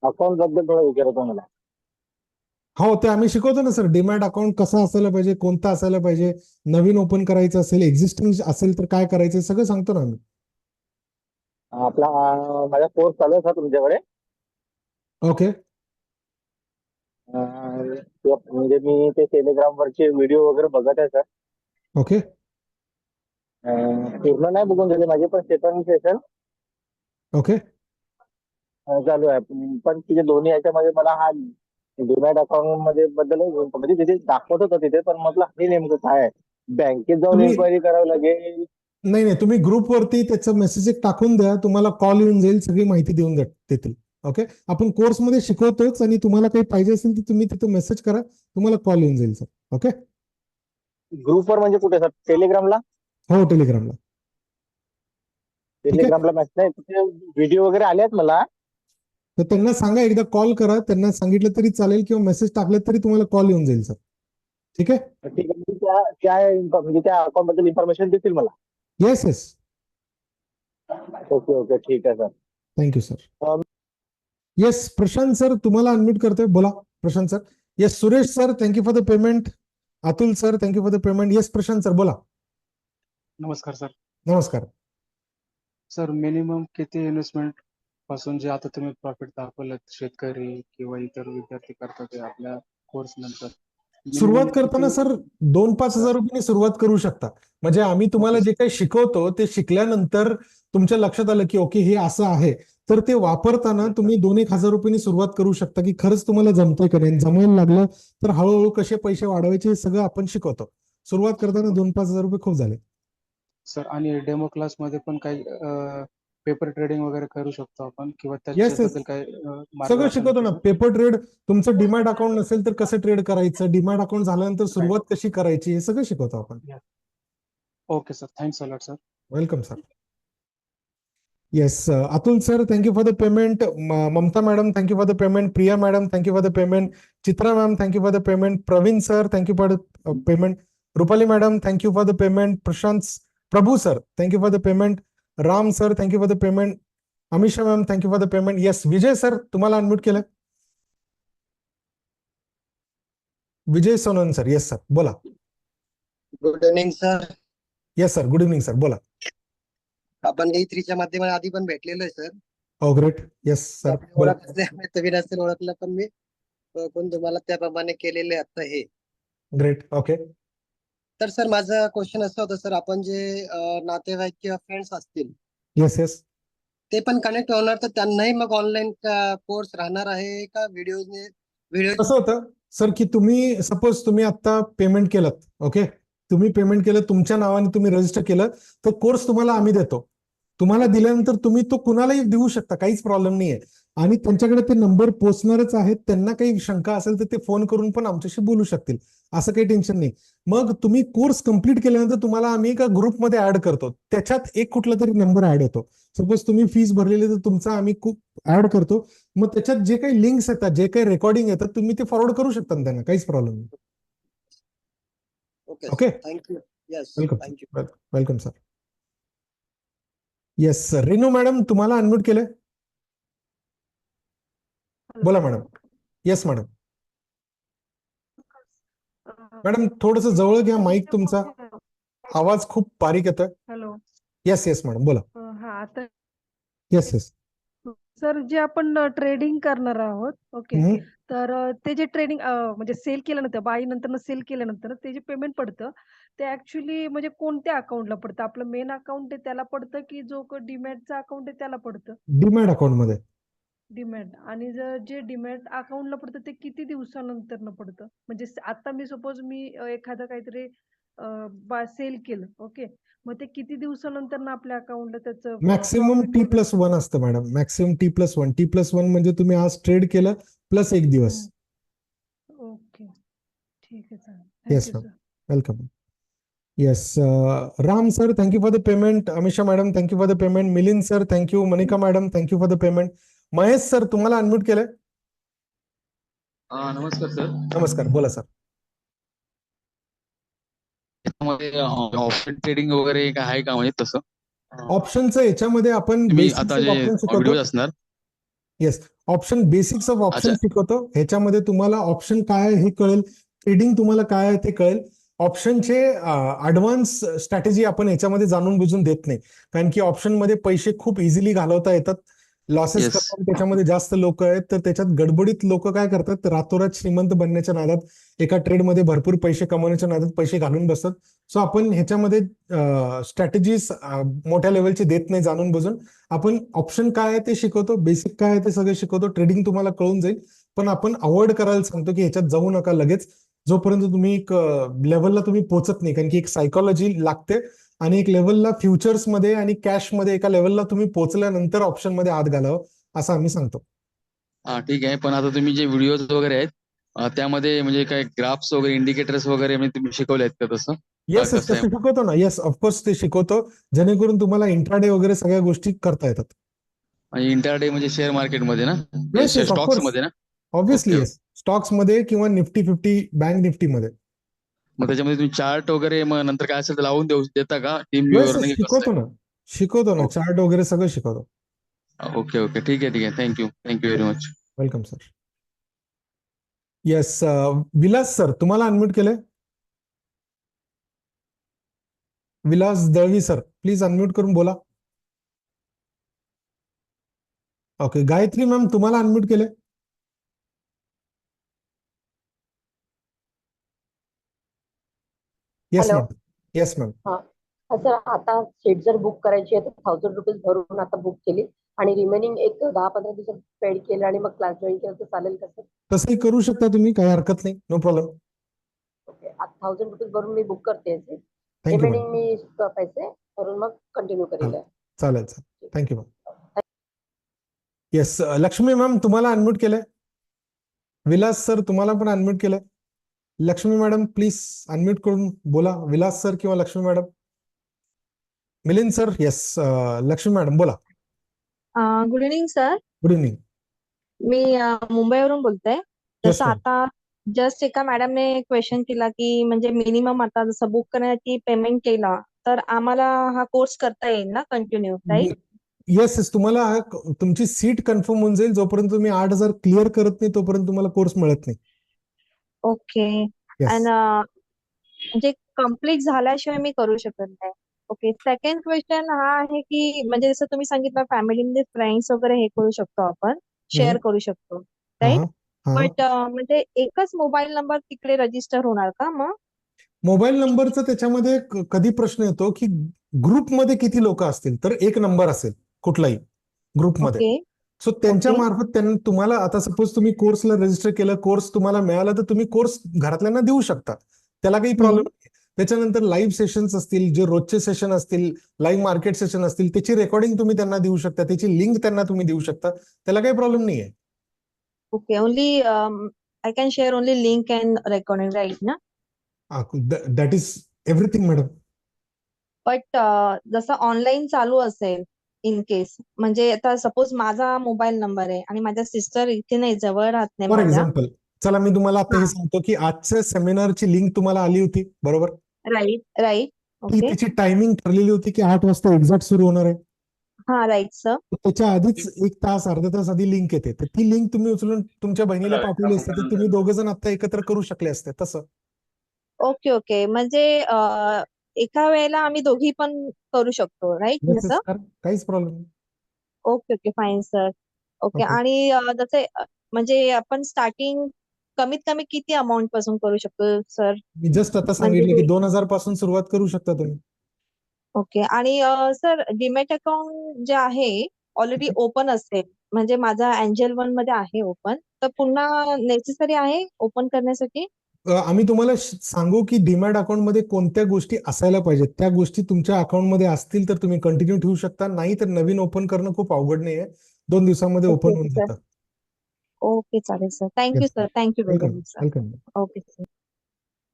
अकाउंट बद्दल थोडं विचारायचं मला. हो, ते आम्ही शिकवतो ना सर. डीमॅट अकाउंट कसं असायला पाहिजे, कोणतं असायला पाहिजे, नवीन ओपन करायचं असेल, एक्झिस्टिंग असेल तर काय करायचं, सगळं सांगतो ना आम्ही. आपला माझा कोर्स चालू आहे सर तुमच्याकडे. ओके. म्हणजे मी ते टेलिग्राम वरचे व्हिडिओ वगैरे बघत आहे सर. ओके. पूर्ण नाही बघून गेले माझे, पण सेशन ओके. चालू आहे. पण तिथे दोन्ही याच्यामध्ये मला हा डीमॅट अकाउंट मध्ये बद्दल म्हणजे तिथे दाखवत होतं तिथे, पण म्हटलं हे नेमकं काय आहे, बँकेत जाऊन तुम्ही- इन्क्वायरी करावी लागेल. नाही नाही, तुम्ही ग्रुपवरती त्याचं मेसेज एक टाकून द्या, तुम्हाला कॉल येऊन जाईल, सगळी माहिती देतील. ओके. आपण कोर्समध्ये शिकवतोच, आणि तुम्हाला काही पाहिजे असेल तर तुम्ही तिथं मेसेज करा, तुम्हाला कॉल येऊन जाईल सर. ओके. ग्रुपवर म्हणजे कुठे सर? टेलिग्रामला? हो, टेलिग्रामला. आहे. टेलिग्रामला मेसेज नाही, तिथे व्हिडिओ वगैरे आले आहेत मला. तर त्यांना सांगा, एकदा कॉल करा, त्यांना सांगितलं तरी चालेल, किंवा मेसेज टाकलं तरी तुम्हाला कॉल येऊन जाईल सर. ठीक आहे. ठीक आहे. म्हणजे त्या अकाउंट बद्दल इन्फॉर्मेशन देतील मला. येस येस, ओके ओके, ठीक आहे sir. Thank you sir. Yes Prashant sir, तुम्हाला अनम्यूट करतोय, बोला Prashant sir. Yes Suresh sir, thank you for the payment. Atul sir, thank you for the payment. Yes Prashant sir, बोला. नमस्कार सर. नमस्कार. सर मिनिमम किती इन्व्हेस्टमेंट पासून जे आता तुम्ही प्रॉफिट दाखवलं शेतकरी किंवा इतर विद्यार्थी करतात ते आपल्या कोर्स नंतर सुरुवात करताना सर 2-5 हजार रुपयांनी सुरुवात करू शकता. म्हणजे आम्ही तुम्हाला जे काही शिकवतो ते शिकल्यानंतर तुमच्या लक्षात आलं की ओके हे असं आहे, तर ते वापरताना तुम्ही 2-1 हजार रुपयांनी सुरुवात करू शकता, की खरंच तुम्हाला जमतंय का नाही. जमायला लागलं तर हळूहळू कसे पैसे वाढवायचे हे सगळं आपण शिकवतो. सुरुवात करताना 2-5 हजार रुपये खूप झाले. सर आणि डेमो क्लास मध्ये पण काही पेपर ट्रेडिंग वगैरे करू शकतो आपण किंवा Yes, yes. त्याच्याबद्दल काही सगळं मार्गदर्शन शिकवतो ना. होतं, सर? पेपर ट्रेड, तुमचं डीमॅट अकाउंट नसेल तर कसं ट्रेड करायचं, डीमॅट अकाउंट झाल्यानंतर सुरुवात कशी करायची, हे सगळं शिकवतो आपण. Okay sir, thanks a lot sir. Welcome sir. Yes Atul sir, thank you for the payment. Mamata madam, thank you for the payment. Priya madam, thank you for the payment. Chitra ma'am, thank you for the payment. Pravin sir, thank you for the payment. Rupali madam, thank you for the payment. Prashant Prabhu sir, thank you for the payment. Ram sir, thank you for the payment. Amisha ma'am, thank you for the payment. Yes Vijay sir, तुम्हाला unmute केलं. विजय सोनन sir, yes sir, बोला. Good evening sir. Yes sir, good evening sir, बोला. आपण E3च्या माध्यमाने आधी पण भेटलेलो आहे सर. हो ग्रेट. येस सर, बोला. ओळख असल्यामुळे तुम्ही नसेल ओळखलं, पण मी ओळखून तुम्हाला त्याप्रमाणे केलेले आता हे. ग्रेट. ओके. तर सर माझं क्वेश्चन असं होतं सर, आपण जे नातेवाईक किंवा फ्रेंड्स असतील येस येस. ते पण कनेक्ट होणार, तर त्यांनाही मग ऑनलाईन कोर्स राहणार आहे का व्हिडिओ? कसं होतं सर, की तुम्ही सपोज तुम्ही आता पेमेंट केलं, ओके, तुम्ही पेमेंट केलं, तुमच्या नावाने तुम्ही रजिस्टर केलं, तर कोर्स तुम्हाला आम्ही देतो. तुम्हाला दिल्यानंतर तुम्ही तो कुणालाही देऊ शकता, काहीच प्रॉब्लेम नाहीये. आणि त्यांच्याकडे ते नंबर पोहोचणारच आहेत. त्यांना काही शंका असेल तर ते फोन करून पण आमच्याशी बोलू शकतील, असं काही टेन्शन नाही. मग तुम्ही कोर्स कंप्लीट केल्यानंतर तुम्हाला आम्ही एका ग्रुपमध्ये ऍड करतो, त्याच्यात एक कुठला तरी नंबर ऍड होतो. सपोज तुम्ही फीस भरलेली तर तुमचा आम्ही ऍड करतो. मग त्याच्यात जे काही लिंक्स येतात, जे काही रेकॉर्डिंग येतात, तुम्ही ते फॉरवर्ड करू शकता ना त्यांना, काहीच प्रॉब्लेम नाही. Okay, thank you. Yes, welcome thank you. Welcome sir. Yes sir, Renu madam, तुम्हाला अनम्यूट केलंय, बोला मॅडम. Yes madam. मॅडम थोडस जवळ घ्या माईक, तुमचा आवाज खूप बारीक येतोय. हॅलो. येस येस मॅडम, बोला. हा आता येस येस. सर जे आपण ट्रेडिंग करणार आहोत, ओके, तर ते जे ट्रेडिंग म्हणजे सेल केल्यानंतर बाय नंतर सेल केल्यानंतर ते जे पेमेंट पडतं ते ऍक्च्युली म्हणजे कोणत्या अकाउंटला पडतं? आपलं मेन अकाउंट आहे त्याला पडतं की जो डीमॅटचा अकाउंट आहे त्याला पडतं? डीमॅट अकाउंट मध्ये. डीमॅट. आणि जे डीमॅट अकाउंटला पडतं ते किती दिवसानंतर पडतं? म्हणजे आता मी सपोज एखादं काहीतरी सेल केलं, ओके, मग ते किती दिवसानंतर आपल्या अकाउंटला त्याचं मॅक्सिमम T+1 असतं मॅडम. मॅक्सिमम T+1 म्हणजे तुम्ही आज ट्रेड केलं प्लस 1 दिवस. ठीक आहे, चालेल. Yes thank you ma'am, sir. Welcome. Yes, Ram sir, thank you for the payment. Amisha madam, thank you for the payment. Milind sir, thank you. Manika madam, thank you for the payment. Mahesh sir, तुम्हाला अनम्यूट केलंय. नमस्कार सर. नमस्कार, बोला सर. त्यामध्ये ऑप्शन ट्रेडिंग वगैरे काय आहे का म्हणजे तसं? ऑप्शनचं याच्यामध्ये आपण तुम्ही बेसिक्स आता ऑफ जे ऑप्शन शिकवतो. व्हिडिओ असणार. Yes, option basics of option अच्छा. शिकवतो. ह्याच्यामध्ये तुम्हाला ऑप्शन काय आहे हे कळेल, ट्रेडिंग तुम्हाला काय आहे ते कळेल. ऑप्शनचे ऍडव्हान्स स्ट्रॅटेजी आपण याच्यामध्ये जाणून बुजून देत नाही, कारण की ऑप्शन मध्ये पैसे खूप इझिली घालवता येतात. Losses Yes. करतात त्याच्यामध्ये जास्त लोक आहेत, तर त्याच्यात गडबडीत लोक काय करतात, रातोरात श्रीमंत बनण्याच्या नादात एका ट्रेडमध्ये भरपूर पैसे कमवण्याच्या नादात पैसे घालून बसतात. सो आपण ह्याच्यामध्ये स्ट्रॅटेजीज मोठ्या लेवलची देत नाही जाणून बुजून. आपण ऑप्शन काय आहे ते शिकवतो, बेसिक काय आहे ते सगळं शिकवतो. ट्रेडिंग तुम्हाला कळून जाईल, पण आपण अवॉइड करायला सांगतो की ह्याच्यात जाऊ नका लगेच, जोपर्यंत तुम्ही एक लेवलला तुम्ही पोहोचत नाही, कारण की एक सायकोलॉजी लागते आणि एक लेवलला फ्युचर्स मध्ये आणि कॅश मध्ये एका लेवलला तुम्ही पोहोचल्यानंतर ऑप्शन मध्ये हात घालावं असं आम्ही सांगतो. ठीक आहे. पण आता तुम्ही जे व्हिडिओज वगैरे आहेत त्यामध्ये म्हणजे काय ग्राफ्स वगैरे इंडिकेटर्स वगैरे म्हणजे तुम्ही शिकवले आहेत का तसं? येस, कसं आहे? तसं शिकवतो ना. येस, ऑफकोर्स ते शिकवतो, जेणेकरून तुम्हाला इंट्राडे वगैरे सगळ्या गोष्टी करता येतात. म्हणजे इंटरडे म्हणजे शेअर मार्केटमध्ये ना? येस, येस, स्टॉक्स ऑफकोर्स, मध्ये ना? ऑब्व्हियसली. ओके. येस, स्टॉक्स मध्ये किंवा निफ्टी 50, बँक निफ्टी मध्ये. मग त्याच्यामध्ये तुम्ही चार्ट वगैरे मग नंतर काय असेल तर लावून देता का टीम येस, व्ह्यूवर येस, की कसं शिकवतो ना, शिकवतो ना. ओके. चार्ट वगैरे सगळं शिकवतो. आहे? ओके ओके, ठीक आहे. Thank you very much. Welcome sir. Yes, Vilas sir, तुम्हाला अनम्यूट केलंय. Vilas Dalvi sir, please unmute करून बोला. ओके, गायत्री मॅम, तुम्हाला अनम्यूट केलंय. Yes hello. Ma'am, yes ma'am. Sir, आता सीट जर बुक करायची आहे तर ₹1000 भरून आता बुक केली आणि रिमेनिंग एक 10-15 दिवसात पेड केलं आणि मग क्लास जॉईन केलं तर चालेल का सर? तसंही करू शकता तुम्ही, काही हरकत नाही, नो प्रॉब्लेम. ओके, आता ₹1000 भरून मी बुक करते. Thank you ma'am. रिमेनिंग मी पैसे भरून मग कंटिन्यू करेल. चालेल, thank you ma'am. Yes, Lakshmi ma'am, तुम्हाला अनम्यूट केलंय. विलास सर, तुम्हाला पण अनम्यूट केलंय. लक्ष्मी मॅडम, प्लीज अनम्यूट करून बोला. विलास सर किंवा Lakshmi madam. Milind sir, yes, Lakshmi madam बोला. Good evening sir. Good evening. मी मुंबईवरून बोलते. येस जसं मॅम. आता जस्ट एका मॅडमने क्वेश्चन केला की म्हणजे मिनिमम आता जसं बुक करण्याची पेमेंट केला तर आम्हाला हा कोर्स करता येईल ना कंटिन्यू, राईट? येस, येस, तुम्हाला तुमची सीट कन्फर्म होऊन जाईल. जोपर्यंत तुम्ही 8,000 क्लिअर करत नाही तोपर्यंत तुम्हाला कोर्स मिळत नाही. ओके. येस. आणि म्हणजे कम्प्लीट झाल्याशिवाय मी करू शकत नाही. ओके. सेकंड क्वेश्चन हा आहे की म्हणजे जसं तुम्ही सांगितलं फॅमिलीमध्ये फ्रेंड्स वगैरे हे करू शकतो आपण, शेअर करू शकतो, राईट? बट म्हणजे एकच मोबाईल नंबर तिकडे रजिस्टर होणार का मग? मोबाईल नंबरचा त्याच्यामध्ये कधी प्रश्न येतो की ग्रुपमध्ये किती लोक असतील, तर एक नंबर असेल कुठलाही ग्रुपमध्ये. ओके. सो त्यांच्या ओके. मार्फत त्यांना तुम्हाला आता सपोज तुम्ही कोर्सला रजिस्टर केलं, कोर्स तुम्हाला मिळाला तर तुम्ही कोर्स घरातल्यांना देऊ शकता, त्याला काही प्रॉब्लेम नाही. त्याच्यानंतर लाईव्ह सेशन्स असतील, जे रोजचे सेशन असतील, लाईव्ह मार्केट सेशन असतील, त्याची रेकॉर्डिंग तुम्ही त्यांना देऊ शकता, त्याची लिंक त्यांना तुम्ही देऊ शकता, त्याला काही प्रॉब्लेम नाही आहे. Okay. Only I can share only link and recording, right ना? That is everything madam. But जसं ऑनलाईन चालू असेल इन केस, म्हणजे आता सपोज माझा मोबाईल नंबर आहे आणि माझ्या सिस्टर इथे नाही, जवळ राहत नाही फॉर माझ्या. एक्झाम्पल, चला मी तुम्हाला आता हे सांगतो की आजच्या सेमिनारची लिंक तुम्हाला आली होती, बरोबर? राईट. ती ओके. त्याची टायमिंग ठरलेली होती की 8 वाजता एक्झॅक्ट सुरू होणार आहे. हा, राईट सर. त्याच्या आधीच 1 तास अर्धा तास आधी लिंक येते, तर ती लिंक तुम्ही उचलून तुमच्या बहिणीला पाठवली असते तर तुम्ही दोघं जण आता एकत्र करू शकले असते. तसं ओके. म्हणजे एका वेळेला आम्ही दोघी पण करू शकतो, राईट Yes, सर? काहीच प्रॉब्लेम नाही. Okay, fine sir. Okay. Okay. आणि जसे म्हणजे आपण स्टार्टिंग कमीत कमी किती अमाऊंट पासून करू शकतो सर? मी जस्ट आता सांगितलं म्हणजे की 2,000 पासून सुरुवात करू शकता तुम्ही. ओके. आणि सर डीमॅट अकाउंट जे आहे ऑलरेडी ओपन असेल, म्हणजे माझा एंजल वन मध्ये आहे ओपन, तर पुन्हा नेसेसरी आहे ओपन करण्यासाठी? आम्ही तुम्हाला सांगू की डीमॅट अकाउंट मध्ये कोणत्या गोष्टी असायला पाहिजेत. त्या गोष्टी तुमच्या अकाउंट मध्ये असतील तर तुम्ही कंटिन्यू ठेवू शकता, नाही तर नवीन ओपन करणं खूप अवघड नाहीये. 2 दिवसामध्ये ओपन होऊन सर. जातं. ओके, चालेल sir. Thank you sir. Thank you very welcome, much sir. Welcome. Okay sir.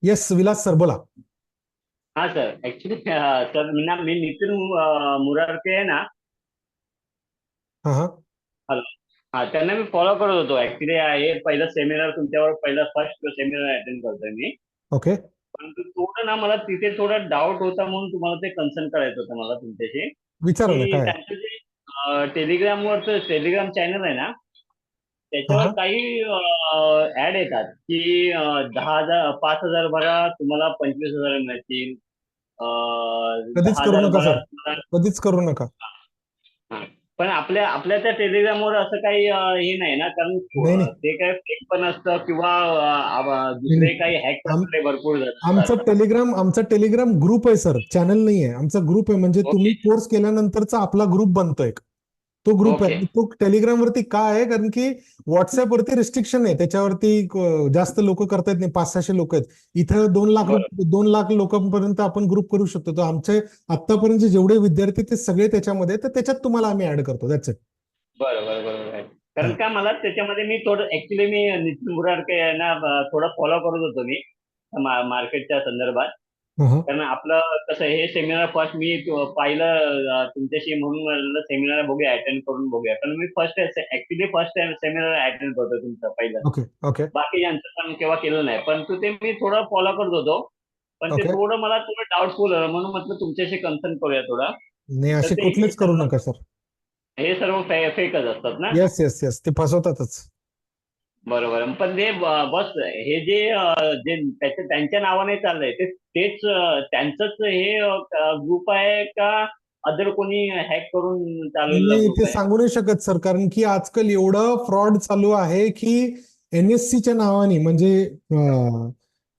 Yes Vilas sir बोला. हा सर ऍक्च्युली सर मी नितीन मुरारके आहे ना. हा हा हॅलो. हा त्यांना मी फॉलो करत होतो ऍक्च्युली. हे पहिलं सेमिनार तुमच्यावर पहिला फर्स्ट सेमिनार अटेंड करतोय मी. ओके परंतु थोडं ना मला तिथे थोडा डाऊट होता म्हणून तुम्हाला ते कन्सर्न करायचं होतं मला तुमच्याशी. विचारा ना की काय. त्यांचं जे टेलिग्रामवरचं टेलिग्राम चॅनल आहे ना हा त्याच्यावर हा काही ऍड येतात की 10,000 5,000 भरा तुम्हाला 25,000 मिळतील. कधीच करू 10,000 नका भरा सर, तुम्हाला. कधीच करू नका. हा. पण आपल्या आपल्या त्या टेलिग्रामवर असं काही हे नाही ना, कारण नाही नाही ते काय फेक पण असतं किंवा नाही, दुसरे नाही. काही हॅक करणारे भरपूर जण असतात. आमचा टेलिग्राम ग्रुप आहे सर, चॅनल नाही आहे. आमचा ग्रुप आहे म्हणजे तुम्ही ओके कोर्स केल्यानंतरचा आपला ग्रुप बनतोय. तो ग्रुप ओके आहे. तो टेलिग्राम वरती काय आहे, कारण की व्हॉट्सअप वरती रिस्ट्रिक्शन आहे. त्याच्यावरती जास्त लोक करता येत नाही. 500-600 लोक आहेत. इथं 2 लाख लोकांपर्यंत आपण ग्रुप करू शकतो. तर आमचे आतापर्यंत जेवढे विद्यार्थी ते सगळे त्याच्यामध्ये, तर त्याच्यात तुम्हाला आम्ही ऍड करतो. That's it. बरं बरं बरोबर आहे. कारण का मला त्याच्यामध्ये मी थोडं ऍक्च्युली मी नितीन मुरारके यांना थोडं फॉलो करत होतो मी मार्केटच्या संदर्भात. कारण आपलं कसं हे सेमिनार फर्स्ट मी पाहिलं तुमच्याशी म्हणून सेमिनार बघूया अटेंड करून बघूया. कारण मी फर्स्ट टाइम सेमिनार अटेंड करतो तुमचं पहिलं. ओके ओके बाकी यांचं पण केव्हा केलं नाही, परंतु ते मी थोडं फॉलो करत होतो. पण ते ओके. थोडं मला थोडं डाऊटफुल म्हणून म्हटलं तुमच्याशी कन्सर्न करूया थोडा. नाही तर असे ते कुठलेच करू नका सर. हे सर्व फेकच असतात ना. येस येस येस, ते फसवतातच. बरोबर. पण ते बस हे जे त्यांच्या नावाने चाललंय तेच त्यांचंच हे ग्रुप आहे का अदर कोणी हॅक करून चालवलेला नाही ग्रुप ते आहे? सांगू नाही शकत सर, कारण की आजकाल एवढं फ्रॉड चालू आहे की NSCच्या नावाने म्हणजे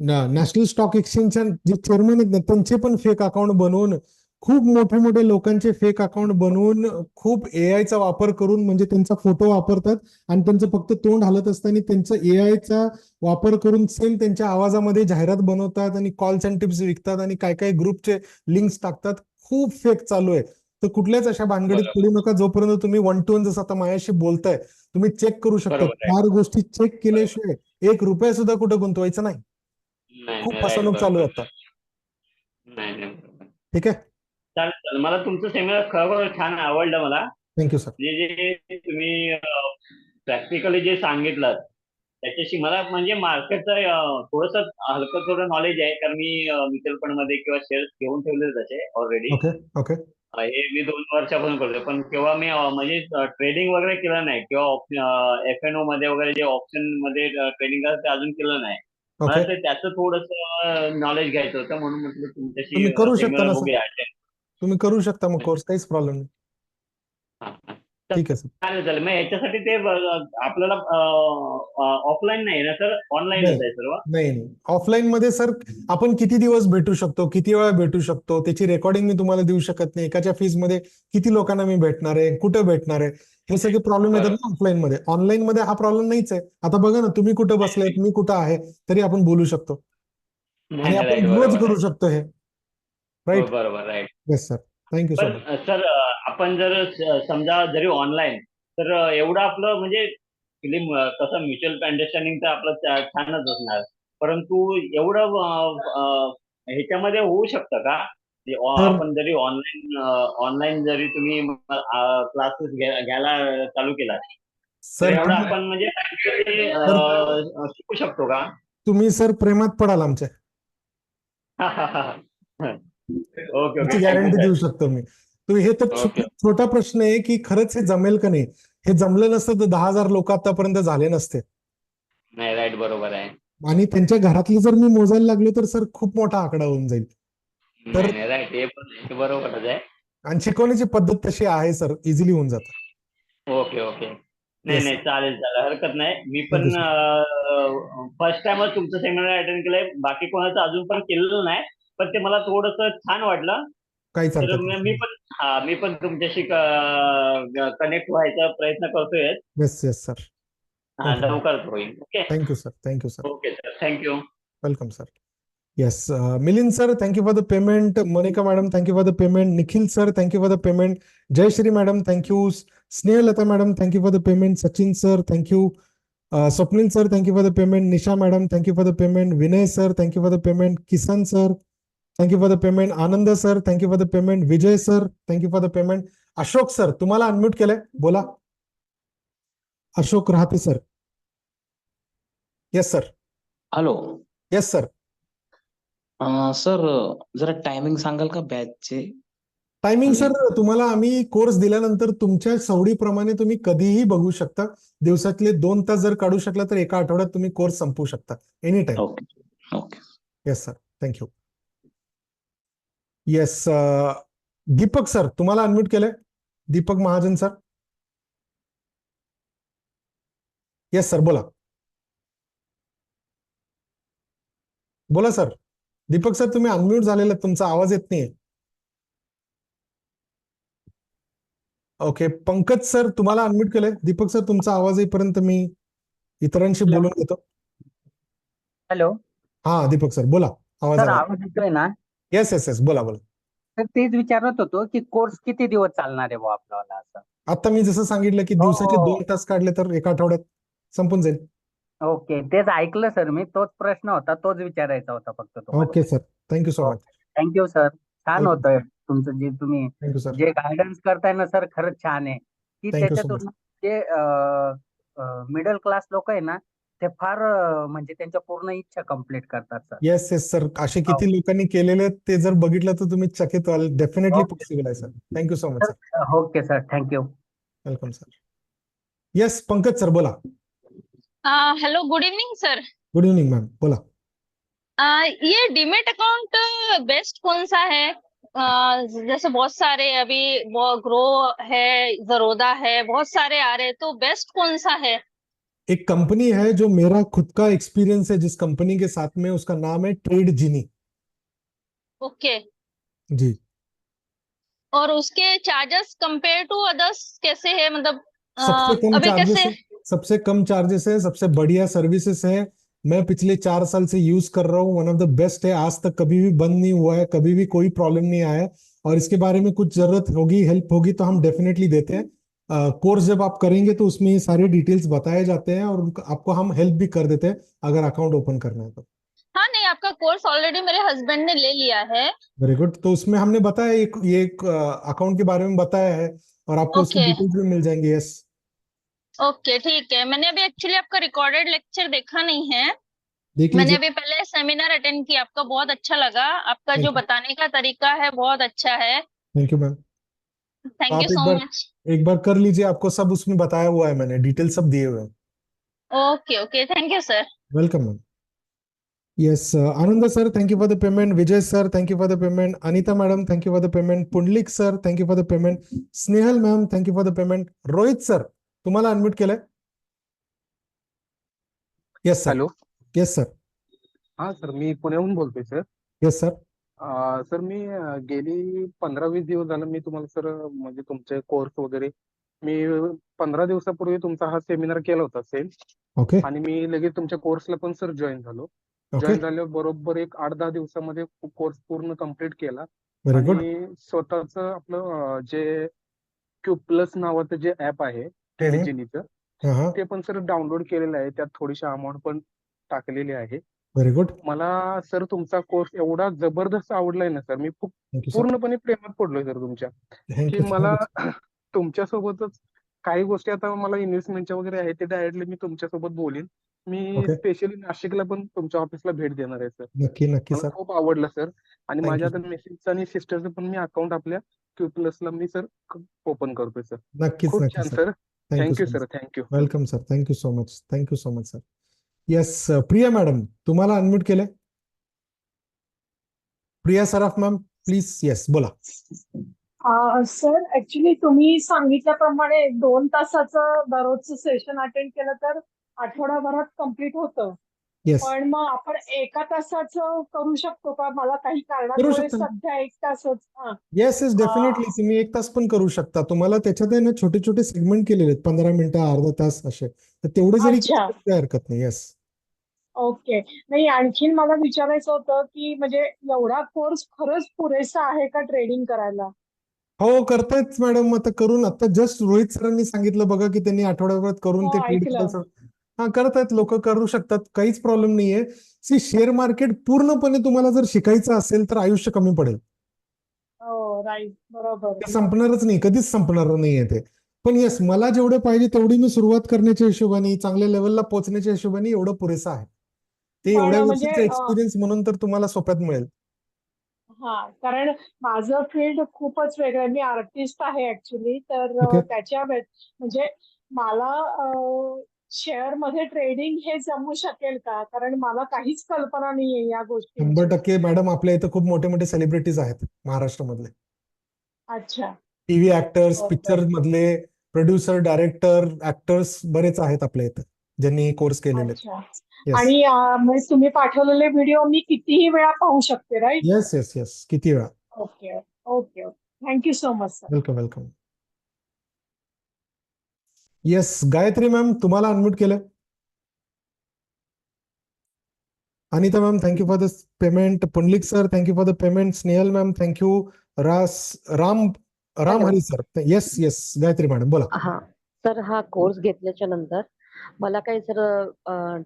नॅशनल स्टॉक एक्सचेंजच्या जे चेअरमन आहेत ना, त्यांचे पण फेक अकाउंट बनवून, खूप मोठे मोठे लोकांचे फेक अकाउंट बनवून, खूप AI चा वापर करून, म्हणजे त्यांचा फोटो वापरतात आणि त्यांचं फक्त तोंड हलत असतं आणि त्यांचं AI चा वापर करून सेम त्यांच्या आवाजामध्ये जाहिरात बनवतात आणि कॉल्स अँड टिप्स विकतात आणि काय काय ग्रुपचे लिंक्स टाकतात. खूप फेक चालू आहे. तर कुठल्याच अशा भानगडीत बरोबर पडू नका. जोपर्यंत तुम्ही 1 to 1 जसं आता माझ्याशी बोलताय, तुम्ही चेक करू शकता. बरोबर आहे. 4 गोष्टी चेक केल्याशिवाय 1 रुपया सुद्धा कुठं गुंतवायचं नाही. नाही खूप नाही राईट फसवणूक चालू बरोबर. आहे आता. नाही नाही बरोबर. ठीक आहे. चालेल चालेल. मला तुमचं सेमिनार खरोखर छान आवडलं मला. Thank you sir. जे तुम्ही प्रॅक्टिकली जे सांगितलं त्याच्याशी मला म्हणजे मार्केटचं थोडंसं हलकं थोडं नॉलेज आहे. कारण मी म्युच्युअल फंड मध्ये किंवा शेअर्स घेऊन ठेवले त्याचे ऑलरेडी. ओके ओके हे मी 2 वर्षापासून करतोय. पण केव्हा मी म्हणजे ट्रेडिंग वगैरे केलं नाही किंवा FNO मध्ये वगैरे जे ऑप्शन मध्ये ट्रेडिंग करतात ते अजून केलं नाही. मला ओके. ते त्याचं थोडंसं नॉलेज घ्यायचं होतं म्हणून म्हटलं तुमच्याशी तुम्ही करू शकता सेमिनार ना सर, बघूया. तुम्ही करू शकता मग कोर्स, काहीच प्रॉब्लेम नाही. हा, हा. ठीक आहे सर. चालेल चालेल. मग याच्यासाठी ते आपल्याला ऑफलाईन नाही ना सर, ऑनलाईनच नाही आहे सर्व? नाही नाही, ऑफलाईन मध्ये सर आपण किती दिवस भेटू शकतो, किती वेळा भेटू शकतो, त्याची रेकॉर्डिंग मी तुम्हाला देऊ शकत नाही. एकाच्या फीस मध्ये किती लोकांना मी भेटणार आहे, कुठं भेटणार आहे, हे सगळे प्रॉब्लेम येतात ना ऑफलाईन मध्ये. ऑनलाईन मध्ये हा प्रॉब्लेम नाहीच आहे. आता बघा ना, तुम्ही कुठं बसलेत, मी कुठं आहे, तरी आपण बोलू शकतो नाही आणि नाही आपण राईट रोज बरोबर करू आहे. शकतो हे. हो राईट. बरोबर right. Yes sir, thank you so पण मच. सर आपण जर समजा जरी ऑनलाईन तर एवढं आपलं म्हणजे फिलिम कसं म्युच्युअल अंडरस्टँडिंग तर आपलं छानच असणार. परंतु एवढं ह्याच्यामध्ये होऊ शकतं का? आपण जरी ऑनलाईन जरी तुम्ही क्लासेस घ्यायला चालू केला तर सर एवढं आपण म्हणजे शिकू शकतो का? तुम्ही सर प्रेमात पडाल आमच्या, ओके याची ओके. थँक्यू गॅरंटी देऊ सर. शकतो मी. तुम्ही हे तर ओके. छोटा प्रश्न आहे की खरंच हे जमेल का नाही. हे जमलं नसतं तर 10,000 लोक आतापर्यंत झाले नसते. नाही राईट बरोबर आहे. आणि त्यांच्या घरातली जर मी मोजायला लागलो तर सर खूप मोठा आकडा होऊन जाईल. तर नाही नाही राईट. हे पण बरोबरच आहे. आणि शिकवण्याची पद्धत तशी आहे सर, इझिली होऊन जातं. Okay okay. नाही येस नाही सर, चालेल चालेल, हरकत नाही. मी थँक्यू पण सर. फर्स्ट टाइमच तुमचं सेमिनार अटेंड केलंय. बाकी कोणाचं अजून पण केलेलं नाही. पण ते मला थोडंसं छान वाटलं. काहीच तर हरकत मी पण तुमच्याशी कनेक्ट व्हायचा प्रयत्न करतोय. Yes yes sir. लवकरच होईल. Okay thank you sir, thank you sir. Okay sir. Thank you. Welcome sir. Yes, Milind sir, thank you for the payment. Monica madam, thank you for the payment. Nikhil sir, thank you for the payment. Jay Shri madam, thank you. Snehalata madam, thank you for the payment. Sachin sir, thank you. Swapnil sir, thank you for the payment. Nisha madam, thank you for the payment. Vinay sir, thank you for the payment. Kisan sir, thank you for the payment. Ananda sir, thank you for the payment. Vijay sir, thank you for the payment. Ashok sir, तुम्हाला unmute केलंय, बोला. अशोक राहते sir. Yes sir. Hello. Yes sir. Sir जरा timing सांगाल का बॅचचे? Timing sir तुम्हाला आम्ही course दिल्यानंतर तुमच्या सवडीप्रमाणे तुम्ही कधीही बघू शकता. दिवसातले 2 तास जर काढू शकला तर एका आठवड्यात तुम्ही कोर्स संपवू शकता any time. Okay okay. Yes sir, thank you. Yes Deepak sir, तुम्हाला अनम्यूट केलंय. Deepak Mahajan sir. Yes sir, बोला. बोला सर. दीपक सर तुम्ही अनम्यूट झालेला, तुमचा आवाज येत नाहीये. ओके, पंकज सर तुम्हाला अनम्यूट केलंय. दीपक सर तुमचा आवाज येईपर्यंत मी इतरांशी बोलून घेतो. हॅलो. हा दीपक सर बोला. आवाज सर आला. आवाज येतोय ना? येस येस येस, बोला बोला. तर तेच विचारत होतो की कोर्स किती दिवस चालणार आहे बुवा आपल्याला असं. आता मी जसं सांगितलं की दिवसाचे 2 तास काढले तर एका आठवड्यात संपून जाईल. ओके, तेच ऐकलं सर मी. तोच प्रश्न होता, तोच विचारायचा होता फक्त तुम्हाला. Okay sir, thank you so much. Thank you sir. छान Welcome. होतंय तुमचं जे तुम्ही थँक्यू सर. जे गायडन्स करताय ना सर, खरंच छान आहे की Thank you so त्याच्यातून जे मिडल क्लास लोक आहे ना ते फार म्हणजे त्यांच्या पूर्ण इच्छा कम्प्लीट करतात सर. येस येस सर, असे किती लोकांनी केलेले आहेत ते जर बघितलं तर तुम्ही चकित व्हाल. Definitely Okay. पॉसिबल आहे sir. Thank you so much sir. Okay sir, thank you. Welcome sir. Yes Pankaj sir बोला. Hello, good evening sir. Good evening ma'am, बोला. ये डीमेट अकाउंट बेस्ट कौन सा है? जैसे बहुत सारे अभी ग्रो है, ज़रोदा है, बहुत सारे आ रहे हैं, तो बेस्ट कौन सा है? एक कंपनी है जो मेरा खुद का एक्सपीरियंस है जिस कंपनी के साथ में, उसका नाम है ट्रेड जिनी. ओके. जी. और उसके चार्जेस कंपेयर टू अदर्स कैसे है, मतलब सबसे कम अभी चार्जेस कैसे? है, सबसे कम चार्जेस है, सबसे बढ़िया सर्विसेज है. मैं पिछले 4 साल से यूज कर रहा हूँ. वन ऑफ द बेस्ट है. आज तक कभी भी बंद नहीं हुआ है, कभी भी कोई प्रॉब्लम नहीं आया है. और इसके बारे में कुछ जरूरत होगी, हेल्प होगी तो हम डेफिनेटली देते हैं. कोर्स जब आप करेंगे तो उसमें ये सारे डिटेल्स बताए जाते हैं और आपको हम हेल्प भी कर देते हैं अगर अकाउंट ओपन करना है तो. हाँ नहीं, आपका कोर्स ऑलरेडी मेरे हस्बैंड ने ले लिया है. Very good. तो उसमें हमने बताया ये अकाउंट के बारे में बताया है और आपको उसकी Okay. डिटेल्स भी मिल जाएंगे. यस. ओके ठीक है. मैंने अभी एक्चुअली आपका रिकॉर्डेड लेक्चर देखा नहीं है. देख मैंने लीजिए. अभी पहले सेमिनार अटेंड किया, आपका बहुत अच्छा लगा. आपका Thank जो you. बताने का तरीका है बहुत अच्छा है. Thank you ma'am. थैंक आप यू सो मच. एक बार कर लीजिए, आपको सब उसमें बताया हुआ है, मैंने डिटेल सब दिए हुए हैं. Okay okay, thank you sir. Welcome ma'am. Yes Anand sir, thank you for the payment. Vijay sir, thank you for the payment. Anita madam, thank you for the payment. Pundalik sir, thank you for the payment. Snehal ma'am, thank you for the payment. Rohit sir तुम्हाला unmute केलंय. Yes sir. Hello. Yes sir. हा sir, मी पुण्याहून बोलतोय sir. Yes sir. Sir मी गेली 15-20 दिवस झालं मी तुम्हाला sir म्हणजे तुमचे कोर्स वगैरे मी 15 दिवसापूर्वी तुमचा हा सेमिनार केला होता सेल. ओके. आणि मी लगेच तुमच्या कोर्सला पण सर जॉईन झालो. ओके. जॉईन झाल्यावर बरोबर एक 8-10 दिवसामध्ये कोर्स पूर्ण कम्प्लीट केला. Very good. आणि स्वतःच आपलं जे क्यू प्लस नावाचं जे ऍप आहे ट्रेड जिनीचं हा. ते पण सर डाउनलोड केलेलं आहे. त्यात थोडीशी अमाऊंट पण टाकलेली आहे. Very good. मला सर तुमचा कोर्स एवढा जबरदस्त आवडलाय ना सर, मी खूप थँक्यू सर. पूर्णपणे प्रेमात पडलोय सर तुमच्या, की थँक्यू. मला तुमच्यासोबतच काही गोष्टी आता मला इन्व्हेस्टमेंटच्या वगैरे आहेत ते डायरेक्टली मी तुमच्यासोबत बोलीन. मी ओके. स्पेशली नाशिकला पण तुमच्या ऑफिसला भेट देणार आहे सर. नक्की नक्की मला सर. खूप आवडलं सर. आणि Thank माझ्या you. आता मिसेसचं आणि सिस्टरचं पण मी अकाउंट आपल्या क्यू प्लसला मी सर ओपन करतोय सर. नक्कीच खूप नक्की छान sir. Sir. Thank you thank you so sir. Much. Thank you. Welcome sir. Thank you so much. Thank you so much sir. Yes Priya madam तुम्हाला अनम्यूट केलंय. प्रिया सराफ मॅम प्लीज. येस बोला. सर ऍक्च्युली तुम्ही सांगितल्याप्रमाणे 2 तासाचं दररोजचं सेशन अटेंड केलं तर आठवड्याभरात कम्प्लीट होतं. येस. पण मग आपण 1 तासाचं करू शकतो का? मला काही करू कारणांमुळे शकता. सध्या 1 तासच येस येस डेफिनेटली तुम्ही 1 तास पण करू शकता. तुम्हाला त्याच्यात आहे ना छोटे छोटे सेगमेंट केलेले आहेत 15 मिनिटं अर्धा तास असे, तर तेवढे जरी अच्छा. केले तरी काही हरकत नाही. येस. ओके. नाही आणखीन मला विचारायचं होतं की म्हणजे एवढा कोर्स खरंच पुरेसा आहे का ट्रेडिंग करायला? हो करतायत मॅडम. आता करून आता जस्ट रोहित सरांनी सांगितलं बघा की त्यांनी आठवड्याभरात करून हो ते ट्रेड ऐकलं. करायचं. हा करतायत लोक, करू शकतात, काहीच प्रॉब्लेम नाहीये. सी शेअर मार्केट पूर्णपणे तुम्हाला जर शिकायचं असेल तर आयुष्य कमी पडेल. हो राईट, बरोबर. ते संपणारच नाही, कधीच संपणार नाहीये ते. पण येस, मला जेवढे पाहिजे तेवढी मी सुरुवात करण्याच्या हिशोबाने, चांगल्या लेवलला पोहोचण्याच्या हिशोबाने एवढं पुरेसं आहे. ते पण एवढ्या म्हणजे वर्षाचा एक्सपिरियन्स म्हणून तर तुम्हाला सोप्यात मिळेल. हा, कारण माझं फील्ड खूपच वेगळं आहे. मी आर्टिस्ट आहे ऍक्च्युली. तर ओके. म्हणजे मला शेअर मध्ये ट्रेडिंग हे जमू शकेल का? कारण मला काहीच कल्पना नाहीये या गोष्टींची. 100% मॅडम, आपल्या इथं खूप मोठे मोठे सेलिब्रिटीज आहेत महाराष्ट्रामधले. अच्छा. TV actors, okay. पिक्चर मधले प्रोड्युसर, डायरेक्टर, ऍक्टर्स बरेच आहेत आपल्या इथं ज्यांनी कोर्स केलेले. अच्छा. येस आणि म्हणजे तुम्ही पाठवलेले व्हिडिओ मी कितीही वेळा पाहू शकते, राईट? येस येस येस, किती वेळा. Okay okay okay. Thank you so much sir. Welcome welcome. Yes Gayatri ma'am, तुम्हाला अनम्यूट केलं. Anita ma'am, thank you for the payment. Pundalik sir, thank you for the payment. Snehal ma'am, thank you. Ram hello. Hari sir, yes yes. Gayatri madam बोला. हा sir, हा course घेतल्याच्या नंतर मला काही sir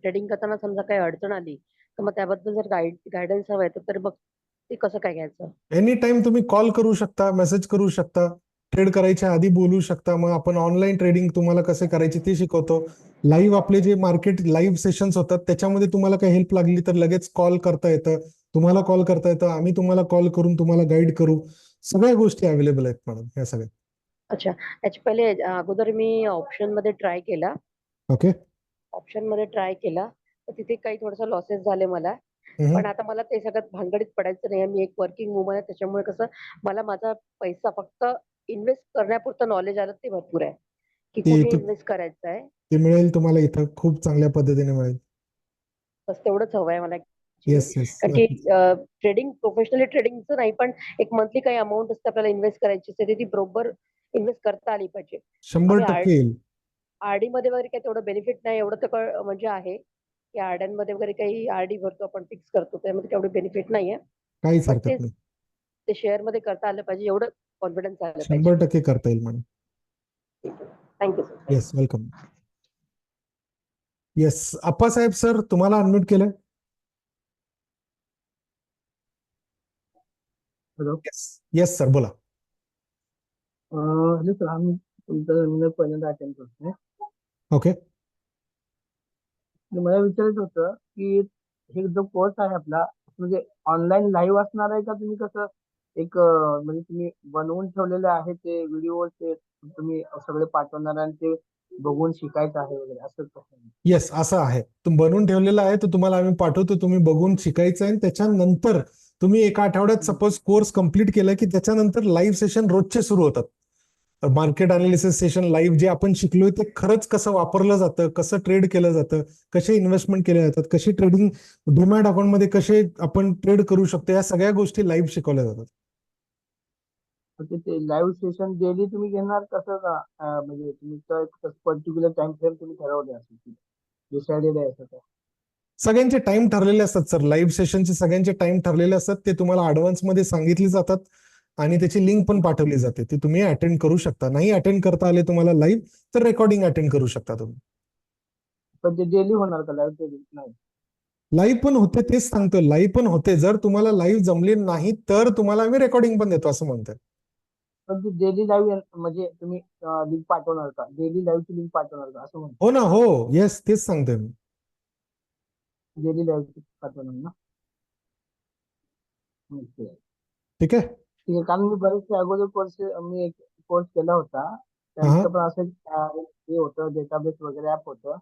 trading करताना समजा काही अडचण आली तर मग त्याबद्दल जर गायडन्स हवं आहे तर मग ते कसं काय घ्यायचं? एनी टाइम तुम्ही कॉल करू शकता, मेसेज करू शकता, ट्रेड करायच्या आधी बोलू शकता. मग आपण ऑनलाईन ट्रेडिंग तुम्हाला कसे करायचे ते शिकवतो. लाईव्ह आपले जे मार्केट लाईव्ह सेशन्स होतात त्याच्यामध्ये तुम्हाला काही हेल्प लागली तर लगेच कॉल करता येतं, तुम्हाला कॉल करता येतं, आम्ही तुम्हाला कॉल करून तुम्हाला गाईड करू. सगळ्या गोष्टी अवेलेबल आहेत मॅडम या सगळ्या. अच्छा, याच्या पहिले अगोदर मी ऑप्शन मध्ये ट्राय केला. ओके. ऑप्शन मध्ये ट्राय केला तर तिथे काही थोडंसं लॉसेस झाले मला. पण आता मला ते सगळ्यात भानगडीत पडायचं नाही. मी एक वर्किंग वुमन आहे, त्याच्यामुळे कसं मला माझा पैसा फक्त इन्व्हेस्ट करण्यापुरतं नॉलेज आलं ते भरपूर आहे की कुठे ते इन्व्हेस्ट करायचं आहे. ते मिळेल तुम्हाला इथं, खूप चांगल्या पद्धतीने मिळेल. बस तेवढंच हवं आहे मला. येस येस, कारण की ट्रेडिंग प्रोफेशनली ट्रेडिंगचं नाही, पण एक मंथली काही अमाऊंट असते आपल्याला इन्व्हेस्ट करायची असते, ती बरोबर इन्व्हेस्ट करता आली पाहिजे. 100% येईल. आरडी मध्ये वगैरे काही तेवढं बेनिफिट नाही, एवढं तर म्हणजे आहे की आरड्यांमध्ये वगैरे काही आरडी भरतो आपण, फिक्स करतो, त्यामध्ये तेवढं बेनिफिट नाहीये. काहीच पण हरकत नाही. ते शेअर मध्ये करता आलं पाहिजे, एवढं कॉन्फिडन्स आलं पाहिजे. 100% करता येईल madam. Thank you sir. Yes, welcome. Yes, Appasaheb sir, तुम्हाला अनम्यूट केलंय. हॅलो. येस सर, बोला. हॅलो सर, आम्ही तुमचा सेमिनार पहिल्यांदा अटेंड करतोय. ओके. मला विचारायचं होतं की हे जो कोर्स आहे आपला, म्हणजे ऑनलाईन लाईव्ह असणार आहे का? तुम्ही कसं एक म्हणजे तुम्ही बनवून ठेवलेले आहे ते व्हिडिओ, ते तुम्ही सगळे पाठवणार आणि ते बघून शिकायचं आहे वगैरे असं कसं? येस, असं आहे. तुम्ही बनवून ठेवलेलं आहे, तर तुम्हाला आम्ही पाठवतो, तुम्ही बघून शिकायचं आहे. त्याच्यानंतर तुम्ही एका आठवड्यात सपोज कोर्स कंप्लीट केला की त्याच्यानंतर लाईव्ह सेशन रोजचे सुरू होतात. मार्केट अनालिसिस सेशन लाईव्ह जे आपण शिकलोय ते खरंच कसं वापरलं जातं, कसं ट्रेड केलं जातं, कसे इन्व्हेस्टमेंट केले जातात, कशी ट्रेडिंग डिमॅट अकाउंटमध्ये कसे आपण ट्रेड करू शकतो, या सगळ्या गोष्टी लाईव्ह शिकवल्या जातात. ते लाईव्ह सेशन डेली तुम्ही घेणार कसं का? म्हणजे तुम्ही पर्टिक्युलर टाइम फ्रेम तुम्ही ठरवले असेल, डिसाइडेड आहे असं? सगळ्यांचे टाइम ठरलेले असतात सर, लाईव्ह सेशनचे सगळ्यांचे टाइम ठरलेले असतात. ते तुम्हाला ऍडव्हान्स मध्ये सांगितले जातात आणि त्याची लिंक पण पाठवली जाते. ती तुम्ही अटेंड करू शकता. नाही अटेंड करता आले तुम्हाला लाईव्ह, तर रेकॉर्डिंग अटेंड करू शकता तुम्ही. पण ते डेली होणार का लाईव्ह? नाही, लाईव्ह पण होते, तेच सांगतो, लाईव्ह पण होते. जर तुम्हाला लाईव्ह जमले नाही तर तुम्हाला आम्ही रेकॉर्डिंग पण देतो असं म्हणतोय. पण ती डेली लाईव्ह म्हणजे तुम्ही लिंक पाठवणार का? डेली लाईव्हची लिंक पाठवणार का असं म्हणतो? हो ना, हो, येस, तेच सांगतोय मी. डेली लाईव्ह पाठवणार ना? ठीक आहे. ठीक आहे. कारण मी बरेचसे अगोदर मी एक कोर्स केला होता, त्यांचं पण असं हे होतं, डेटाबेस वगैरे ऍप होतं.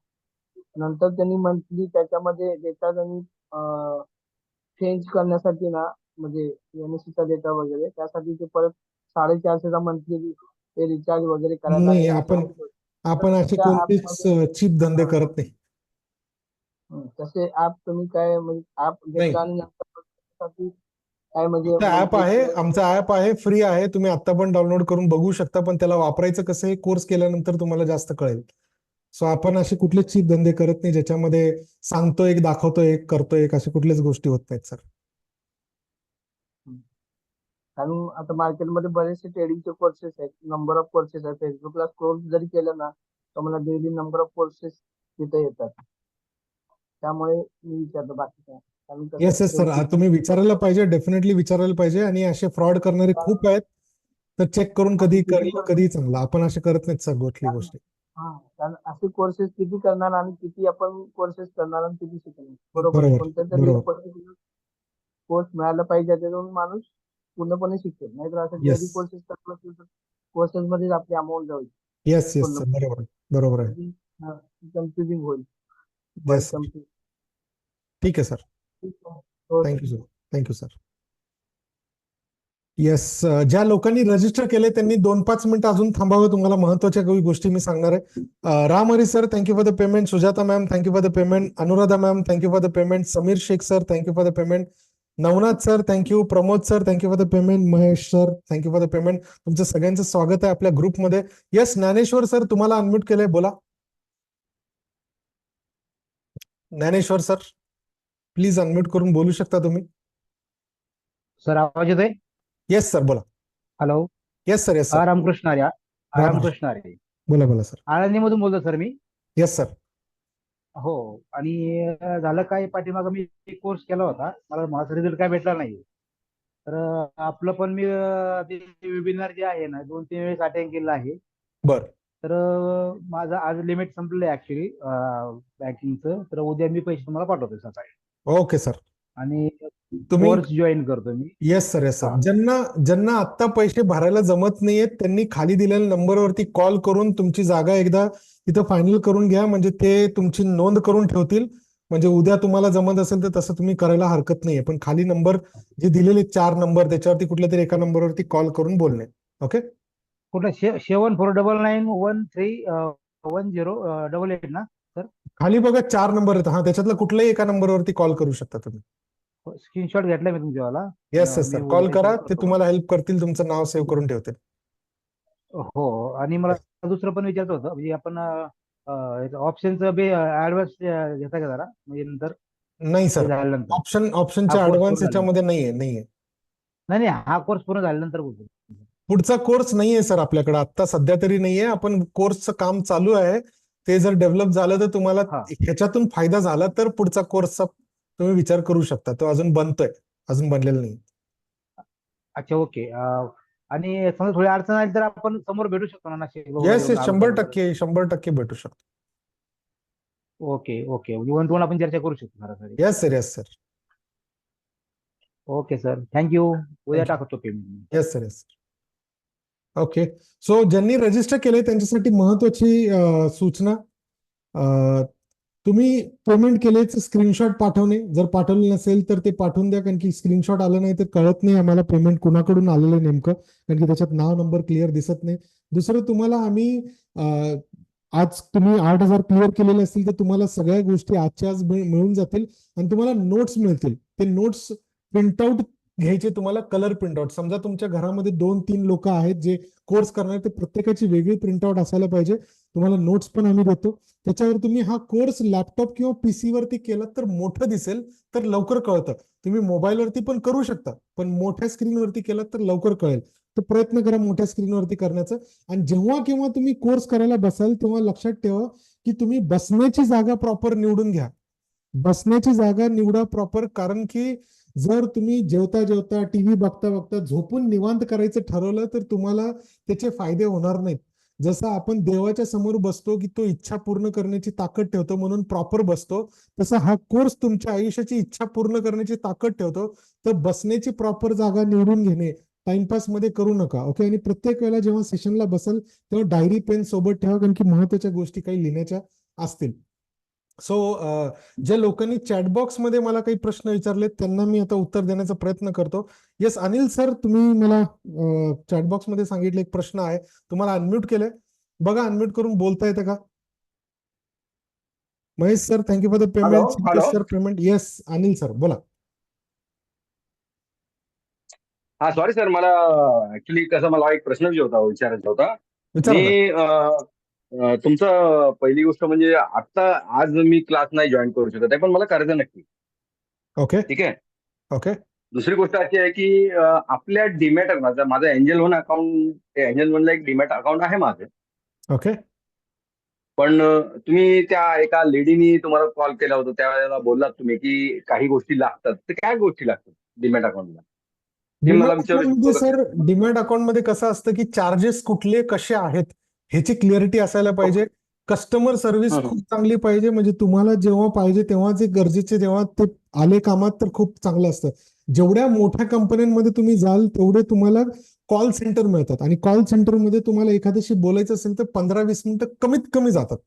नंतर त्यांनी मंथली त्याच्यामध्ये डेटा त्यांनी चेंज करण्यासाठी ना, म्हणजे एनएससीचा डेटा वगैरे त्यासाठी ते परत 450चा मंथली ते रिचार्ज वगैरे करायला नाही, लागेल. आपण असे कोणतेच चीप धंदे करत नाही. तसे ऍप तुम्ही काय म्हणजे ऍप घेतला आणि नंतर काय म्हणजे ऍप आहे, आमचा ऍप आहे, फ्री आहे, तुम्ही आता पण डाउनलोड करून बघू शकता. पण त्याला वापरायचं कसं हे कोर्स केल्यानंतर तुम्हाला जास्त कळेल. सो आपण असे कुठलेच चीप धंदे करत नाही ज्याच्यामध्ये सांगतो एक, दाखवतो एक, करतो एक, अशा कुठल्याच गोष्टी होत नाहीत सर. कारण आता मार्केटमध्ये बरेचसे ट्रेडिंगचे कोर्सेस आहेत, नंबर ऑफ कोर्सेस आहेत. फेसबुकला स्क्रोल जरी केलं ना तर मला डेली नंबर ऑफ कोर्सेस तिथे येतात. त्यामुळे मी विचारतो, बाकी काय. कारण कसं येस येस सर, OTP तुम्ही विचारायला पाहिजे, डेफिनेटली विचारायला पाहिजे. आणि असे फ्रॉड करणारे खूप आहेत, तर चेक करून कधी करेल कधी चांगलं. आपण असे करत नाहीत सर कुठली गोष्टी. हा, कारण असे कोर्सेस किती करणार आणि किती आपण कोर्सेस करणार आणि किती शिकणार. बरोबर आहे. बरोबर कोणत्या तरी बरोबर. पर्टिक्युलर कोर्स मिळायला पाहिजे, त्याच्यातून माणूस पूर्णपणे शिकेल. नाहीतर असं येस जरी कोर्सेस करत असेल तर कोर्सेस मध्येच आपली अमाऊंट जाईल. येस येस सर, बरोबर बरोबर आहे. कन्फ्युजिंग होईल. येस सर, ठीक आहे सर, हो thank you sir, thank you sir. Yes, ज्या लोकांनी रजिस्टर केले त्यांनी 2-5 मिनिटं अजून थांबावं. तुम्हाला महत्वाच्या काही गोष्टी मी सांगणार आहे. Ram Hari sir, thank you for the payment. Sujata ma'am, thank you for the payment. Anuradha ma'am, thank you for the payment. Sameer Shaikh sir, thank you for the payment. Navnath sir, thank you. Pramod sir, thank you for the payment. Mahesh sir, thank you for the payment. तुमचं सगळ्यांचं स्वागत आहे आपल्या ग्रुपमध्ये. Yes, Dnyaneshwar sir, तुम्हाला unmute केलंय, बोला. Dnyaneshwar sir, please unmute करून बोलू शकता तुम्ही. सर आवाज येतोय? येस सर, बोला. Hello. Yes sir, yes sir. Ramakrishna Hari. Ramakrishna Hari. बोला बोला सर. आळंदीमधून बोलतो सर मी. Yes sir. हो. आणि झालं काय, पाठीमागं मी एक कोर्स केला होता, मला माझा रिझल्ट काय भेटला नाही. तर आपलं पण मी वेबिनार जे आहे ना 2-3 वेळेस अटेंड केलं आहे. बर. तर माझं आज लिमिट संपलेलं आहे ऍक्च्युली बँकिंगचं. तर उद्या मी पैसे तुम्हाला पाठवतो सकाळी. Okay sir. आणि तुम्ही कोर्स जॉईन करतो मी. Yes sir, yes sir. ज्यांना आत्ता पैसे भरायला जमत नाहीयेत त्यांनी खाली दिलेल्या नंबरवरती कॉल करून तुमची जागा एकदा तिथं फायनल करून घ्या. म्हणजे ते तुमची नोंद करून ठेवतील. म्हणजे उद्या तुम्हाला जमत असेल तर तसं तुम्ही करायला हरकत नाहीये. पण खाली नंबर जे दिलेले 4 नंबर, त्याच्यावरती कुठल्या तरी एका नंबरवरती कॉल करून बोलणे. ओके. कुठलं 7499131088 ना सर? खाली बघा 4 नंबर आहेत. हा, त्याच्यातला कुठल्याही एका नंबरवरती कॉल करू शकता तुम्ही. स्क्रीनशॉट घेतलाय मी तुमच्यावाला. येस येस सर, कॉल करा, ते तुम्हाला हेल्प करतील, तुमचं नाव सेव्ह करून ठेवतील. हो. आणि मला दुसरं पण विचारत होतं, म्हणजे आपण ऑप्शनचं ऍडव्हान्स घेता का जरा, म्हणजे नंतर नाही सर, झाल्यानंतर ऑप्शनचे हा कोर्स ऍडव्हान्स पूर्ण याच्यामध्ये नाहीये. नाही हा कोर्स पूर्ण झाल्यानंतर बोलतो. पुढचा कोर्स नाहीये सर आपल्याकडे, आता सध्या तरी नाहीये. आपण कोर्सचं काम चालू आहे. ते जर डेव्हलप झालं तर तुम्हाला ह्याच्यातून फायदा झाला तर पुढचा कोर्सचा तुम्ही विचार करू शकता. तो अजून बनतोय, अजून बनलेला नाही. अच्छा, ओके. आणि समजा थोडी अडचण आली तर आपण समोर भेटू शकतो ना नाशिकला येस वगैरे, 100% भेटू शकतो. Okay okay. म्हणजे 1-to-1 आपण चर्चा करू शकतो सरासरी. Yes sir, yes sir. Okay sir, thank you. उद्या टाकतो payment. Yes sir, yes. Okay. So ज्यांनी रजिस्टर केले त्यांच्यासाठी महत्वाची सूचना, तुम्ही पेमेंट केल्याचं स्क्रीनशॉट पाठवणे. जर पाठवले नसेल तर ते पाठवून द्या, कारण की स्क्रीनशॉट आलं नाही तर कळत नाही आम्हाला पेमेंट कुणाकडून आलेलं आहे नेमकं, कारण की त्याच्यात नाव नंबर क्लिअर दिसत नाही. दुसरं, तुम्हाला आम्ही आज तुम्ही 8,000 क्लिअर केलेले असतील तर तुम्हाला सगळ्या गोष्टी आजच्या आज मिळून जातील आणि तुम्हाला नोट्स मिळतील. ते नोट्स प्रिंटआउट घ्यायचे, तुम्हाला कलर प्रिंटआउट. समजा तुमच्या घरामध्ये 2-3 लोक आहेत जे कोर्स करणार, तर प्रत्येकाची वेगळी प्रिंटआउट असायला पाहिजे. तुम्हाला नोट्स पण आम्ही देतो. त्याच्यावर तुम्ही हा कोर्स लॅपटॉप किंवा पीसी वरती केला तर मोठं दिसेल, तर लवकर कळतं. तुम्ही मोबाईलवरती पण करू शकता, पण मोठ्या स्क्रीनवरती केला तर लवकर कळेल. तर प्रयत्न करा मोठ्या स्क्रीनवरती करण्याचा. आणि जेव्हा केव्हा तुम्ही कोर्स करायला बसाल तेव्हा लक्षात ठेवा की तुम्ही बसण्याची जागा प्रॉपर निवडून घ्या. बसण्याची जागा निवडा प्रॉपर, कारण की जर तुम्ही जेवता जेवता टीव्ही बघता बघता झोपून निवांत करायचं ठरवलं तर तुम्हाला त्याचे फायदे होणार नाहीत. जसं आपण देवाच्या समोर बसतो की तो इच्छा पूर्ण करण्याची ताकद ठेवतो म्हणून प्रॉपर बसतो, तसं हा कोर्स तुमच्या आयुष्याची इच्छा पूर्ण करण्याची ताकद ठेवतो. तर बसण्याची प्रॉपर जागा निवडून घेणे, टाइमपास मध्ये करू नका. ओके. आणि प्रत्येक वेळेला जेव्हा सेशनला बसाल तेव्हा डायरी पेन सोबत ठेवा, कारण की महत्वाच्या गोष्टी काही लिहिण्याच्या असतील. सो ज्या लोकांनी चॅटबॉक्स मध्ये मला काही प्रश्न विचारलेत त्यांना मी आता उत्तर देण्याचा प्रयत्न करतो. येस अनिल सर, तुम्ही मला चॅटबॉक्स मध्ये सांगितले एक प्रश्न आहे, तुम्हाला अनम्यूट केलंय, बघा अनम्यूट करून बोलता येतं का? Mahesh sir, thank you for the payment. Sir payment. Yes Anil sir, बोला. हा सॉरी सर, मला ऍक्च्युली कसं मला एक प्रश्न विचारायचा होता. मी तुमचं पहिली गोष्ट म्हणजे आता आज मी क्लास नाही जॉईन करू शकत आहे, पण मला करायचं नक्की. ओके. ठीक आहे. ओके. दुसरी गोष्ट अशी आहे की आपल्या डीमॅट माझं एंजल वन अकाउंट, एंजल वनला एक डीमॅट अकाउंट आहे माझं. ओके. पण तुम्ही त्या एका लेडीनी तुम्हाला कॉल केला होता त्यावेळेला बोललात तुम्ही की काही गोष्टी लागतात, तर काय गोष्टी लागतात डीमॅट अकाउंटला? ते मला विचारू शकतो का? सर डिमॅट अकाउंट मध्ये कसं असतं की चार्जेस कुठले कसे आहेत ह्याची क्लिअरिटी असायला पाहिजे. कस्टमर सर्व्हिस खूप चांगली पाहिजे, म्हणजे तुम्हाला जेव्हा पाहिजे तेव्हा जे गरजेचे जेव्हा ते आले कामात तर खूप चांगलं असतं. जेवढ्या मोठ्या कंपन्यांमध्ये तुम्ही जाल तेवढे तुम्हाला कॉल सेंटर मिळतात, आणि कॉल सेंटरमध्ये तुम्हाला एखाद्याशी बोलायचं असेल तर 15-20 मिनिटं कमीत कमी जातात,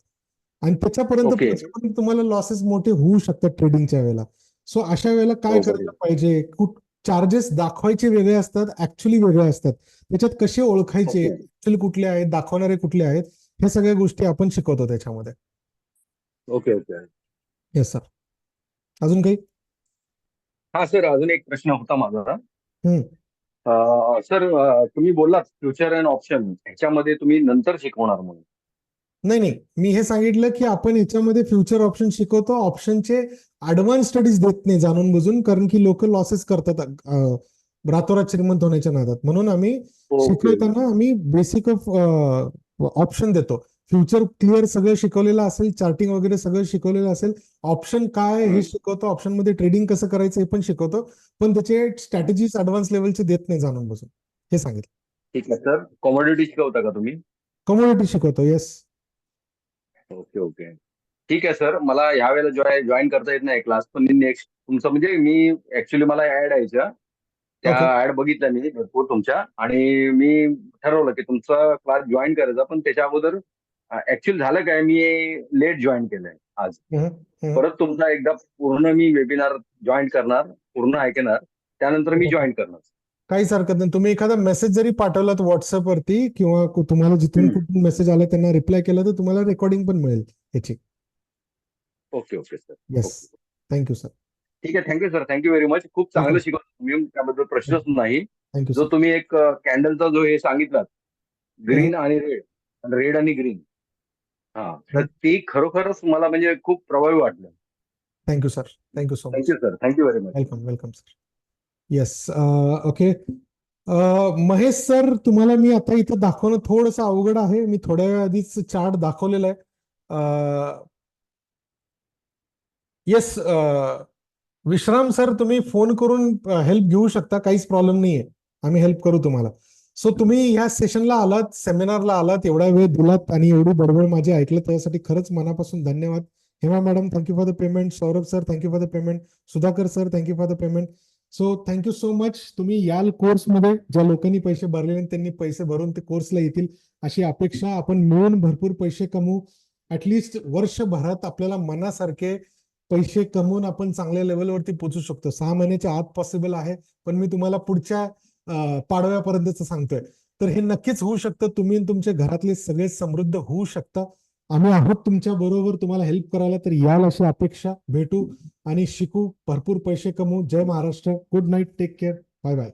आणि त्याच्यापर्यंत ओके. पोहोचेपर्यंत तुम्हाला लॉसेस मोठे होऊ शकतात ट्रेडिंगच्या वेळेला. सो अशा वेळेला काय करायला पाहिजे, चार्जेस दाखवायचे वेगळे असतात, ऍक्च्युली वेगळे असतात. त्याच्यात कसे ओळखायचे, ऍक्च्युअली कुठले आहेत, दाखवणारे कुठले आहेत, ह्या सगळ्या गोष्टी आपण शिकवतो त्याच्यामध्ये. Okay okay. Yes sir. अजून काही? हा सर, अजून एक प्रश्न होता माझा. हम्म. सर तुम्ही बोललात फ्युचर अँड ऑप्शन ह्याच्यामध्ये तुम्ही नंतर शिकवणार म्हणून. नाही, मी हे सांगितलं की आपण याच्यामध्ये फ्युचर ऑप्शन शिकवतो, ऑप्शनचे ऍडव्हान्स स्टडीज देत नाही जाणून बुजून, कारण की लोक लॉसेस करतात रातोरात श्रीमंत होण्याच्या नादात. म्हणून आम्ही शिकवताना आम्ही बेसिक ऑफ ऑप्शन देतो. फ्युचर क्लिअर सगळं शिकवलेलं असेल, चार्टिंग वगैरे सगळं शिकवलेलं असेल. ऑप्शन काय हे शिकवतो, ऑप्शन मध्ये ट्रेडिंग कसं करायचं हे पण शिकवतो, पण त्याचे स्ट्रॅटेजीज ऍडव्हान्स लेवलचे देत नाही जाणून बुजून, हे सांगितलं. ठीक आहे सर. कमोडिटी शिकवता का तुम्ही? कमोडिटी शिकवतो. येस. Okay okay. ठीक आहे सर. मला यावेळेला जॉईन करता येत नाही क्लास, पण मी नेक्स्ट तुमचं म्हणजे मी ऍक्च्युली मला ऍड यायच्या, त्या ऍड बघितल्या मी भरपूर तुमच्या, आणि मी ठरवलं की तुमचा क्लास जॉईन करायचा. पण त्याच्या अगोदर ऍक्च्युअली झालं काय, मी लेट जॉईन केलंय आज. परत तुमचा एकदा पूर्ण मी वेबिनार जॉईन करणार, पूर्ण ऐकणार, त्यानंतर मी जॉईन करणार. काहीच हरकत नाही. तुम्ही एखादा मेसेज जरी पाठवलात व्हॉट्सअपवरती किंवा तुम्हाला जिथून कुठून मेसेज आला त्यांना रिप्लाय केला तर तुम्हाला रेकॉर्डिंग पण मिळेल याची. Okay okay sir. Yes. Thank you sir. ठीक आहे. Thank you sir. Thank you very much. खूप चांगलं शिकवलं तुम्ही, त्याबद्दल प्रश्नच नाही. थँक्यू जो सर. तुम्ही एक कॅन्डलचा जो हे सांगितलात, ग्रीन आणि रेड आणि ग्रीन, हा, तर ते खरोखरच मला म्हणजे खूप प्रभावी वाटलं. Thank you sir. Thank you so much. Thank you sir. Thank you very much. Welcome welcome sir. Yes. Okay. Mahesh sir, तुम्हाला मी आता इथं दाखवणं थोडंसं अवघड आहे. मी थोड्या वेळ आधीच चार्ट दाखवलेला आहे. येस. विश्राम सर, तुम्ही फोन करून हेल्प घेऊ शकता, काहीच प्रॉब्लेम नाहीये, आम्ही हेल्प करू तुम्हाला. सो तुम्ही ह्या सेशनला आलात, सेमिनारला आलात, एवढा वेळ दिलात आणि एवढी बडबड माझी ऐकलं, त्यासाठी खरंच मनापासून धन्यवाद. Hema madam, thank you for the payment. Saurabh sir, thank you for the payment. Sudhakar sir, thank you for the payment. So thank you so much. तुम्ही याल कोर्समध्ये, ज्या लोकांनी पैसे भरलेले त्यांनी पैसे भरून ते कोर्सला येतील अशी अपेक्षा. आपण मिळून भरपूर पैसे कमवू. ऍटलिस्ट वर्षभरात आपल्याला मनासारखे पैसे कमवून आपण चांगल्या लेवलवरती पोहोचू शकतो. 6 महिन्याच्या आत पॉसिबल आहे, पण मी तुम्हाला पुढच्या पाडव्यापर्यंतच सांगतोय. तर हे नक्कीच होऊ शकतं. तुम्ही तुमच्या घरातले सगळे समृद्ध होऊ शकता. आम्ही आहोत तुमच्या बरोबर तुम्हाला हेल्प करायला. तर याल अशी अपेक्षा. भेटू आणि शिकू, भरपूर पैसे कमवू. Jai Maharashtra. Good night. Take care. Bye bye.